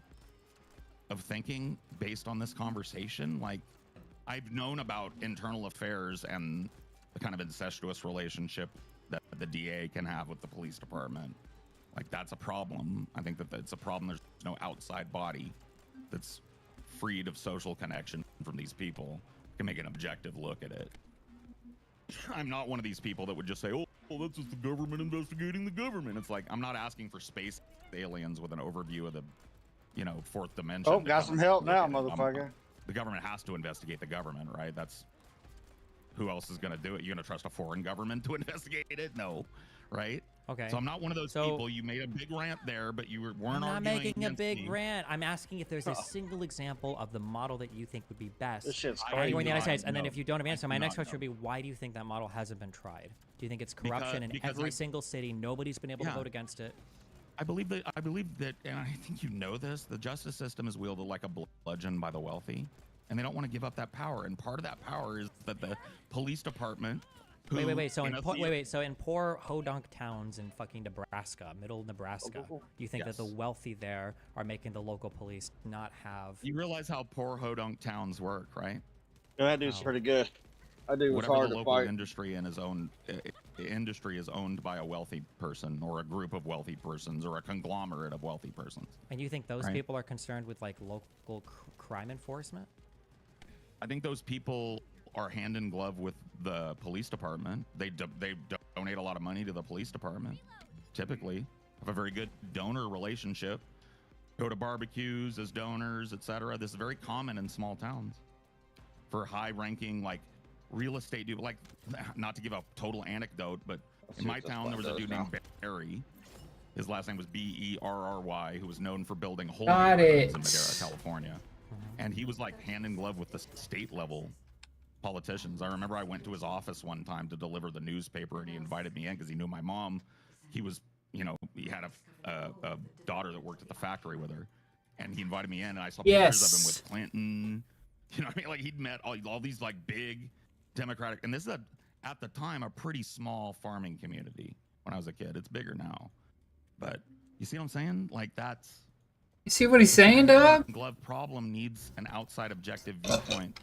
of thinking based on this conversation. Like, I've known about internal affairs and the kind of incestuous relationship that the DA can have with the police department. Like, that's a problem. I think that it's a problem. There's no outside body that's freed of social connection from these people can make an objective look at it. I'm not one of these people that would just say, oh, that's just the government investigating the government. It's like, I'm not asking for space aliens with an overview of the, fourth dimension. Oh, got some help now, motherfucker. The government has to investigate the government, right? That's, who else is going to do it? You're going to trust a foreign government to investigate it? No, right? Okay. So I'm not one of those people. You made a big rant there, but you weren't arguing. I'm not making a big me. rant. I'm asking if there's a single example of the model that you think would be best This shit's anywhere in the United States. No, And then if you don't have an answer, my next no. question would be, why do you think that model hasn't been tried? Do you think it's corruption in every single city? Nobody's been able to vote against it. I believe that, and I think you know this, the justice system is wielded like a bludgeon by the wealthy, and they don't want to give up that power. And part of that power is that the police department. Wait. So in poor hodunk towns in fucking Nebraska, middle Nebraska, you think that the wealthy there are making the local police not have? You realize how poor hodunk towns work, right? Yeah, that dude's pretty good. That dude was Whatever hard the to local fight. industry in his own industry is owned by a wealthy person or a group of wealthy persons or a conglomerate of wealthy persons. And you think those people are concerned with like local crime enforcement? I think those people are hand in glove with the police department. They donate a lot of money to the police department. Typically, have a very good donor relationship. Go to barbecues as donors, etc. This is very common in small towns for high-ranking like real estate dude. Like, not to give a total anecdote, but in my town there was a dude named Barry. His last name was Berry, who was known for building whole neighborhoods in Madera, California. And he was like hand in glove with the state level politicians. I remember I went to his office one time to deliver the newspaper, and he invited me in because he knew my mom. He was, you know, he had a daughter that worked at the factory with her, and he invited me in, and I saw pictures of him with Clinton. You know what I mean? Like, he'd met all these like big Democratic, and this is at the time a pretty small farming community when I was a kid. It's bigger now, but you see what I'm saying? Like, that's. You see what he's saying, dog? Glove problem needs an outside objective viewpoint.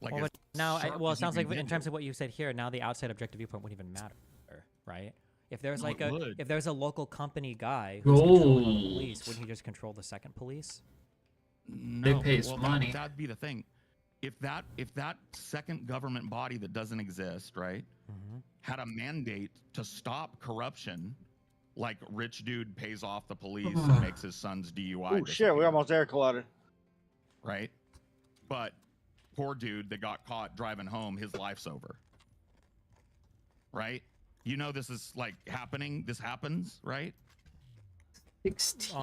Like, well, but now, it sounds like in terms of what you said here, now the outside objective viewpoint wouldn't even matter, right? If there's like if there's a local company guy who's controlling the police, wouldn't he just control the second police? No, they pay his money. That'd be the thing. If that second government body that doesn't exist, right, had a mandate to stop corruption. Like, rich dude pays off the police and makes his son's DUI. Oh shit, we almost air collided. Right? But poor dude that got caught driving home, his life's over. Right? You know this is like happening. This happens, right? 16.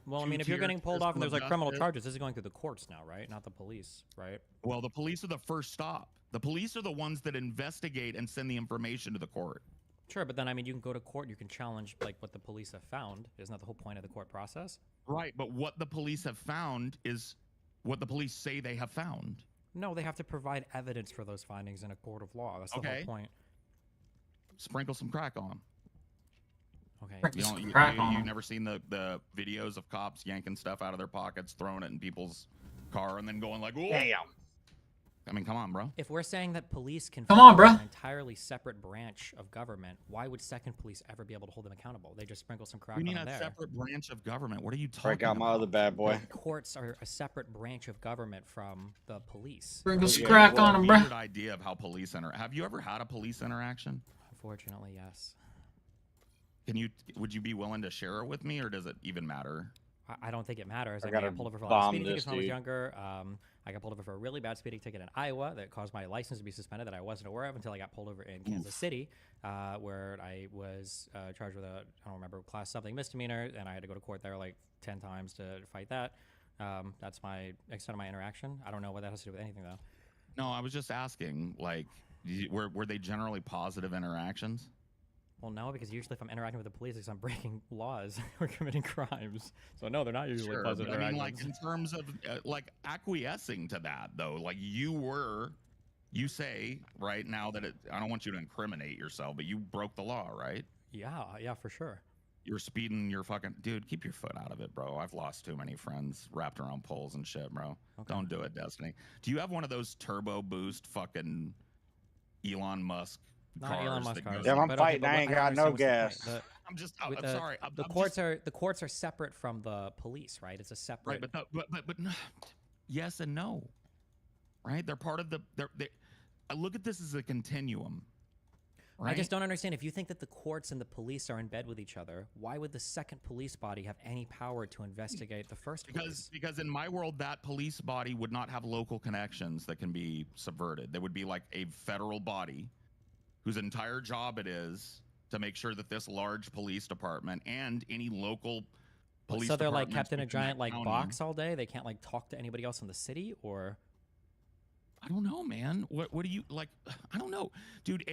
Well, I mean, if you're getting pulled off and there's like criminal charges, this is going through the courts now, right? Not the police, right? Well, the police are the first stop. The police are the ones that investigate and send the information to the court. Sure, but then, I mean, you can go to court, you can challenge, like, what the police have found. Isn't that the whole point of the court process? Right, but what the police have found is what the police say they have found. No, they have to provide evidence for those findings in a court of law. That's the whole point. Sprinkle some crack on them. Okay. You've never seen the videos of cops yanking stuff out of their pockets, throwing it in people's car, and then going like, "Whoa!" Damn. I mean, come on, bro. If we're saying that police can Come on, bro. an entirely separate branch of government, why would second police ever be able to hold them accountable? They just sprinkle some crack You on mean them a there. separate branch of government? What are you talking Break out my other bad boy. The courts are a separate branch of government from the police. Sprinkle some crack on them, bro. Weird idea of how police Have you ever had a police interaction? Unfortunately, yes. Would you be willing to share it with me, or does it even matter? I don't think it matters. I got gotta pulled over for a lot of bomb speeding this tickets when I was dude. younger. I got pulled over for a really bad speeding ticket in Iowa that caused my license to be suspended that I wasn't aware of until I got pulled over in Kansas City, where I was charged with I don't remember, class something misdemeanor, and I had to go to court there like 10 times to fight that. That's my extent of my interaction. I don't know what that has to do with anything, though. No, I was just asking, like, were they generally positive interactions? Well, no, because usually if I'm interacting with the police, it's I'm breaking laws or committing crimes. So no, they're not usually Sure, positive but I mean, interactions. like, in terms of like acquiescing to that, though, like you say right now that I don't want you to incriminate yourself, but you broke the law, right? Yeah, for sure. You're speeding your fucking dude. Keep your foot out of it, bro. I've lost too many friends wrapped around poles and shit, bro. Okay. Don't do it, Destiny. Do you have one of those turbo boost fucking Elon Musk? Not Elon Musk cars. Damn, I'm but fighting. but I ain't don't got no understand what's the gas. point. I'm sorry. The courts are separate from the police, right? It's a separate. Right, but no, yes and no. Right? They're part of I look at this as a continuum. Right? I just don't understand. If you think that the courts and the police are in bed with each other, why would the second police body have any power to investigate the first police? Because in my world, that police body would not have local connections that can be subverted. There would be like a federal body whose entire job it is to make sure that this large police department and any local police So they're like departments kept in a within that giant like county- box all day. They can't like talk to anybody else in the city, or I don't know, man. What do you like? I don't know, dude.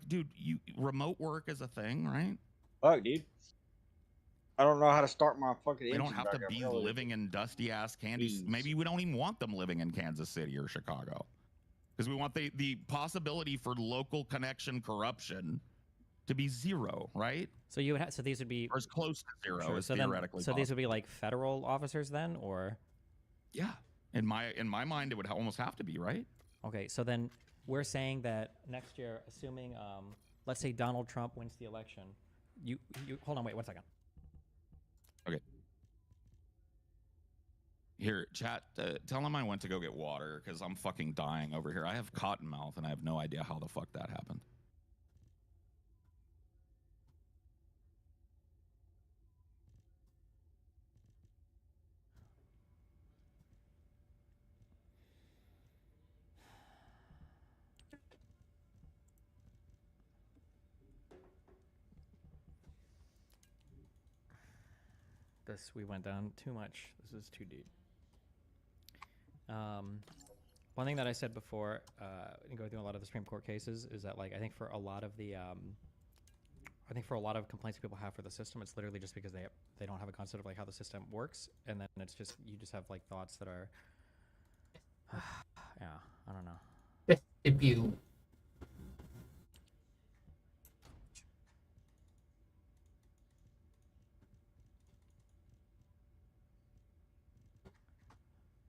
Dude, you remote work is a thing, right? Fuck, dude. I don't know how to start my fucking. They don't engine have to back up, be really. living in dusty ass Kansas. Maybe we don't even want them living in Kansas City or Chicago, because we want the possibility for local connection corruption to be zero, right? so you would so these would be Or as close to zero Sure, as so then, theoretically so these would possible. be like federal officers then, or Yeah, in my mind, it would almost have to be, right? okay. So then we're saying that next year, assuming let's say Donald Trump wins the election, you hold on, wait 1 second. Okay. Here, chat, tell him I went to go get water because I'm fucking dying over here. I have cotton mouth and I have no idea how the fuck that happened. We went down too much. This is too deep. One thing that I said before, going through a lot of the Supreme Court cases, is that like I think for a lot of complaints people have for the system, it's literally just because they don't have a concept of like how the system works, and then it's just you just have like thoughts that are, yeah, I don't know. If you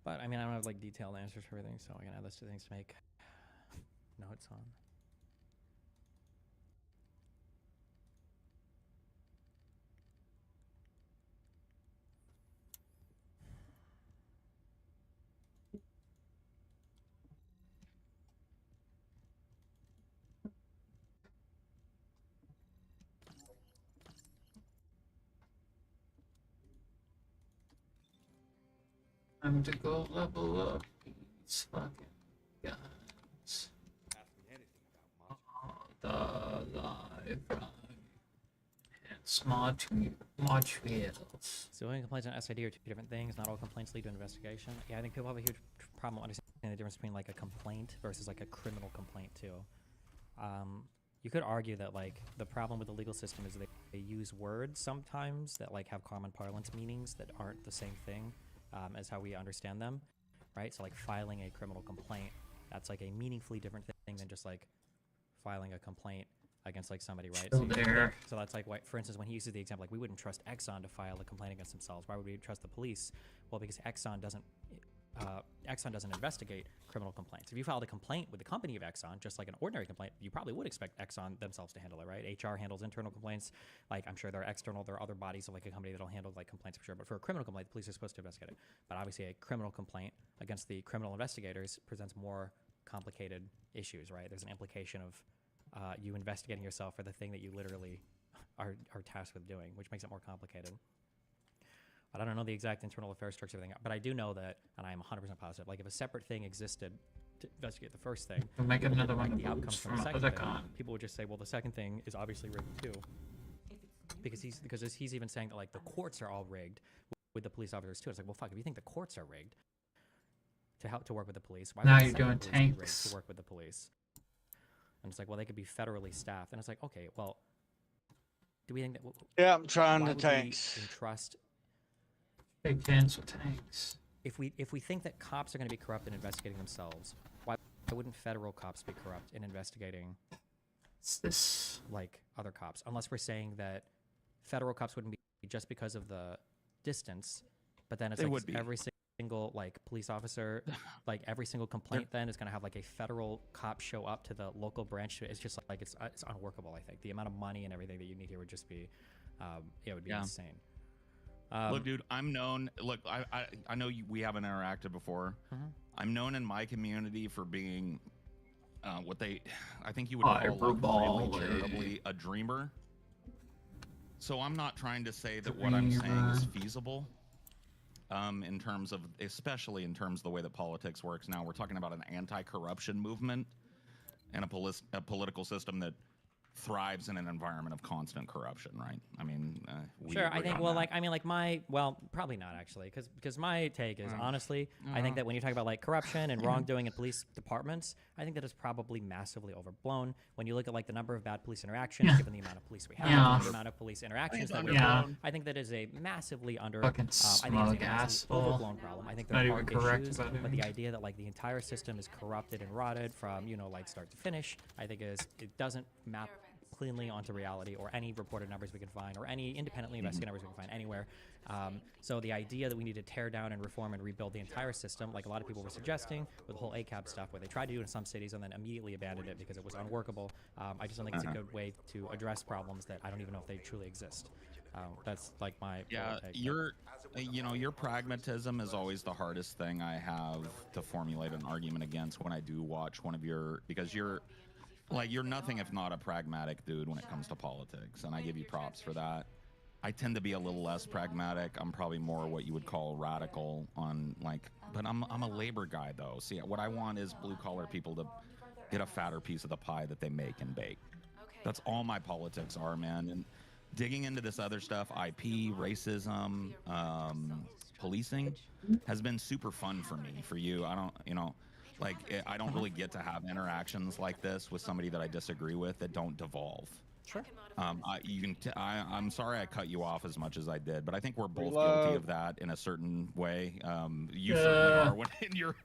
But I mean, I don't have like detailed answers for everything, so I can add this to things to make notes on. I'm to go level up these fucking guns. The live modules. So complaints and SID are two different things. Not all complaints lead to investigation. Yeah, I think people have a huge problem understanding the difference between like a complaint versus like a criminal complaint too. You could argue that like the problem with the legal system is they use words sometimes that like have common parlance meanings that aren't the same thing as how we understand them, right? So like filing a criminal complaint, that's like a meaningfully different thing than just like filing a complaint against like somebody, right? So that's like why, for instance, when he uses the example, like we wouldn't trust Exxon to file a complaint against themselves. Why would we trust the police? Well, because Exxon doesn't investigate criminal complaints. If you filed a complaint with the company of Exxon, just like an ordinary complaint, you probably would expect Exxon themselves to handle it, right? HR handles internal complaints. Like I'm sure there are external, there are other bodies of like a company that'll handle like complaints for sure. But for a criminal complaint, the police are supposed to investigate it. But obviously a criminal complaint against the criminal investigators presents more complicated issues, right? There's an implication of you investigating yourself for the thing that you literally are tasked with doing, which makes it more complicated. But I don't know the exact internal affairs structure of everything. But I do know that, and I am 100% positive, like if a separate thing existed to investigate the first thing, we'll make another one like the outcomes from the second other thing, people would just say, well, the second thing is obviously rigged too. Because he's even saying that like the courts are all rigged with the police officers too. It's like, well, fuck, if you think the courts are rigged to work with the police, why now would you're the doing Senate be rigged tanks to work with the police? And it's like, well, they could be federally staffed. And it's like, okay, well, do we think that? Yeah, I'm trying why the would tanks. we entrust big fans with tanks. If we think that cops are going to be corrupt in investigating themselves, why wouldn't federal cops be corrupt in investigating this like other cops? Unless we're saying that federal cops wouldn't be just because of the distance, but then it's like every single like police officer, like every single complaint then is going to have like a federal cop show up to the local branch. It's just like it's unworkable. I think the amount of money and everything that you need here would just be it would be insane. Look, dude, I'm known. Look, I know we haven't interacted before. I'm known in my community for being what I think you would call really charitably a dreamer. So I'm not trying to say that what I'm saying is feasible. In terms of, especially in terms of the way that politics works now, we're talking about an anti-corruption movement and a political system that thrives in an environment of constant corruption, right? I mean, sure. I think, well, like, I mean, like probably not actually, because my take is honestly, I think that when you talk about like corruption and wrongdoing in police departments, I think that is probably massively overblown. When you look at like the number of bad police interactions, given the amount of police we have, the amount of police interactions that we have, I think that is a massively overblown problem. I think there are issues, but the idea that like the entire system is corrupted and rotted from like start to finish, I think it doesn't map cleanly onto reality, or any reported numbers we can find, or any independently investigated numbers we can find anywhere. So the idea that we need to tear down and reform and rebuild the entire system, like a lot of people were suggesting with the whole ACAB stuff, where they tried to do it in some cities and then immediately abandoned it because it was unworkable, I just don't think it's a good way to address problems that I don't even know if they truly exist. That's like my take, your pragmatism is always the hardest thing I have to formulate an argument against when I do watch one of your, because you're nothing if not a pragmatic dude when it comes to politics, and I give you props for that. I tend to be a little less pragmatic. I'm probably more what you would call radical on but I'm a labor guy though. See, what I want is blue collar people to get a fatter piece of the pie that they make and bake. That's all my politics are, man. And digging into this other stuff, IP, racism, policing, has been super fun for me. For you, I don't really get to have interactions like this with somebody that I disagree with that don't devolve. Sure. I'm sorry I cut you off as much as I did, but I think we're both guilty of that in a certain way. You certainly are.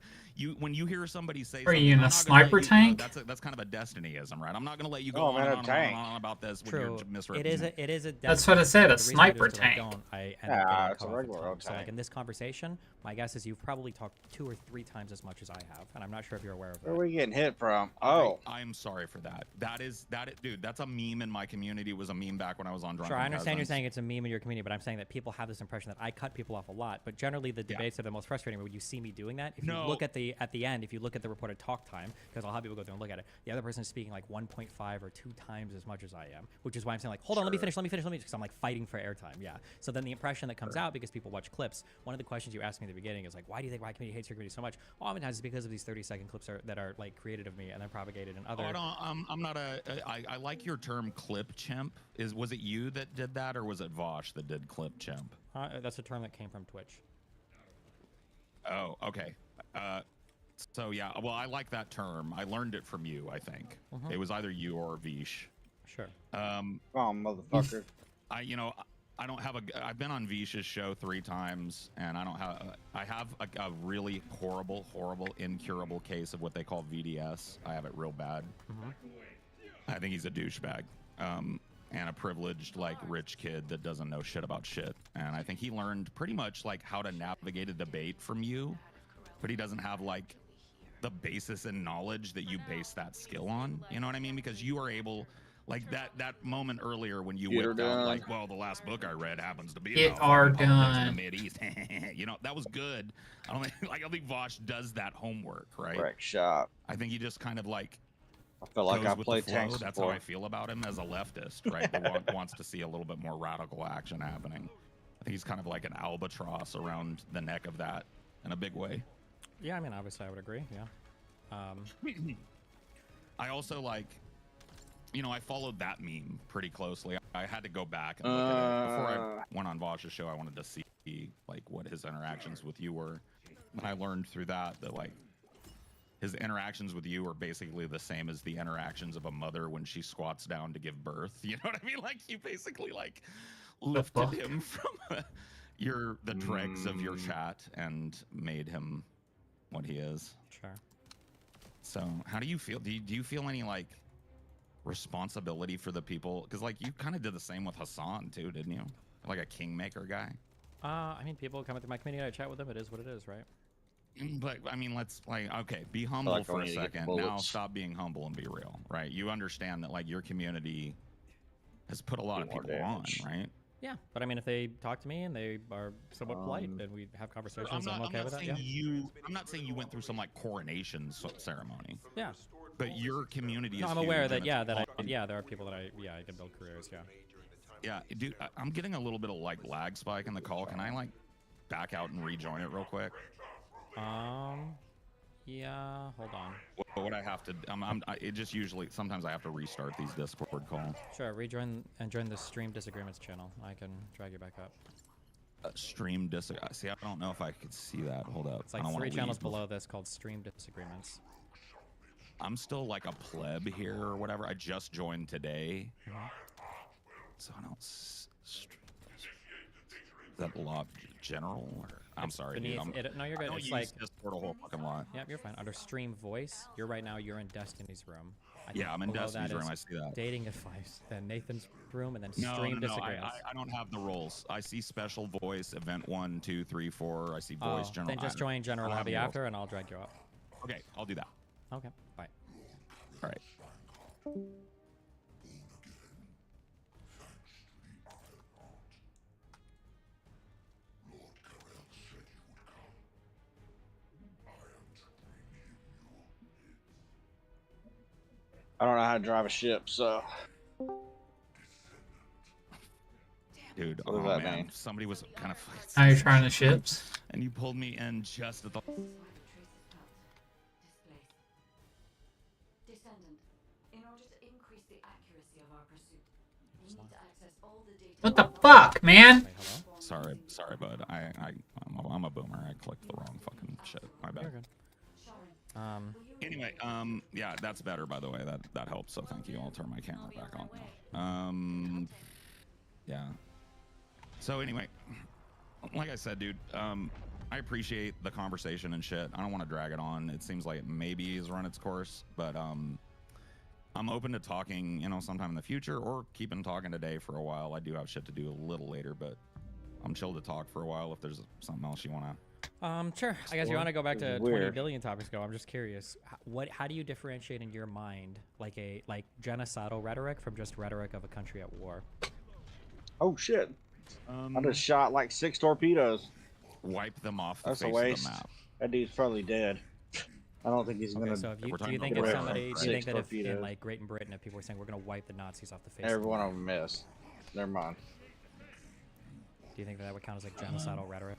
When you hear somebody say, Are you in a sniper tank? That's kind of a destinyism, right? I'm not going to let you go on and on about this. True. When It is a. That's what I said. A the reason sniper I do is 'cause tank. I don't. I end up getting it's cut a off regular the tongue. old So like tank. in this conversation, my guess is you've probably talked 2 or 3 times as much as I have, and I'm not sure if you're aware of that. Where are we getting hit from? Oh, I'm sorry for that. Dude, that's a meme in my community. It was a meme back when I was on Drunken Sure, I understand you're Peasants. saying it's a meme in your community, but I'm saying that people have this impression that I cut people off a lot. But generally, the debates are the most frustrating when you see me doing that. If you look at the end, if you look at the reported talk time, because I'll have people go through and look at it, the other person is speaking like 1.5 or 2 times as much as I am, which is why I'm saying like, hold on, let me finish, because I'm like fighting for airtime. Yeah. So then the impression that comes out because people watch clips. One of the questions you asked me at the beginning is like, why do you think my community hates your community so much? Oftentimes it's because of these 30-second clips that are like created of me and then propagated in other. I'm not I like your term clip chimp. Was it you that did that, or was it Vosh that did clip chimp? That's a term that came from Twitch. Oh, okay. So yeah, well, I like that term. I learned it from you, I think. It was either you or Vish. Sure. Motherfucker. I don't have I've been on Vish's show 3 times, and I have a really horrible, incurable case of what they call VDS. I have it real bad. I think he's a douchebag. And a privileged, rich kid that doesn't know shit about shit. And I think he learned pretty much, how to navigate a debate from you, but he doesn't have, the basis and knowledge that you base that skill on. You know what I mean? Because you are able, that moment earlier when you whipped out, well, the last book I read happens to be about politics in the Mideast. That was good. I don't think Vosh does that homework, right? Wreck shop. I think he just kind of, I feel like I with played the flow. tanks That's before. how I feel about him as a leftist, right? That wants to see a little bit more radical action happening. I think he's kind of like an albatross around the neck of that in a big way. Yeah, I mean, obviously I would agree. Yeah. I also I followed that meme pretty closely. I had to go back and look at it before I went on Vosh's show. I wanted to see what his interactions with you were, and I learned through that his interactions with you are basically the same as the interactions of a mother when she squats down to give birth. You know what I mean? You basically lifted him from the dregs of your chat and made him what he is. Sure. So how do you feel? Do you feel any responsibility for the people? Because you kind of did the same with Hassan too, didn't you? Like a kingmaker guy. I mean, people come into my community, I chat with them. It is what it is, right? But I mean, let's okay, be humble for a second. Now stop being humble and be real, right? You understand that your community has put a lot of people on, right? Yeah, but I mean, if they talk to me and they are somewhat polite and we have conversations, I'm okay with that. Yeah. I'm not saying you went through some coronation ceremony. Yeah. But your community is. No, I'm aware that there are people that I can build careers. Yeah. Yeah, dude, I'm getting a little bit of lag spike in the call. Can I back out and rejoin it real quick? Yeah, hold on. What I have to, it just usually, sometimes I have to restart these Discord calls. Sure, rejoin and join the Stream Disagreements channel. I can drag you back up. Stream Disagreements. See, I don't know if I could see that. Hold up. It's 3 channels below this called Stream Disagreements. I'm still a pleb here or whatever. I just joined today. So I don't. Is that Lob General? Or, I'm sorry. Dude, no, you're good. I don't it's use Discord a whole fucking lot. Yep, you're fine. Under Stream Voice, you're in Destiny's room. I Yeah, think I'm in below Destiny's that room. is I see that. dating advice, then Nathan's room, and then No, stream no, no. disagreements. I don't have the roles. I see special voice, event 1, 2, 3, 4. I see voice, general. Then just join general I don't have lobby any roles. after, and I'll drag you up. Okay, I'll do that. Okay, bye. All right. I don't know how to drive a ship, so. Dude, What does oh that man, mean? somebody was kind of. Are you trying the ships? And you pulled me in just at the. Descendant, in order to increase the accuracy of our pursuit, you need to access all the data. What the fuck, man? Sorry, bud. I'm a boomer. I clicked the wrong fucking shit. My bad. Anyway, yeah, that's better, by the way. That helps. So thank you. I'll turn my camera back on. Yeah. So anyway, like I said, dude, I appreciate the conversation and shit. I don't want to drag it on. It seems like it maybe has run its course, but I'm open to talking, you know, sometime in the future or keeping talking today for a while. I do have shit to do a little later, but I'm chill to talk for a while if there's something else you want to. Sure. I guess you want to go back to 20 weird. billion topics ago. I'm just curious. How do you differentiate in your mind like genocidal rhetoric from just rhetoric of a country at war? Oh shit! I just shot like 6 torpedoes. Wipe them off the That's a face waste. of the map. That dude's probably dead. I don't think he's gonna. So if you, we're do talking you think about if war, somebody, right? do you think that if torpedoes. in like Great Britain, if people were saying we're gonna wipe the Nazis off the face, Every of one the of them missed. Never mind. do you think that would count as like genocidal rhetoric?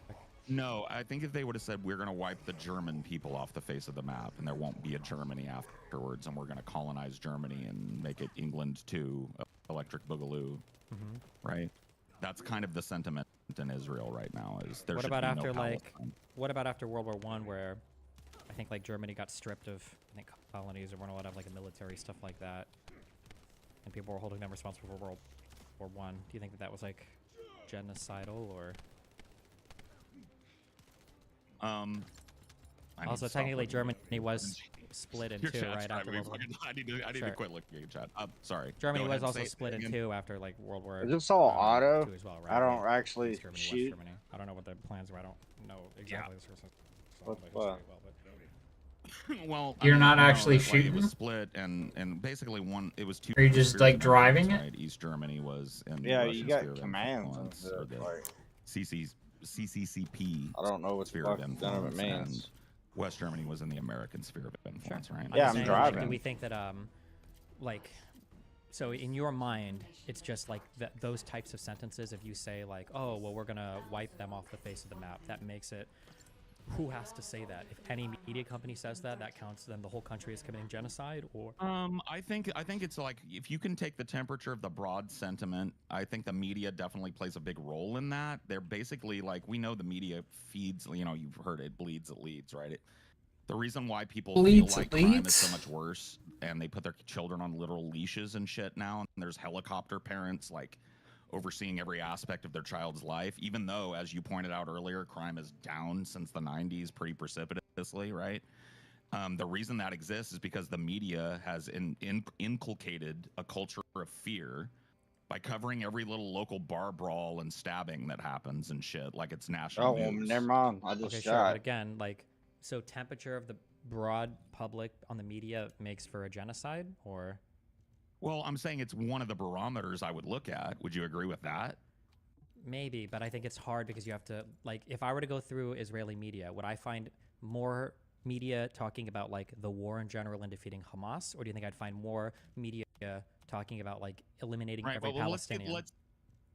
No, I think if they would have said we're going to wipe the German people off the face of the map and there won't be a Germany afterwards and we're going to colonize Germany and make it England too, Electric Boogaloo, right? That's kind of the sentiment in Israel right now. Is there What should about be after no like, what about after World War I, where I think like Germany got stripped of colonies or weren't allowed to have like a military stuff like that, and people were holding them responsible for World War I. Do you think that was like genocidal or? Also, technically, Germany was split in two right after World War I. I need to quit looking at your chat. Sorry. Germany Go was ahead, also say it split in again. two after like World War. Is this all auto? II as well, right? I don't Yeah. actually East Germany, shoot. West Germany. I don't know what the plans were. I don't know exactly the sources. Well, You're I mean, not I know actually that, like, it shooting? was split and basically it was two. Are you just spheres like of driving influence, it? right? East Germany was in Yeah, Russian you got sphere of commands influence, and or stuff, the like- CCCP. I don't know what the sphere fuck of none of it influence, means. and West Germany was in the American sphere of influence, right? Yeah, just I'm saying, like, driving. do we think that like, so in your mind, it's just like those types of sentences. If you say like, oh well, we're gonna wipe them off the face of the map, that makes it. Who has to say that? If any media company says that, that counts. Then the whole country is committing genocide, or I think it's like if you can take the temperature of the broad sentiment, I think the media definitely plays a big role in that. They're basically like, we know the media feeds, you know, you've heard it bleeds, it leads, right? The reason why people feel like crime is so much worse and they put their children on literal leashes and shit now, and there's helicopter parents like overseeing every aspect of their child's life, even though, as you pointed out earlier, crime is down since the 90s pretty precipitously, right? The reason that exists is because the media has inculcated a culture of fear by covering every little local bar brawl and stabbing that happens and shit like it's national well, news. never mind. I just okay, shot. sure, but again, like, so temperature of the broad public on the media makes for a genocide, or? Well, I'm saying it's one of the barometers I would look at. Would you agree with that? Maybe, but I think it's hard because you have to, like, if I were to go through Israeli media, would I find more media talking about like the war in general and defeating Hamas, or do you think I'd find more media talking about like eliminating every Palestinian?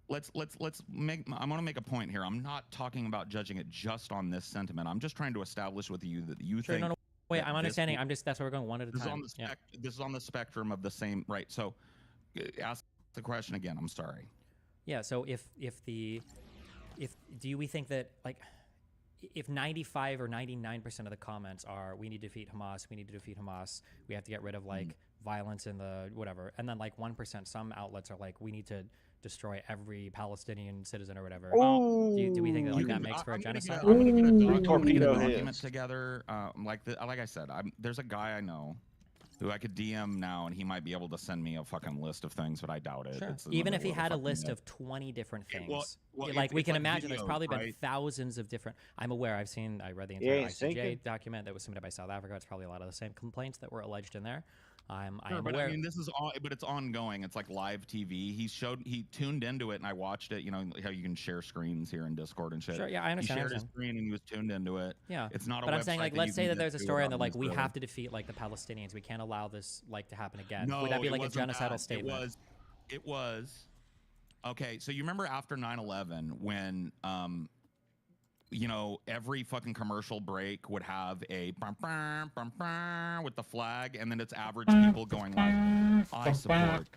Let's make. I'm going to make a point here. I'm not talking about judging it just on this sentiment. I'm just trying to establish with you that you think. No, wait, I'm understanding. That's why we're going one at a time. This is on the spectrum of the same, right? So, ask the question again. I'm sorry. Yeah. So do we think that like if 95 or 99% of the comments are we need to defeat Hamas, we have to get rid of like violence in the whatever, and then like 1%, some outlets are like we need to destroy every Palestinian citizen or whatever. Do we think that like that makes for a genocide? I'm gonna get a document together. Like I said, there's a guy I know who I could DM now, and he might be able to send me a fucking list of things, but I doubt it. Sure. It's Even if he another had a fucking list myth. of 20 different things, well, like we it's can like imagine, there's videos, probably been right? thousands of different. I'm aware. I read the Yeah, entire it's ICJ sinking. document that was submitted by South Africa. It's probably a lot of the same complaints that were alleged in there. I am But aware. I mean, this is all, but it's ongoing. It's like live TV. He tuned into it, and I watched it. You know how you can share screens here in Discord and shit. Sure, yeah, I understand, He I shared his understand. screen, and he was tuned into it. Yeah, it's not a but website I'm saying, like, that let's you say can that get there's a to story and without they're like, we Israel. have to defeat like the Palestinians. We can't allow this like to happen again. No, Would that be it like a wasn't genocidal that. statement? It was. Okay, so you remember after 9/11 when you know, every fucking commercial break would have a bum, bum, bum, bum, with the flag, and then it's average people going like, I support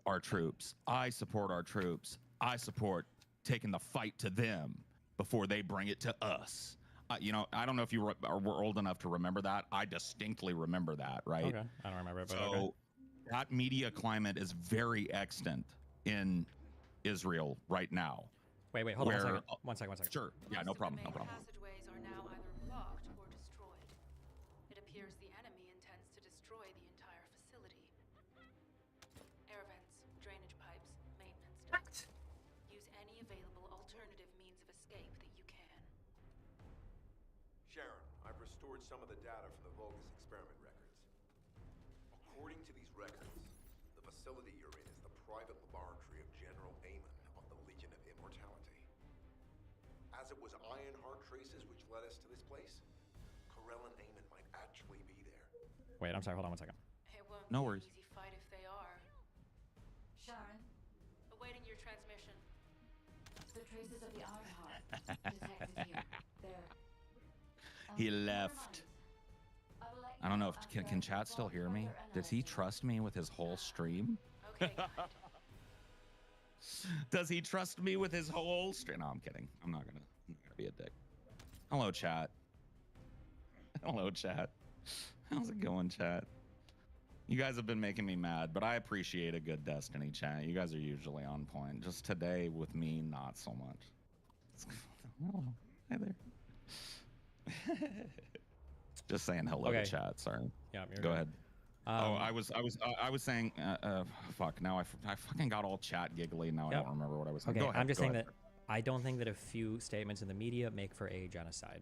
our troops. I support our troops. I support taking the fight to them before they bring it to us. You know, I don't know if you were old enough to remember that. I distinctly remember that, right? Okay, I don't remember it, but so okay. that media climate is very extant in Israel right now. Wait, hold on one second. Sure. Yeah, no problem. No problem. Passageways are now either blocked or destroyed. It appears the enemy intends to destroy the entire facility. Air vents, drainage pipes, maintenance ducts. Use any available alternative means of escape that you can. Sharon, I've restored some of the data from the Vulgus experiment records. According to these records, the facility you're in is the private laboratory of General Amon of the Legion of Immortality. As it was Ironheart traces which led us to this place, Corell and Amon might actually be there. Wait, I'm sorry. Hold on 1 second. It won't No be worries. an easy fight if they are. Sharon, Awaiting your transmission. the traces of the Ironheart detected here. They're. He left. I don't know if can chat still hear me? Does he trust me with his whole stream? Okay, Does he trust me with his whole stream? No, I'm kidding. I'm not gonna be a dick. Hello, chat. Hello, chat. How's it going, chat? You guys have been making me mad, but I appreciate a good Destiny chat. You guys are usually on point. Just today with me, not so much. Oh, hi there. Just saying hello Okay. to chat. Sorry. Yeah, you're Go good. ahead. I was saying, fuck. Now I fucking got all chat giggly. Now I Yep. don't remember what I was saying. Okay, Go ahead, I'm just go saying ahead. that I don't think that a few statements in the media make for a genocide.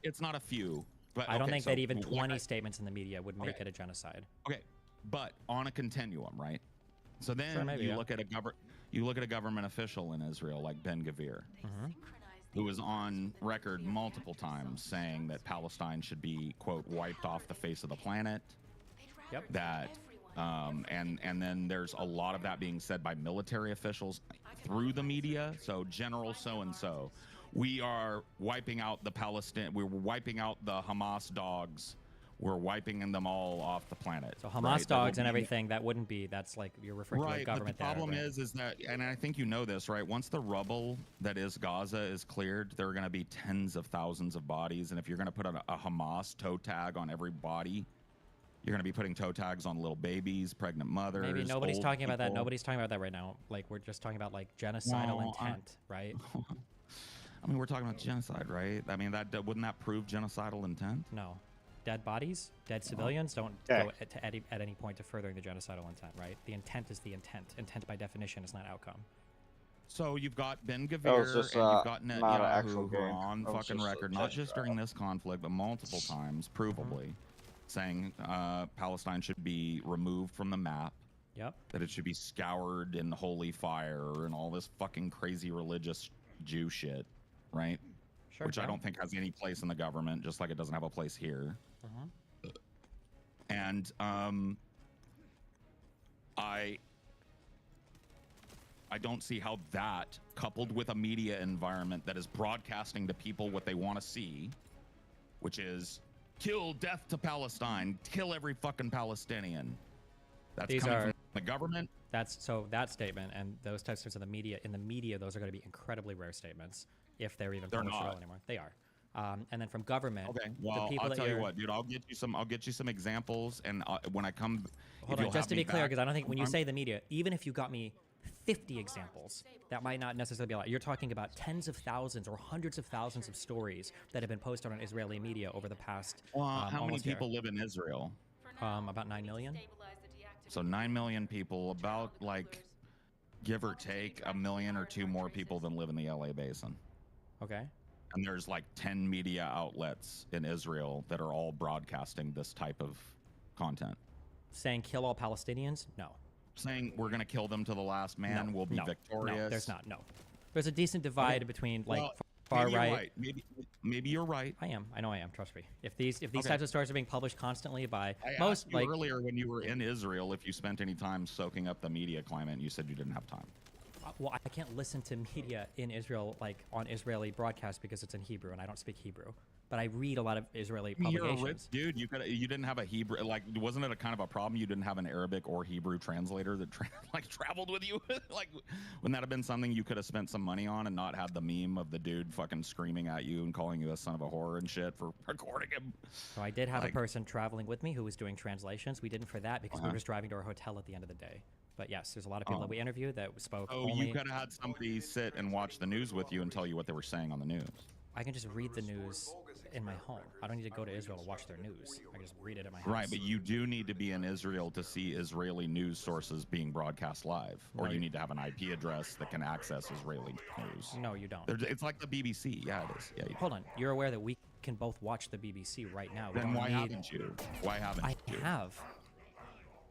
It's not a few, but I don't okay, think so that even what 20 I- statements in the media would make Okay. it a genocide. Okay, but on a continuum, right? So then Sure, maybe, you yeah. look at a government official in Israel like Ben Gvir, Mm-hmm. who was on record multiple times saying that Palestine should be, quote, wiped off the face of the planet. Yep. That and then there's a lot of that being said by military officials through the media. So General so and so, we are wiping out the we're wiping out the Hamas dogs. We're wiping them all off the planet. So Hamas right? dogs and everything, that wouldn't be, that's like, you're referring to a Right, but the government there. problem right? is that, and I think you know this, right? Once the rubble that is Gaza is cleared, there are going to be tens of thousands of bodies, and if you're going to put a Hamas toe tag on every body, you're going to be putting toe tags on little babies, pregnant mothers. Maybe nobody's old talking about that. people. Nobody's talking about that right now. Like, we're just talking about like genocidal Well, intent, right? I mean, we're talking about genocide, right? I mean, that wouldn't that prove genocidal intent? No. Dead bodies, dead civilians don't Yeah. go at any point to furthering the genocidal intent, right? The intent is the intent. Intent by definition is not outcome. So you've got Ben Gvir That was just, and you've got not an Netanyahu actual who are game. on That was fucking just a record, not test just trial. during this conflict, but multiple times, provably, saying Palestine should be removed from the map. Yep. That it should be scoured in holy fire and all this fucking crazy religious Jew shit, right? Sure, Which I yeah. don't think has any place in the government, just like it doesn't have a place here. Uh-huh. And I don't see how that, coupled with a media environment that is broadcasting to people what they want to see, which is kill, death to Palestine, kill every fucking Palestinian. That's These coming are from the government. That's so that statement and those types of the media. In the media, those are going to be incredibly rare statements, if they're even They're published at all not. anymore. They are. And then from government, Okay, the well, people I'll that tell you you're- what, dude. I'll get you some examples, and when I come, Hold if on, you'll just to have be me clear, back because I don't think when you sometime- say the media, even if you got me 50 examples, that might not necessarily be a lot. You're talking about tens of thousands or hundreds of thousands of stories that have been posted on Israeli media over the past. Well, how many almost year. people live in Israel? About 9 million. So 9 million people, about like, give or take, 1 million or 2 more people than live in the LA basin. Okay. And there's like 10 media outlets in Israel that are all broadcasting this type of content. Saying kill all Palestinians? No. Saying we're going to kill them to the last man, No, we'll be no, victorious. No, there's not. No. There's a decent divide between like far maybe right. You're right. Maybe you're right. I am. I know I am. Trust me. If these Okay. types of stories are being published constantly by I most asked you earlier when you were in Israel if you spent any time soaking up the media climate, and you said you didn't have time. Well, I can't listen to media in Israel, like on Israeli broadcasts, because it's in Hebrew and I don't speak Hebrew. But I read a lot of Israeli You're publications. a rich dude. You didn't have a Hebrew, like, wasn't it a kind of a problem? You didn't have an Arabic or Hebrew translator that traveled with you. Like, wouldn't that have been something you could have spent some money on and not had the meme of the dude fucking screaming at you and calling you a son of a whore and shit for recording him? So I did have a person traveling with me who was doing translations. We didn't for that because we were Uh-huh. just driving to our hotel at the end of the day. But yes, there's a lot of people that we interviewed that spoke Oh, only. you could have had somebody sit and watch the news with you and tell you what they were saying on the news. I can just read the news in my home. I don't need to go to Israel to watch their news. I can just read it at my house. Right, but you do need to be in Israel to see Israeli news sources being broadcast live, or No, you need to have an IP address that can access Israeli news. No, you don't. It's like the BBC. Yeah, it is. Yeah. Hold on. You're aware that we can both watch the BBC right now. We Then don't why need- haven't you? Why haven't you? I have.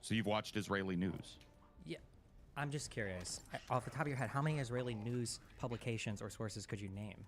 So you've watched Israeli news. Yeah. I'm just curious. Off the top of your head, how many Israeli news publications or sources could you name?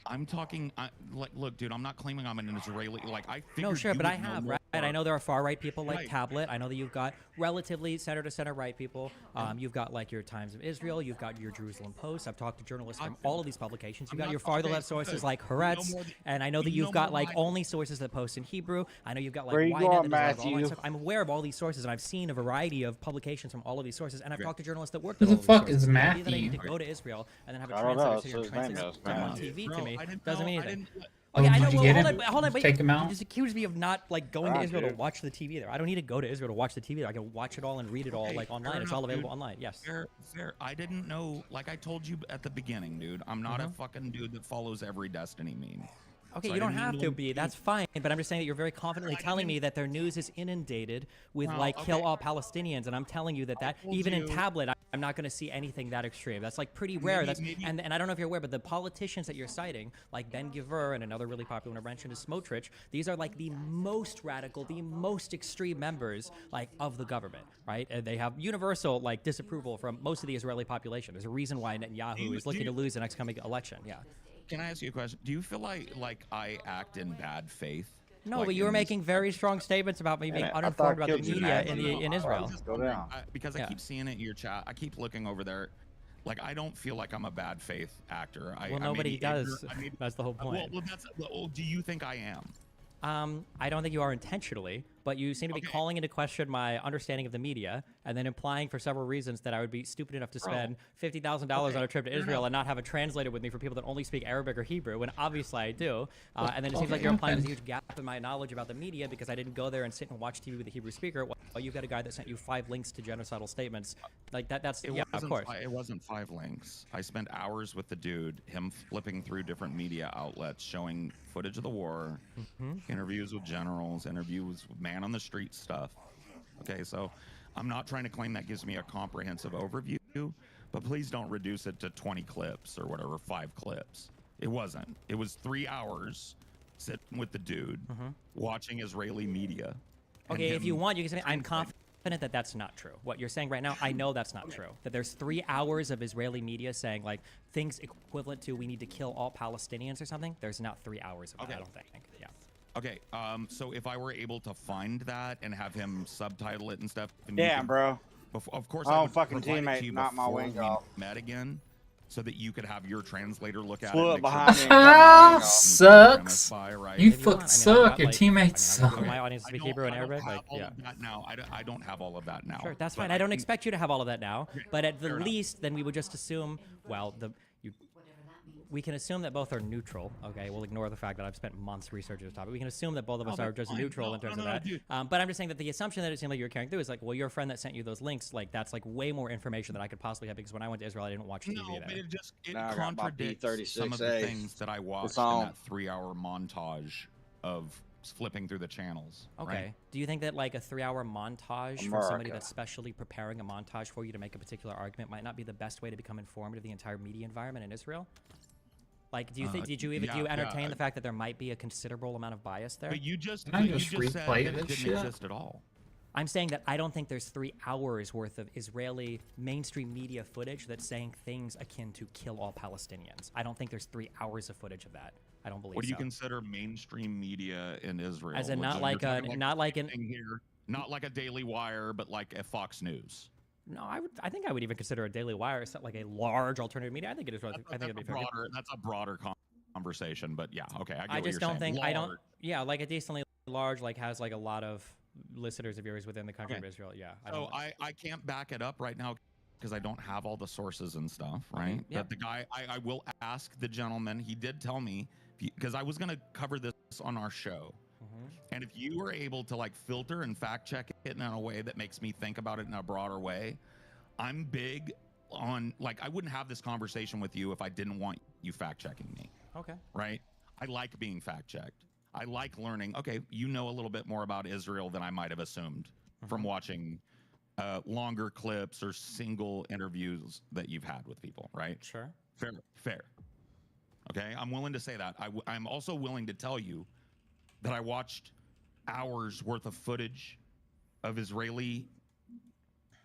I'm talking, like, look, dude, I'm not claiming I'm an Israeli. Like, I figured No, sure, you but I would know have, more. right? I know there are far right people like Right. Tablet. I know that you've got relatively center to center right people. You've got like your Times of Israel. You've got your Jerusalem Post. I've talked to journalists from all of these publications. You've got your farther left sources like Haaretz, and I know that you've got like only sources that post in Hebrew. I know you've got like Where you Ynet going, that does a lot of online Matthew? stuff. I'm aware of all these sources, and I've seen a variety of publications from all of these sources, and I've Okay. talked to journalists that work Who at the all of these fuck sources. is The idea that I Matthew? need to go to Israel and then have a I don't know, translator that's sit here and what his name translate is, stuff on Matthew. TV Bro, to me I didn't doesn't know- mean I anything. didn't- Okay, I did know. you Well, get hold him? on, hold on, wait. Take him out? You just accused me of not like going to Ah, Israel to dude. watch the TV there. I don't need to go to Israel to watch the TV there. I can watch it all and read it all Okay, like online. fair It's all enough, available dude. online. Yes. Fair. I didn't know. Like I told you at the beginning, dude. I'm not a fucking dude that follows every Destiny meme. Okay, So I you don't didn't have know- to be. That's fine. But I'm just saying that you're very confidently telling me that their news is inundated with Well, like kill okay. all Palestinians, and I'm telling you that told even in you- tablet, I'm not going to see anything that extreme. That's like pretty rare. And I don't know if you're aware, but the politicians that you're citing, like Ben Gvir and another really popular one I mentioned is Smotrich, these are like the most radical, the most extreme members like of the government, right? And they have universal like disapproval from most of the Israeli population. There's a reason why Netanyahu is looking to lose the next coming election. Yeah. Can I ask you a question? Do you feel like I act in bad faith? No, Like, but you were in these- making very strong statements about me being Yeah, I thought uninformed about the killed you, media man. in Israel. Go down. Because I keep seeing it in your chat. I keep looking over there. Like, I don't feel like I'm a bad faith actor. Well, nobody does. That's the whole point. Well, do you think I am? I don't think you are intentionally, but you seem to be calling into question my understanding of the media and then implying for several reasons that I would be stupid enough to spend $50,000 on a trip to Israel and not have a translator with me for people that only speak Arabic or Hebrew, when obviously I do. And then it seems like you're implying there's a huge gap in my knowledge about the media because I didn't go there and sit and watch TV with a Hebrew speaker. Well, you've got a guy that sent you 5 links to genocidal statements. Like that's It yeah, of wasn't course. It wasn't 5 links. I spent hours with the dude, him flipping through different media outlets, showing footage of the war, interviews with generals, interviews with man on the street stuff. Okay, so I'm not trying to claim that gives me a comprehensive overview, but please don't reduce it to 20 clips or whatever, 5 clips. It wasn't. It was 3 hours sitting with the dude, watching Israeli media. and Okay, if him you want, you can say I'm confident that that's not true. What you're saying right now, I know that's not true. That there's 3 hours of Israeli media saying like things equivalent to we need to kill all Palestinians or something. There's not 3 hours of that, I don't think. Yeah. Okay, so if I were able to find that and have him subtitle it and stuff, and you Damn, could- bro. Of course, My I own would fucking provide it to teammate you knocked my before wing we off. met again, so that you could have your translator look at Flew it. up and make behind sure me and it's cut my wing off. Sucks. right? You If you want, fucking I've suck. got, Your like, teammates suck. My audience speak Hebrew and Arabic. I don't Like, have all yeah. of that now. I don't have all of that now. Sure, that's but fine. I don't expect you to have all of that now, but at the fair enough. least, then we would just assume, well, we can assume that both are neutral. Okay, we'll ignore the fact that I've spent months researching this topic. We can assume that both of us are just neutral in terms of that. Dude. But I'm just saying that the assumption that it seemed like you were carrying through is like, well, your friend that sent you those links, like that's like way more information than I could possibly have because when I went to Israel, I didn't watch TV No, there. but it Nah, I got my contradicts some of the B36A. things that I watched It's in on. that 3-hour montage of flipping through the channels. Okay. Right? Do you think that like a 3-hour montage from somebody America. that's specially preparing a montage for you to make a particular argument might not be the best way to become informed of the entire media environment in Israel? Like, do you think? Did you even do you entertain the fact that there might be a considerable amount of bias there? But you just Can I just said that replay it this didn't shit? exist at all. I'm saying that I don't think there's 3 hours worth of Israeli mainstream media footage that's saying things akin to kill all Palestinians. I don't think there's 3 hours of footage of that. I don't believe What do you so. consider mainstream media in Israel? As in Which not is- like you're a talking not like an here, not like a Daily Wire, but like a Fox News. no. I think I would even consider a Daily Wire like a large alternative media. I think it is. I think it'd be fair. That's a broader conversation, but yeah, okay. I get I what just you're don't saying. think I don't. Large. Yeah, like a decently large, like has like a lot of listeners and viewers within the country of Israel. Yeah. So I can't back it up right now because I don't have all the sources and stuff, right? yeah. But the guy, I will ask the gentleman. He did tell me because I was gonna cover this on our show, and if you were able to like filter and fact check it in a way that makes me think about it in a broader way, I'm big on like I wouldn't have this conversation with you if I didn't want you fact checking me. Okay. Right? I like being fact checked. I like learning. Okay, you know a little bit more about Israel than I might have assumed from watching longer clips or single interviews that you've had with people, right? Sure. Fair. Okay, I'm willing to say that. I'm also willing to tell you that I watched hours worth of footage of Israeli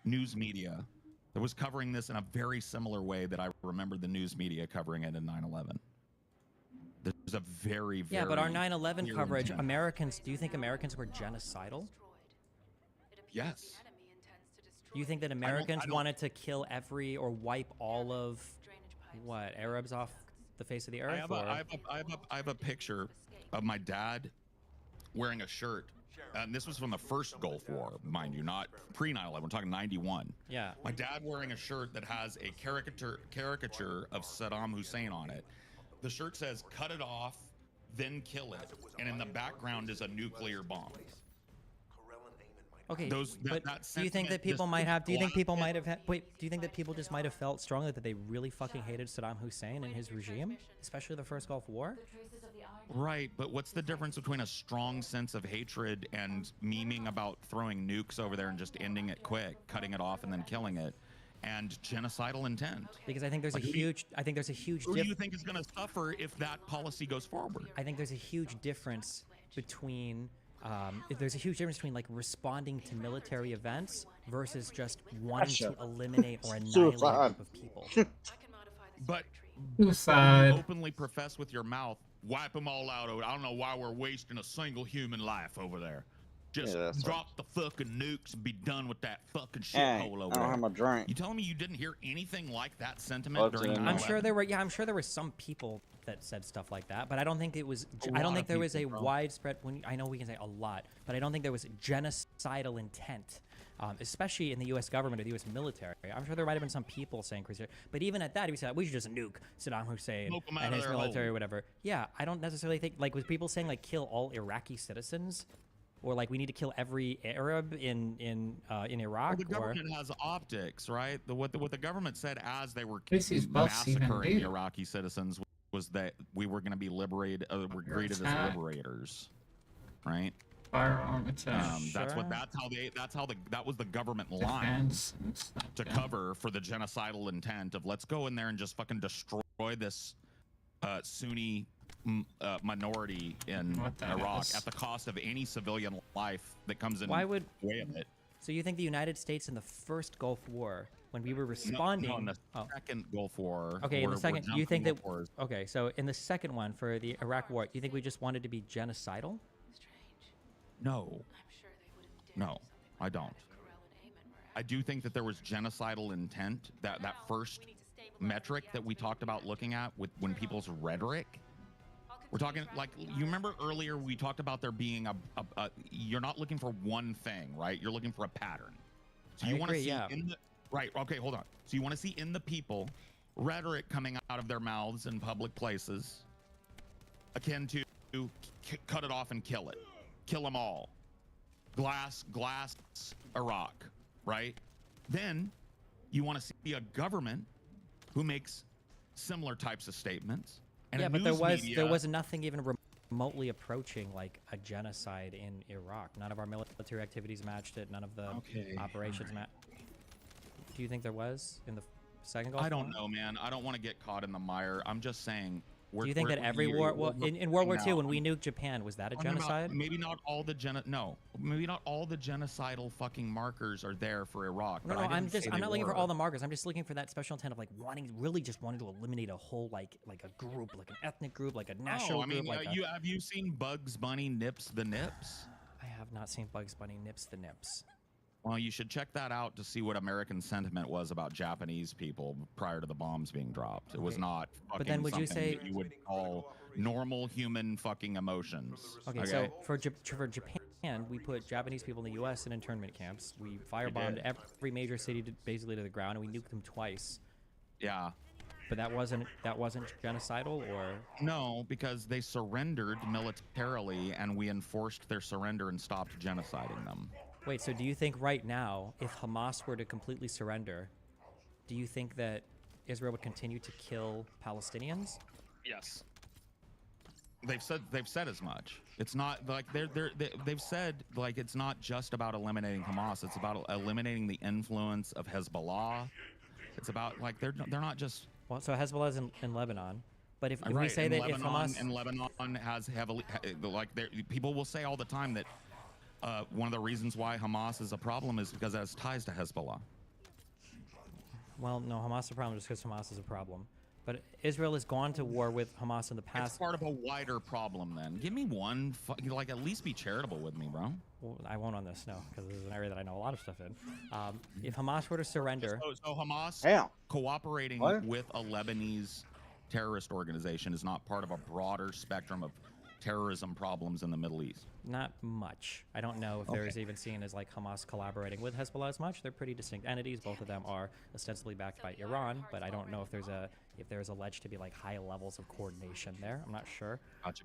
news media that was covering this in a very similar way that I remember the news media covering it in 9/11. There's a very Yeah, but our very 9/11 clear coverage, intent. Americans. Do you think Americans were genocidal? Yes. Do you think that Americans wanted to kill every or wipe all of what Arabs off the face of the earth? I have a picture of my dad wearing a shirt. And this was from the first Gulf War, mind you, not pre 9/11. We're talking 91. Yeah. My dad wearing a shirt that has a caricature of Saddam Hussein on it. The shirt says, "Cut it off, then kill it," and in the background is a nuclear bomb. Okay, That do you think that people might have? Do you think people might have? Wait, do you think that people just might have felt strongly that they really fucking hated Saddam Hussein and his regime, especially the first Gulf War? Right, but what's the difference between a strong sense of hatred and memeing about throwing nukes over there and just ending it quick, cutting it off and then killing it, and genocidal intent? Because I think there's a huge. I think there's a huge. Who do you think is going to suffer if that policy goes forward? I think there's a huge difference between. There's a huge difference between like responding to military events versus just wanting to eliminate or annihilate a group of people. But Suicide. you openly profess with your mouth, wipe them all out. I don't know why we're wasting a single human life over there. Just drop the fucking nukes and be done with that fucking shithole over I don't there. have my drink. You telling me you didn't hear anything like that sentiment during I'm 9/11? sure there were. Yeah, I'm sure there were some people that said stuff like that, but I don't think it was. I don't think there was a widespread. I know we can say a lot, but I don't think there was genocidal intent, especially in the U.S. government or the U.S. military. I'm sure there might have been some people saying crazy, but even at that, if you said we should just nuke Saddam Hussein Smoke 'em out and of his their military hole. or whatever. Yeah, I don't necessarily think like was people saying like kill all Iraqi citizens. Or like we need to kill every Arab in Iraq. Well, the or government has optics, right? What the government said as they were This is both even massacring bigger. Iraqi citizens was that we were going to be liberated, were greeted as Attack. liberators, right? Firearm attack. That was the government line Defense and stuff, to yeah. cover for the genocidal intent of let's go in there and just fucking destroy this Sunni minority in What that Iraq is. at the cost of any civilian life that comes in Why would- way of it. So you think the United States in the first Gulf War, when we were responding, No, in the second Gulf War. okay, in the we're second, you jumping think that? Gulf Wars. Okay, so in the second one for the Iraq War, do you think we just wanted to be genocidal? No. No, I don't. I do think that there was genocidal intent. That first metric that we talked about looking at with when people's rhetoric. We're talking like you remember earlier we talked about there being a you're not looking for one thing, right? You're looking for a pattern. So you want to see in the right. Okay, hold on. So you want to see in the people rhetoric coming out of their mouths in public places, akin to cut it off and kill it, kill them all. Glass Iraq, right? Then you want to see a government who makes similar types of statements. And Yeah, a but news there media, was nothing even remotely approaching like a genocide in Iraq. None of our military activities matched it. None of the operations matched. Do you think there was in the second Gulf I don't War? know, man. I don't want to get caught in the mire. I'm just saying. Do you think that every war, well, in World War II, when we nuked Japan, was that a genocide? Maybe not all the maybe not all the genocidal fucking markers are there for Iraq. No, but I'm not looking for all the markers. I'm just looking for that special intent of like really just wanting to eliminate a whole like a group, like an ethnic group, like a national group. Like have you seen Bugs Bunny Nips the Nips? I have not seen Bugs Bunny Nips the Nips. Well, you should check that out to see what American sentiment was about Japanese people prior to the bombs being dropped. It was not fucking But then would you say you would call normal human fucking emotions? Okay, so for Japan, we put Japanese people in the U.S. in internment camps. We firebombed every major city basically to the ground, and we nuked them twice. Yeah. But that wasn't genocidal, or no, because they surrendered militarily, and we enforced their surrender and stopped genociding them. Wait, so do you think right now, if Hamas were to completely surrender, do you think that Israel would continue to kill Palestinians? Yes. They've said as much. It's not like they've said like it's not just about eliminating Hamas. It's about eliminating the influence of Hezbollah. It's about like they're not just. Well, so Hezbollah's in Lebanon, but if right, we say that Lebanon, if Hamas and Lebanon has heavily like people will say all the time that one of the reasons why Hamas is a problem is because it has ties to Hezbollah. Well, no, Hamas is a problem just because Hamas is a problem. But Israel has gone to war with Hamas in the past. It's part of a wider problem then. Give me one, like at least be charitable with me, bro. Well, I won't on this, no, because this is an area that I know a lot of stuff in. If Hamas were to surrender... So Hamas cooperating with a Lebanese terrorist organization is not part of a broader spectrum of terrorism problems in the Middle East? Not much. I don't know if there is even seen as like Hamas collaborating with Hezbollah as much. They're pretty distinct entities. Both of them are ostensibly backed by Iran, but I don't know if there's alleged to be like high levels of coordination there. I'm not sure. Gotcha,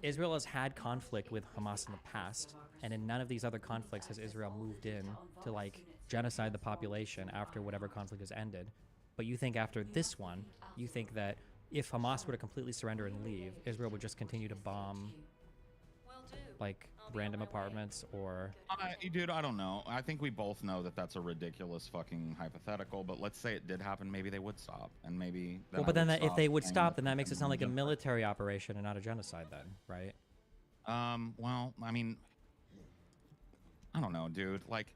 Israel has had conflict with Hamas in the past, and in none of these other conflicts has Israel moved in to like genocide the population after whatever conflict has ended. But you think after this one, you think that if Hamas were to completely surrender and leave, Israel would just continue to bomb like random apartments or... Dude, I don't know. I think we both know that that's a ridiculous fucking hypothetical, but let's say it did happen, maybe they would stop, and maybe... Well, but then if they would stop, then that makes it sound like a military operation and not a genocide then, right? Well, I mean... I don't know, dude. Like...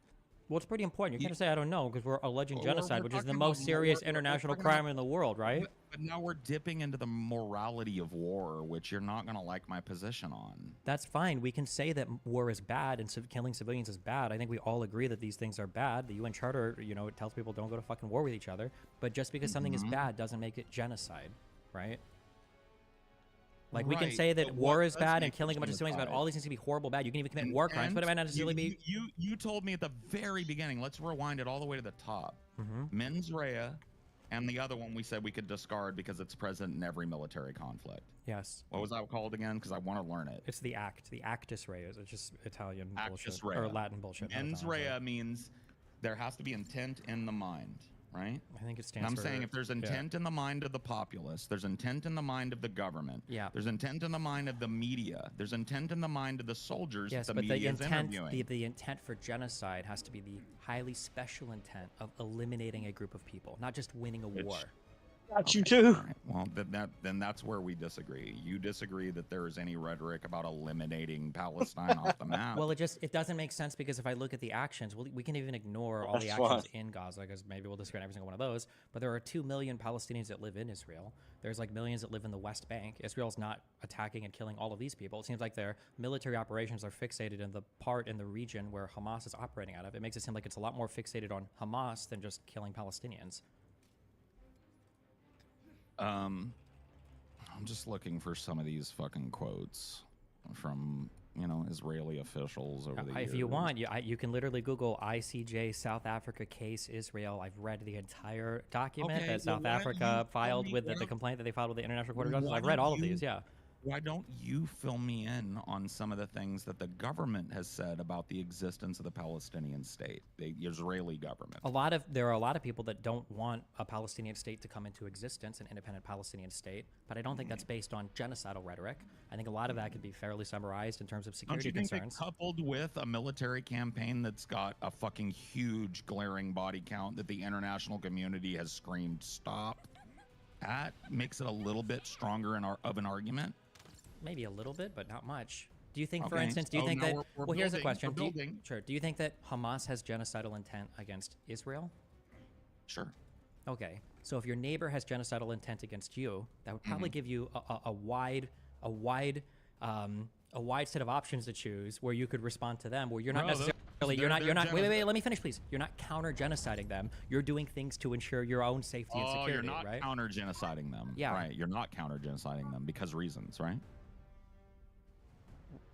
Well, it's pretty important. You can't say I don't know because we're alleging genocide, which is the most serious international crime in the world, right? But now we're dipping into the morality of war, which you're not going to like my position on. That's fine. We can say that war is bad and killing civilians is bad. I think we all agree that these things are bad. The UN Charter, it tells people don't go to fucking war with each other. But just because something is bad doesn't make it genocide, right? Like, we can say that war is bad and killing a bunch of civilians is bad. All these things can be horrible bad. You can even commit war crimes, but it might not necessarily be... You told me at the very beginning, let's rewind it all the way to the top. Mens rea, and the other one we said we could discard because it's present in every military conflict. Yes. What was that called again? Because I want to learn it. It's the act. The actus reus. It's just Italian actus bullshit. Rea. Or Latin bullshit. Mens rea means there has to be intent in the mind. Right? I think it stands for... I'm for... saying if there's intent in the mind of the populace, there's intent in the mind of the government, there's intent in the mind of the media, there's intent in the mind of the soldiers that the media is interviewing. The intent for genocide has to be the highly special intent of eliminating a group of people, not just winning a war. Got you too. Right. Well, then that's where we disagree. You disagree that there is any rhetoric about eliminating Palestine off the map. Well, it doesn't make sense because if I look at the actions, we can even ignore all the actions in Gaza because maybe we'll disagree on every single one of those. But there are 2 million Palestinians that live in Israel. There's like millions that live in the West Bank. Israel's not attacking and killing all of these people. It seems like their military operations are fixated in the part in the region where Hamas is operating out of. It makes it seem like it's a lot more fixated on Hamas than just killing Palestinians. I'm just looking for some of these fucking quotes from, Israeli officials over the years. If you want, you can literally Google ICJ South Africa case Israel. I've read the entire document that South Africa filed with the complaint that they filed with the International Court of Justice. I've read all of these, Why don't you fill me in on some of the things that the government has said about the existence of the Palestinian state, the Israeli government? There are a lot of people that don't want a Palestinian state to come into existence, an independent Palestinian state, but I don't think that's based on genocidal rhetoric. I think a lot of that could be fairly summarized in terms of Don't security you think concerns. that coupled with a military campaign that's got a fucking huge glaring body count that the international community has screamed stop, that makes it a little bit stronger of an argument? Maybe a little bit, but not much. Do you think, for Okay. instance, do you So think now that? we're Well, here's a building- question. we're Do you, building. sure. Do you think that Hamas has genocidal intent against Israel? Sure. Okay. So if your neighbor has genocidal intent against you, that would probably give you a wide set of options to choose where you could respond to them, where you're not No, those- necessarily wait, let me finish, please. You're not counter genociding them. You're doing things to ensure your own safety and security. You're not right? counter genociding them. Yeah. Right. You're not counter genociding them because reasons, right?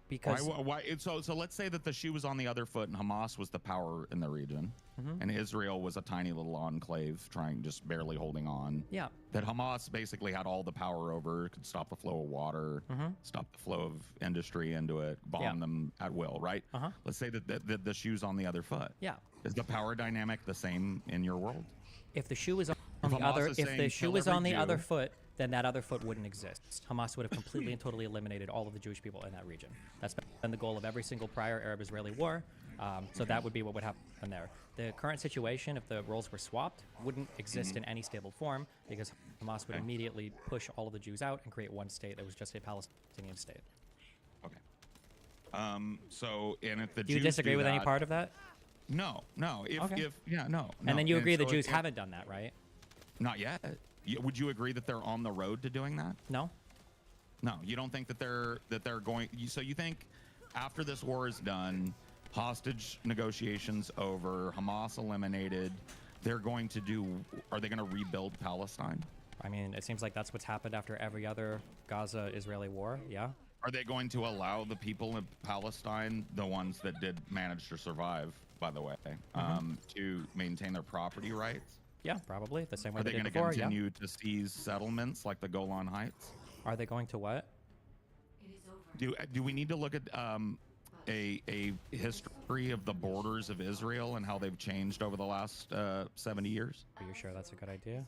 Because why so let's say that the shoe was on the other foot and Hamas was the power in the region, and Israel was a tiny little enclave just barely holding on. Yeah. That Hamas basically had all the power over, could stop the flow of water, stop the flow of industry into it, bomb them at will, right? Let's say that the shoe's on the other foot. Yeah. Is the power dynamic the same in your world? If the shoe is on If the Hamas other, is if saying the shoe kill is on every the other Jew- foot, then that other foot wouldn't exist. Hamas would have completely and totally eliminated all of the Jewish people in that region. That's been the goal of every single prior Arab-Israeli war. So that would be what would happen there. The current situation, if the roles were swapped, wouldn't exist in any stable form because Hamas would immediately push all of the Jews out and create one state that was just a Palestinian state. Okay. So, and if the Do you Jews disagree do with any that- part of that? No. If Okay. no. And then you agree the so Jews if- haven't done that, right? Not yet. Would you agree that they're on the road to doing that? No. No, you don't think that they're going. So you think after this war is done, hostage negotiations over, Hamas eliminated, they're going to do? Are they going to rebuild Palestine? I mean, it seems like that's what's happened after every other Gaza-Israeli war. Yeah. Are they going to allow the people of Palestine, the ones that did manage to survive, by the way, to maintain their property rights? Yeah, probably the same way Are they did going to before. continue to seize settlements like the Golan Heights? Are they going to what? Do we need to look at a history of the borders of Israel and how they've changed over the last 70 years? Are you sure that's a good idea?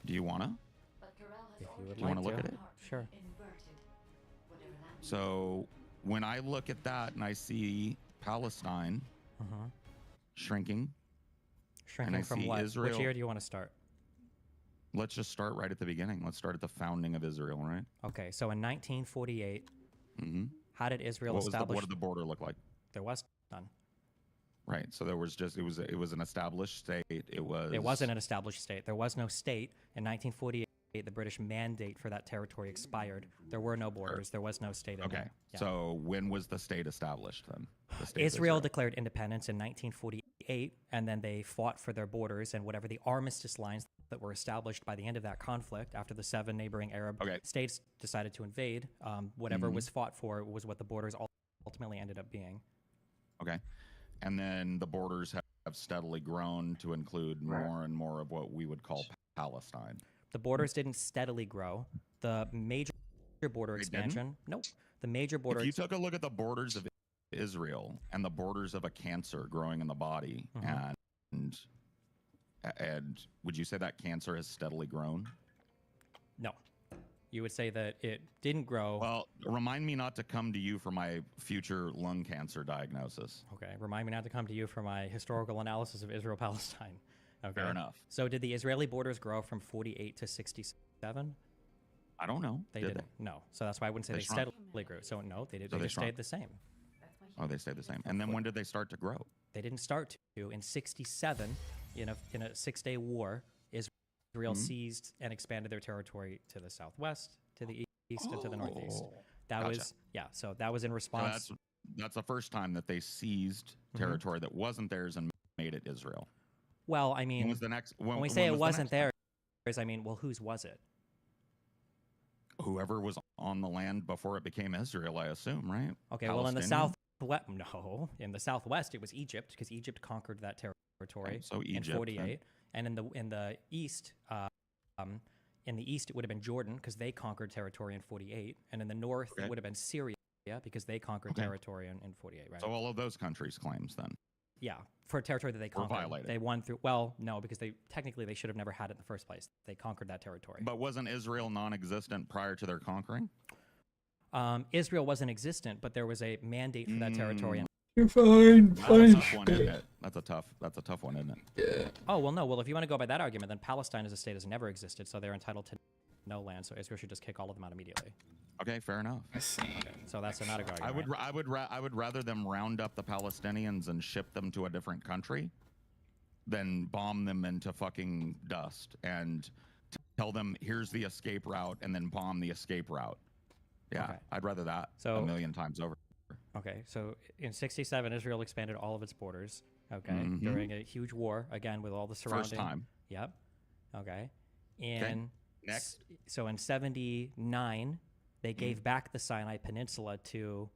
Do you want to? If you would Do you want like to look at it? Sure. So when I look at that and I see Palestine shrinking, Shrinking and I from see what? Israel, Which year do you want to start? Let's just start right at the beginning. Let's start at the founding of Israel, right? Okay, so in 1948, how did Israel establish? What did the border look like? There was none. Right. So there was just it was an established state. It wasn't an established state. There was no state in 1948. The British mandate for that territory expired. There were no borders. There was no state. In there. Yeah. So when was the state established then? The state of Israel declared independence in 1948, and then they fought for their borders and whatever the armistice lines that were established by the end of that conflict after the 7 neighboring Arab states decided to invade. Whatever was fought for was what the borders ultimately ended up being. Okay. And then the borders have steadily grown to include more and more of what we would call Palestine. The borders didn't steadily grow. The major border expansion. Nope. The major border. If you took a look at the borders of Israel and the borders of a cancer growing in the body, and would you say that cancer has steadily grown? No. You would say that it didn't grow. Well, remind me not to come to you for my future lung cancer diagnosis. Okay. Remind me not to come to you for my historical analysis of Israel-Palestine. Okay. Fair enough. So did the Israeli borders grow from 48 to 67? I don't know. They Did didn't. No. So that's why I wouldn't say They they shrunk. steadily grew. So no, they did. So They they just shrunk. stayed the same. Oh, they stayed the same. And then when did they start to grow? They didn't start to. In 67, in a 6-day war, Israel seized and expanded their territory to the southwest, to the east, and to the northeast. That Gotcha. was So that was in So response. that's the first time that they seized territory that wasn't theirs and made it Israel. Well, I mean, When was the next? when we say it wasn't theirs, I mean, well, whose was it? Whoever was on the land before it became Israel, I assume, right? Okay, well, in the Palestinian? in the southwest, it was Egypt because Egypt conquered that territory So in Egypt, 48, and in the east, In the east, it would have been Jordan because they conquered territory in 48, and in the north, it would have been Syria because they conquered territory in 48, right? So all of those countries' claims then. Yeah, for territory that they Were conquered. violated. They won through. Well, no, because they technically they should have never had it in the first place. They conquered that territory. But wasn't Israel non-existent prior to their conquering? Israel wasn't existent, but there was a mandate for that territory. And You're fine. That's a tough one, isn't it? That's a tough one, isn't it? Yeah. oh well, no. Well, if you want to go by that argument, then Palestine as a state has never existed, so they're entitled to no land. So Israel should just kick all of them out immediately. Okay, fair enough. I see. So that's another argument. I would rather them round up the Palestinians and ship them to a different country than bomb them into fucking dust and tell them here's the escape route and then bomb the escape route. Yeah, Okay. I'd rather that So- a million times over. Okay, so in 67, Israel expanded all of its borders. Okay, Mhm. during a huge war again with all the surrounding. First time. Yep. Okay. And Next. So in 79, they gave back the Sinai Peninsula to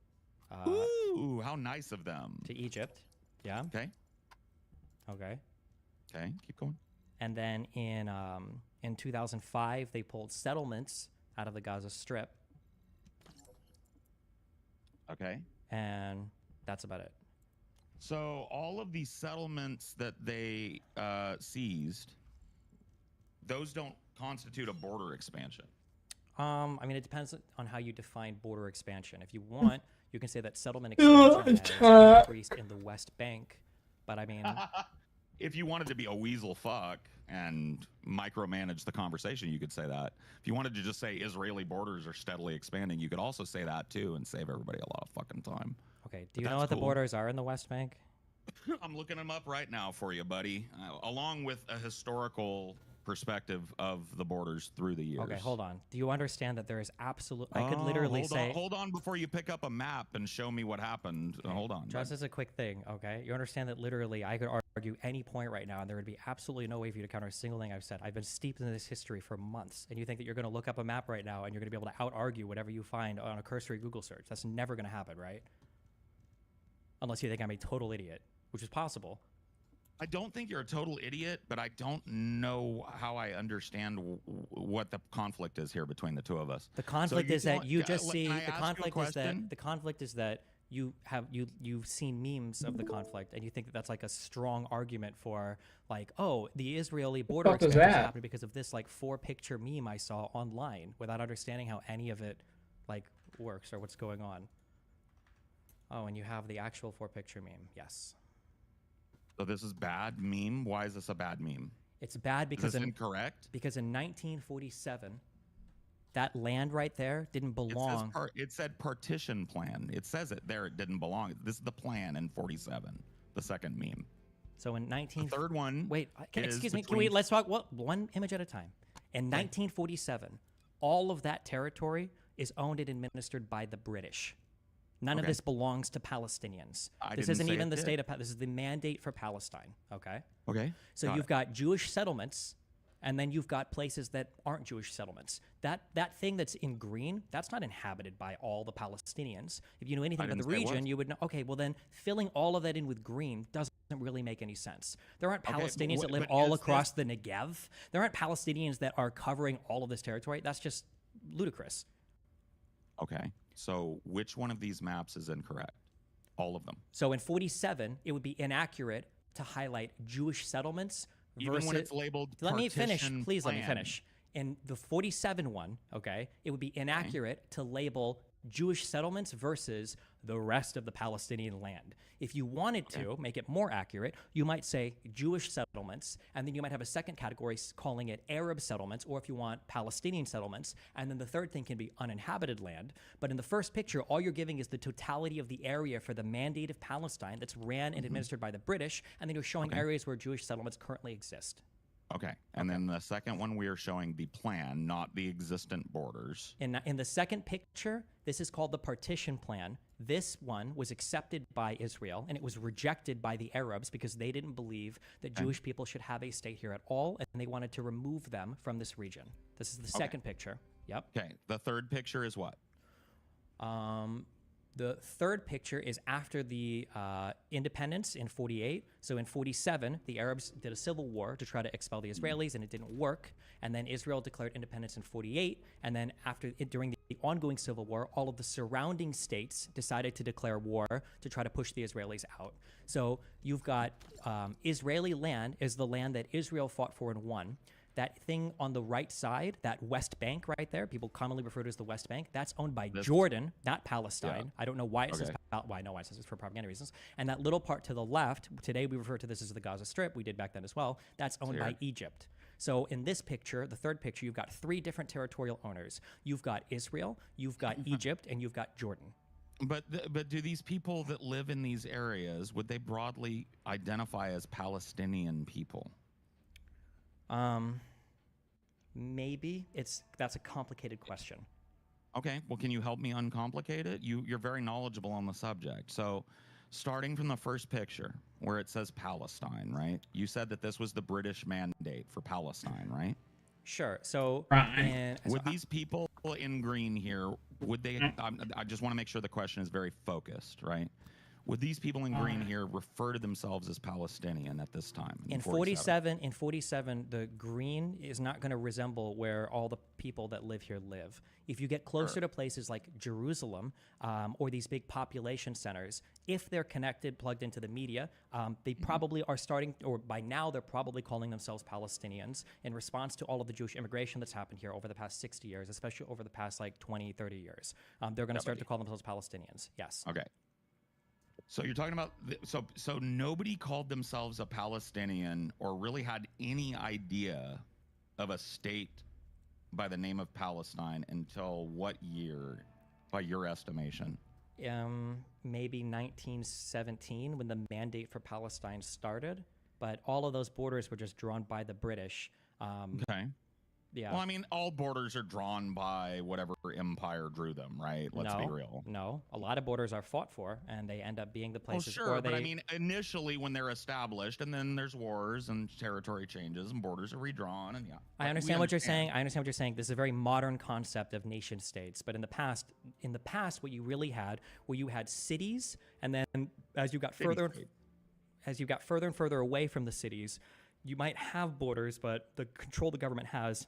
Ooh, how nice of them. to Egypt. Yeah. Okay. Okay. Okay, keep going. And then in 2005, they pulled settlements out of the Gaza Strip, Okay. and that's about it. So all of these settlements that they seized, those don't constitute a border expansion. I mean, it depends on how you define border expansion. If you want, you can say that settlement expansion has increased in the West Bank, but I mean, If you wanted to be a weasel fuck and micromanage the conversation, you could say that. If you wanted to just say Israeli borders are steadily expanding, you could also say that too and save everybody a lot of fucking time. okay. Do But you know that's what the cool. borders are in the West Bank? I'm looking them up right now for you, buddy, along with a historical perspective of the borders through the years. Okay, hold on. Do you understand that there is absolute? I could literally say. Hold on before you pick up a map and show me what happened. Hold on. Just as a quick thing, okay? You understand that literally I could argue any point right now, and there would be absolutely no way for you to counter a single thing I've said. I've been steeped in this history for months, and you think that you're going to look up a map right now and you're going to be able to out-argue whatever you find on a cursory Google search. That's never going to happen, right? Unless you think I'm a total idiot, which is possible. I don't think you're a total idiot, but I don't know how I understand what the conflict is here between the two of us. The conflict is that you just see. Can I The ask you a conflict is that question? the conflict is that you've seen memes of the conflict, and you think that that's like a strong argument for like, oh, the Israeli border fuck is expansion that? happened because of this like 4-picture meme I saw online, without understanding how any of it like works or what's going on. Oh, and you have the actual 4-picture meme. Yes. So this is bad meme. Why is this a bad meme? It's bad because Is this incorrect? Because in 1947, that land right there didn't belong. It said partition plan. It says it there. It didn't belong. This is the plan in 47. The second meme. So in 19. The third one. Wait, excuse me. Can between- we let's talk one image at a time. In 1947, all of that territory is owned and administered by the British. None of Okay. this belongs to Palestinians. I This didn't isn't say even it the did. state of. This is the mandate for Palestine. Okay. Okay. So got you've it. got Jewish settlements, and then you've got places that aren't Jewish settlements. That thing that's in green, that's not inhabited by all the Palestinians. If you know anything about the didn't say it region, was. you would know. Okay, well then filling all of that in with green doesn't really make any sense. There aren't Okay, but Palestinians that what- live but all is across the Negev. There aren't Palestinians that are covering all of this territory. That's just ludicrous. Okay. So which one of these maps is incorrect? All of them. So in 47, it would be inaccurate to highlight Jewish settlements Even versus. when it's labeled Let me finish. partition Please let me plan. finish. In the 47 one, okay, it would be inaccurate to label Jewish settlements versus the rest of the Palestinian land. If you wanted to make it more accurate, you might say Jewish settlements, and then you might have a second category calling it Arab settlements, or if you want Palestinian settlements, and then the third thing can be uninhabited land. But in the first picture, all you're giving is the totality of the area for the Mandate of Palestine that's ran and administered by the British, and then you're showing areas where Jewish settlements currently exist. Okay. And then the second one, we are showing the plan, not the existent borders. In the second picture, this is called the partition plan. This one was accepted by Israel, and it was rejected by the Arabs because they didn't believe that Jewish people should have a state here at all, and they wanted to remove them from this region. This is the second picture. Yep. Okay. The third picture is what? The third picture is after the independence in 48. So in 47, the Arabs did a civil war to try to expel the Israelis, and it didn't work. And then Israel declared independence in 48. And then during the ongoing civil war, all of the surrounding states decided to declare war to try to push the Israelis out. So you've got Israeli land is the land that Israel fought for and won. That thing on the right side, that West Bank right there, people commonly refer to as the West Bank, that's owned by Jordan, not Palestine. Yeah. I don't know why it says well, I know why it says it's for propaganda reasons. And that little part to the left, today we refer to this as the Gaza Strip, we did back then as well, that's owned by Egypt. So in this picture, the third picture, you've got 3 different territorial owners. You've got Israel, you've got Egypt, and you've got Jordan. But do these people that live in these areas, would they broadly identify as Palestinian people? Maybe. That's a complicated question. Okay, well, can you help me uncomplicate it? You're very knowledgeable on the subject. So starting from the first picture where it says Palestine, right? You said that this was the British mandate for Palestine, right? Sure. So would these people in green here, would they, I just want to make sure the question is very focused, right? Would these people in green here refer to themselves as Palestinian at this time? In 47, the green is not going to resemble where all the people that live here live. If you get closer to places like Jerusalem or these big population centers, if they're connected, plugged into the media, they probably are starting, or by now they're probably calling themselves Palestinians in response to all of the Jewish immigration that's happened here over the past 60 years, especially over the past like 20, 30 years. They're going to start to call themselves Palestinians. Yes. Okay. So you're talking about so nobody called themselves a Palestinian or really had any idea of a state by the name of Palestine until what year, by your estimation? Maybe 1917 when the mandate for Palestine started, but all of those borders were just drawn by the British. Okay. Yeah. Well, I mean, all borders are drawn by whatever empire drew them, right? Let's be real. No, a lot of borders are fought for, and they end up being the places sure, where but I mean, initially when they're established, and then there's wars and territory changes, and borders are redrawn, and I understand what you're saying. I understand what you're saying. This is a very modern concept of nation states, but in the past, what you really had, where you had cities, and then as you got further and further away from the cities, you might have borders, but the control the government has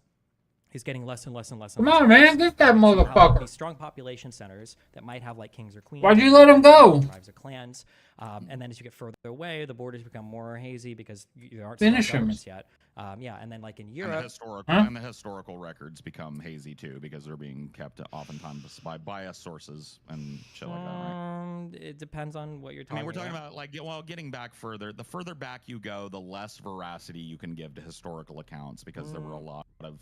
is getting less and less and less. Come on, man, get that motherfucker. These strong population centers that might have like kings or queens. Why'd you let him go? Tribes or clans, and then as you get further away, the borders become more hazy because there aren't Finish governments yet. And then like in Europe, and the historical records become hazy too because they're being kept oftentimes by biased sources and shit like that, right? It depends on what you're talking. I mean, we're talking about like, well, getting back further. The further back you go, the less veracity you can give to historical accounts because there were a lot of.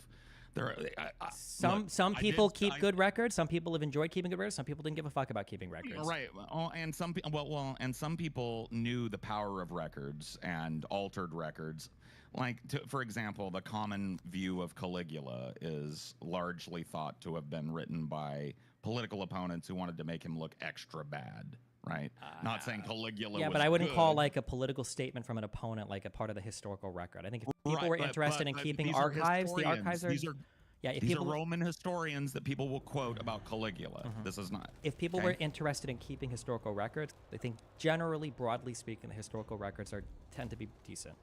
Some people keep good records. Some people have enjoyed keeping good records. Some people didn't give a fuck about keeping records. Right. And some people knew the power of records and altered records. Like, for example, the common view of Caligula is largely thought to have been written by political opponents who wanted to make him look extra bad. Right. Not saying Caligula. Yeah, was but I wouldn't good. call like a political statement from an opponent like a part of the historical record. I think if people were interested in keeping archives, the archives are. These are Roman historians that people will quote about Caligula. This is not. If people were interested in keeping historical records, I think generally, broadly speaking, the historical records tend to be decent.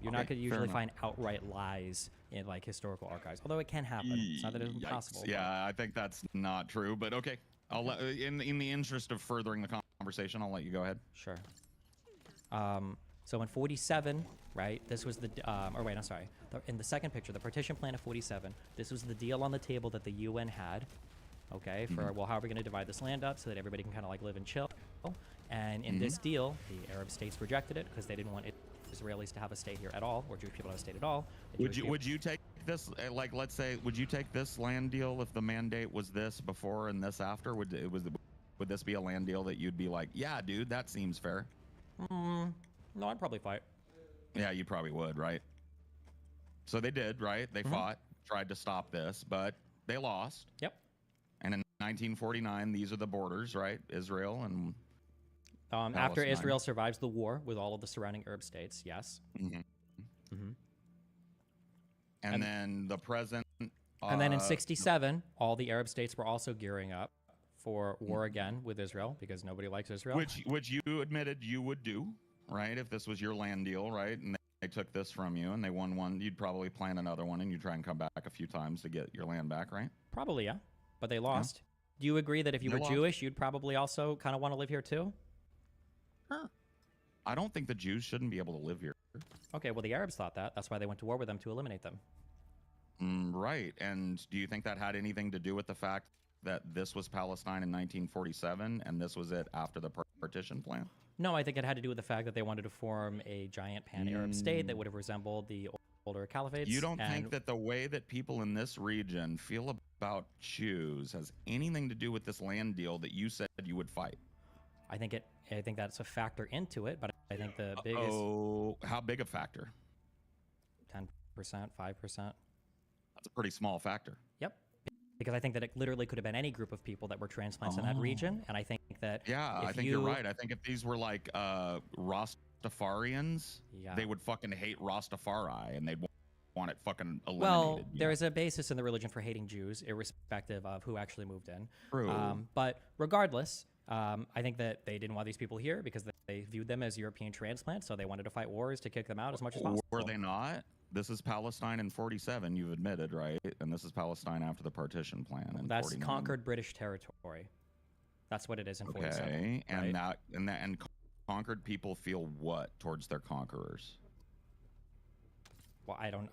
You're not going to usually find outright lies in like historical archives, although it can happen. It's not that it's impossible. Yeah, I think that's not true, but okay. I'll let, in the interest of furthering the conversation, I'll let you go ahead. Sure. So in 47, right, this was the, or wait, I'm sorry. In the second picture, the partition plan of 47, this was the deal on the table that the UN had, okay, for, well, how are we going to divide this land up so that everybody can kind of like live and chill? And in this deal, the Arab states rejected it because they didn't want Israelis to have a state here at all, or Jewish people to have a state at all. Would you take this, like, let's say, would you take this land deal if the mandate was this before and this after? Would this be a land deal that you'd be like, yeah, dude, that seems fair? No, I'd probably fight. Yeah, you probably would, right? So they did, right? They fought, tried to stop this, but they lost. Yep. And in 1949, these are the borders, right? Israel and after Israel survives the war with all of the surrounding Arab states, yes. And then the present. And then in 67, all the Arab states were also gearing up for war again with Israel because nobody likes Israel. Which you admitted you would do, right? If this was your land deal, right? And they took this from you and they won one, you'd probably plan another one and you'd try and come back a few times to get your land back, right? Probably, yeah. But they lost. Do you agree that if you were Jewish, you'd probably also kind of want to live here too? Sure. I don't think the Jews shouldn't be able to live here. Okay, well, the Arabs thought that. That's why they went to war with them, to eliminate them. Right. And do you think that had anything to do with the fact that this was Palestine in 1947 and this was it after the partition plan? No, I think it had to do with the fact that they wanted to form a giant pan-Arab state that would have resembled the older caliphates. You don't think that the way that people in this region feel about Jews has anything to do with this land deal that you said you would fight? I think that's a factor into it, but I think the biggest... Oh, how big a factor? 10%, 5%. That's a pretty small factor. Yep. Because I think that it literally could have been any group of people that were transplants in that region, and I think that... Yeah, I think you're right. I think if these were like Rastafarians, they would fucking hate Rastafari, and they'd want it fucking eliminated. Well, there is a basis in the religion for hating Jews, irrespective of who actually moved in. True. But regardless... I think that they didn't want these people here because they viewed them as European transplants, so they wanted to fight wars to kick them out as much as possible. Were they not? This is Palestine in 47, you've admitted, right? And this is Palestine after the partition plan in That's 49. conquered British territory. That's what it is in 47. Okay, right? and conquered people feel what towards their conquerors? Well, I don't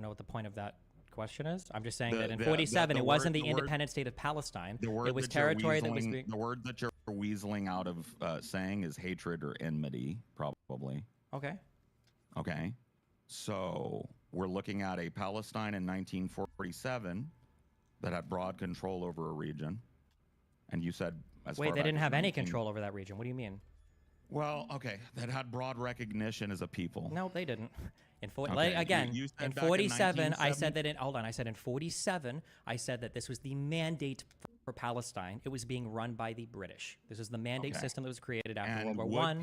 know what the point of that question is. I'm just saying that in 47, it wasn't the independent state of Palestine. It was territory that was being... The word that you're weaseling out of saying is hatred or enmity, probably. Okay. Okay. So we're looking at a Palestine in 1947 that had broad control over a region. And you said... Wait, they didn't have any control over that region. What do you mean? Well, okay, that had broad recognition as a people. No, they didn't. In you in 47, I said that I said in 47, I said that this was the mandate for Palestine. It was being run by the British. This is the mandate system that was created after World War One.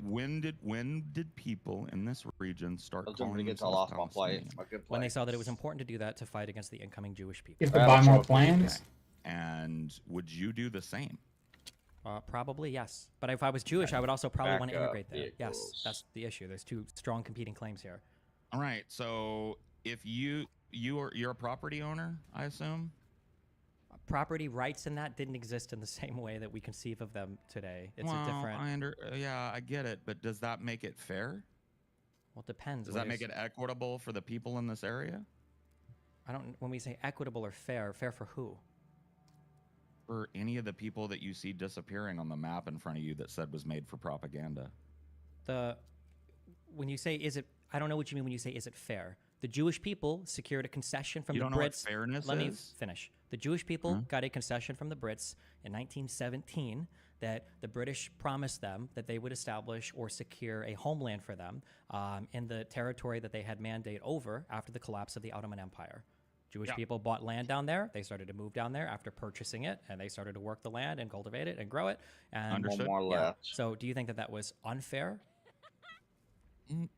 When did people in this region start calling themselves Palestinians? When they saw that it was important to do that to fight against the incoming Jewish people. You have to buy more planes? And would you do the same? Probably, yes. But if I was Jewish, I would also probably want to immigrate there. Yes, that's the issue. There's two strong competing claims here. All right. So if you're a property owner, I assume? Property rights in that didn't exist in the same way that we conceive of them today. It's a different... I get it. But does that make it fair? Well, it depends. Does that make it equitable for the people in this area? When we say equitable or fair for who? For any of the people that you see disappearing on the map in front of you that said was made for propaganda. When you say is it, I don't know what you mean when you say is it fair. The Jewish people secured a concession from the Brits. Know what fairness Let is? me finish. The Jewish people got a concession from the Brits in 1917 that the British promised them that they would establish or secure a homeland for them in the territory that they had mandate over after the collapse of the Ottoman Empire. Jewish people bought land down there. They started to move down there after purchasing it, and they started to work the land and cultivate it and grow it. And Understood. One more left. So do you think that was unfair?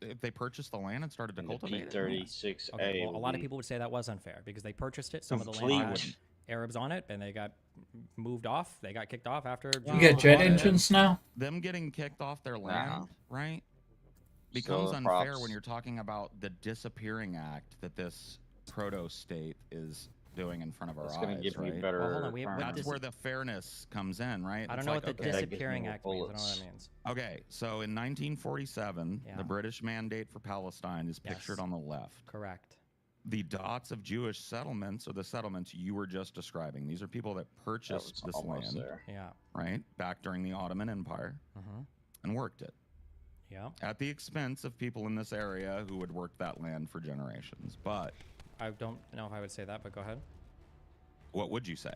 If they purchased the land and started to cultivate it? P36A. Okay, well, a lot of people would say that was unfair because they purchased it. Some of the land had Arabs on it, and they got moved off. They got kicked off after... You get jet engines now? Them getting kicked off their land, right, becomes unfair when you're talking about the disappearing act that this proto-state is doing in front of our eyes, gonna give me right? better hold on, That's where the fairness comes in, right? I don't know what the disappearing act means. I don't know what that means. Okay, so in 1947, the British mandate for Palestine is pictured on the left. Correct. The dots of Jewish settlements are the settlements you were just describing. These are people that purchased this land, right, back during the Ottoman Empire and worked it. Yeah. At the expense of people in this area who had worked that land for generations. But I don't know if I would say that, but go ahead. What would you say?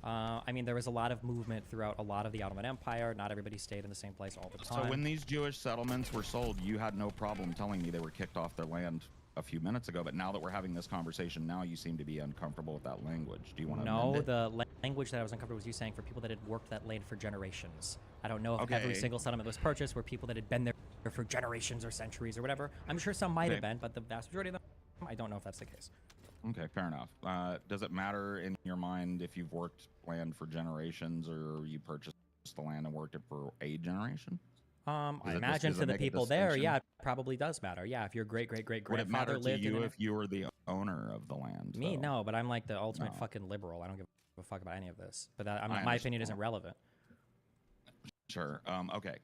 I mean, there was a lot of movement throughout a lot of the Ottoman Empire. Not everybody stayed in the same place all the time. So when these Jewish settlements were sold, you had no problem telling me they were kicked off their land a few minutes ago. But now that we're having this conversation, now you seem to be uncomfortable with that language. Do you want to amend it? The language that I was uncomfortable was you saying for people that had worked that land for generations. I don't know if every single settlement that was purchased were people that had been there for generations or centuries or whatever. I'm sure some might have been, but the vast majority of them, I don't know if that's the case. Okay, fair enough. Does it matter in your mind if you've worked land for generations or you purchased the land and worked it for a generation? I imagine to the people there, yeah, it probably does matter. Yeah, if your great Would it grandfather matter to lived in you an if you were the owner of the land? me, though? no, but I'm like the ultimate No. fucking liberal. I don't give a fuck about any of this. But that, I my opinion understand. isn't relevant. Sure. Okay.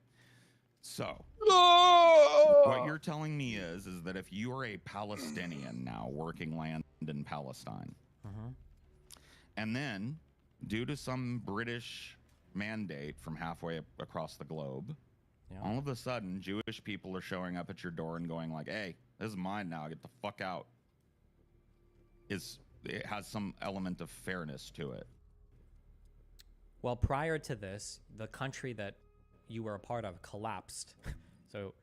So, what you're telling me is that if you are a Palestinian now working land in Palestine, Mhm. and then due to some British mandate from halfway across the globe, Yeah. all of a sudden Jewish people are showing up at your door and going like, "Hey, this is mine now. Get the fuck out." It has some element of fairness to it. Well, prior to this, the country that you were a part of collapsed. So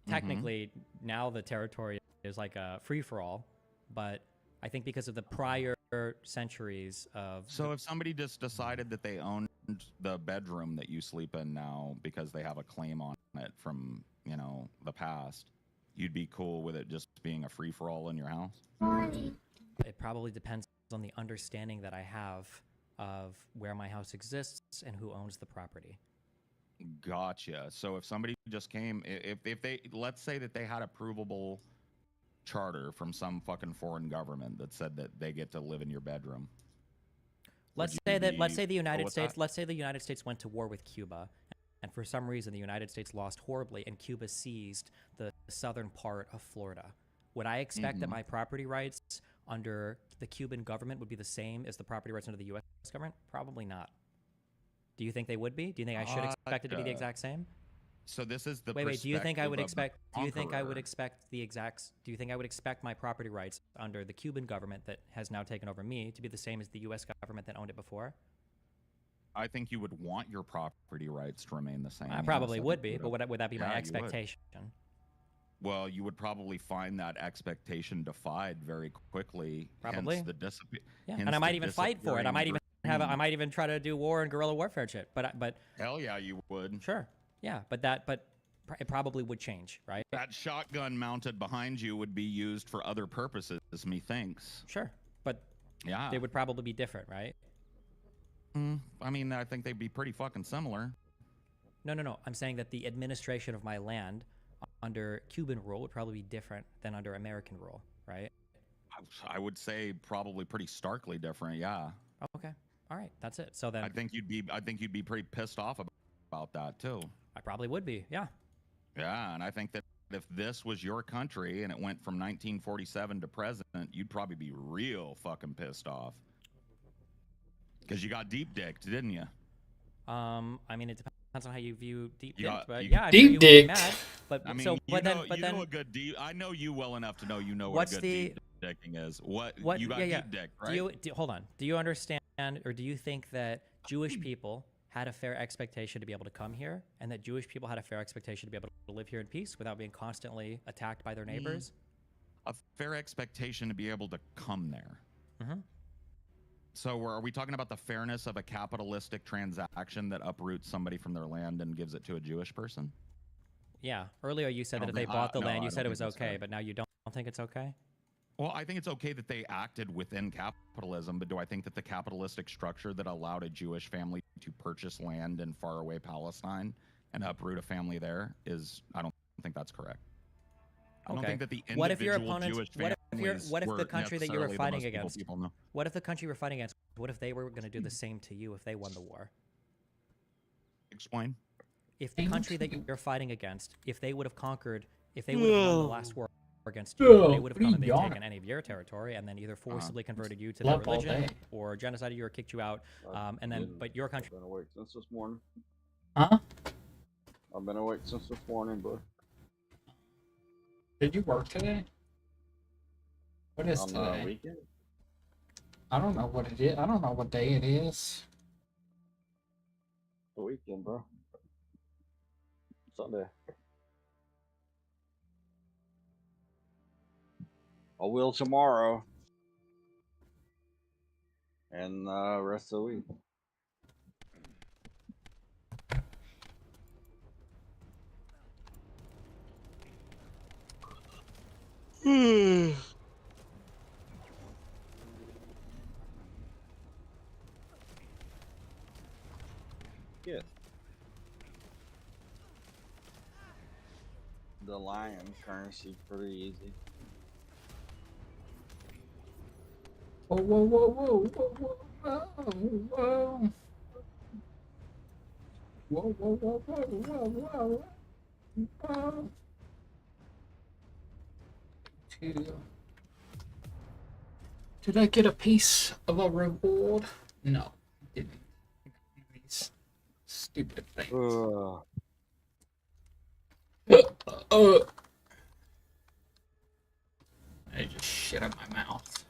technically, now the territory is like a free-for-all. But I think because of the prior centuries of... So if somebody just decided that they owned the bedroom that you sleep in now because they have a claim on it from, the past, you'd be cool with it just being a free-for-all in your house? It probably depends on the understanding that I have of where my house exists and who owns the property. Gotcha. So if somebody just came, if they, let's say that they had a provable charter from some fucking foreign government that said that they get to live in your bedroom. Let's say the United States went to war with Cuba, and for some reason the United States lost horribly and Cuba seized the southern part of Florida. Would I expect that my property rights under the Cuban government would be the same as the property rights under the U.S. government? Probably not. Do you think they would be? Do you think I should expect it to be the exact same? So this is the wait. Do you think I would expect? Do you think I would expect the exact? Do you think I would expect my property rights under the Cuban government that has now taken over me to be the same as the U.S. government that owned it before? I think you would want your property rights to remain the same. I probably would be, but would that be my expectation? Well, you would probably find that expectation defied very quickly. Probably. Hence the yeah, and I might even fight for it. I might even try to do war and guerrilla warfare shit. But hell yeah, you would. Sure. Yeah, but it probably would change, right? That shotgun mounted behind you would be used for other purposes, methinks. Sure, but yeah, they would probably be different, right? I mean, I think they'd be pretty fucking similar. No. I'm saying that the administration of my land under Cuban rule would probably be different than under American rule, right? I would say probably pretty starkly different, yeah. Okay. All right, that's it. So then I think you'd be pretty pissed off about that too. I probably would be, yeah. Yeah, and I think that if this was your country and it went from 1947 to present, you'd probably be real fucking pissed off. Because you got deep dicked, didn't you? I mean, it depends on how you view deep dicked, but yeah, deep dicked. But I mean, so, but then a good deep. I know you well enough to know what a good deep dicking is. What you got deep dicked, right? Hold on. Do you understand, or do you think that Jewish people had a fair expectation to be able to come here, and that Jewish people had a fair expectation to be able to live here in peace without being constantly attacked by their neighbors? A fair expectation to be able to come there. Mm-hmm. So are we talking about the fairness of a capitalistic transaction that uproots somebody from their land and gives it to a Jewish person? Yeah. Earlier you said that if they bought the land, you said it was okay, but now you don't think it's okay? Well, I think it's okay that they acted within capitalism, but do I think that the capitalistic structure that allowed a Jewish family to purchase land in faraway Palestine and uproot a family there I don't think that's correct. I don't think that the individual Jewish families what if the country that you were fighting against? What if the country you were fighting against? What if they were going to do the same to you if they won the war? Explain. If the country that you're fighting against, if they would have conquered, if they would have won the last war against you, they would have come and they've taken any of your territory and then either forcibly converted you to their religion or genocided you or kicked you out, and then but your country. I've been awake since this morning. Huh? I've been awake since this morning, bro. Did you work today? What is today? Weekend? I don't know what it is. I don't know what day it is. The weekend, bro. Sunday. I will tomorrow. And rest of the week. the lion currency pretty easy. Whoa, whoa, whoa, whoa, whoa, whoa, whoa, whoa. Whoa, whoa, whoa, whoa, whoa, whoa, whoa. Did I get a piece of a reward? No, I didn't. These stupid things. I just shit out my mouth.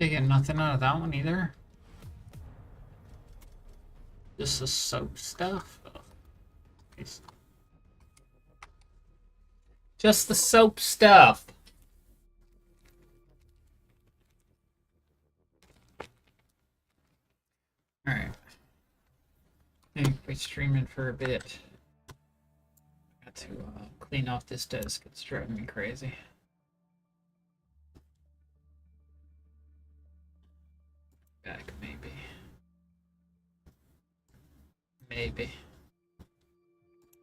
They get nothing out of that one either. Just the soap stuff. Just the soap stuff. Alright. Maybe we're streaming for a bit. Got to clean off this desk. It's driving me crazy. Back, maybe. Maybe.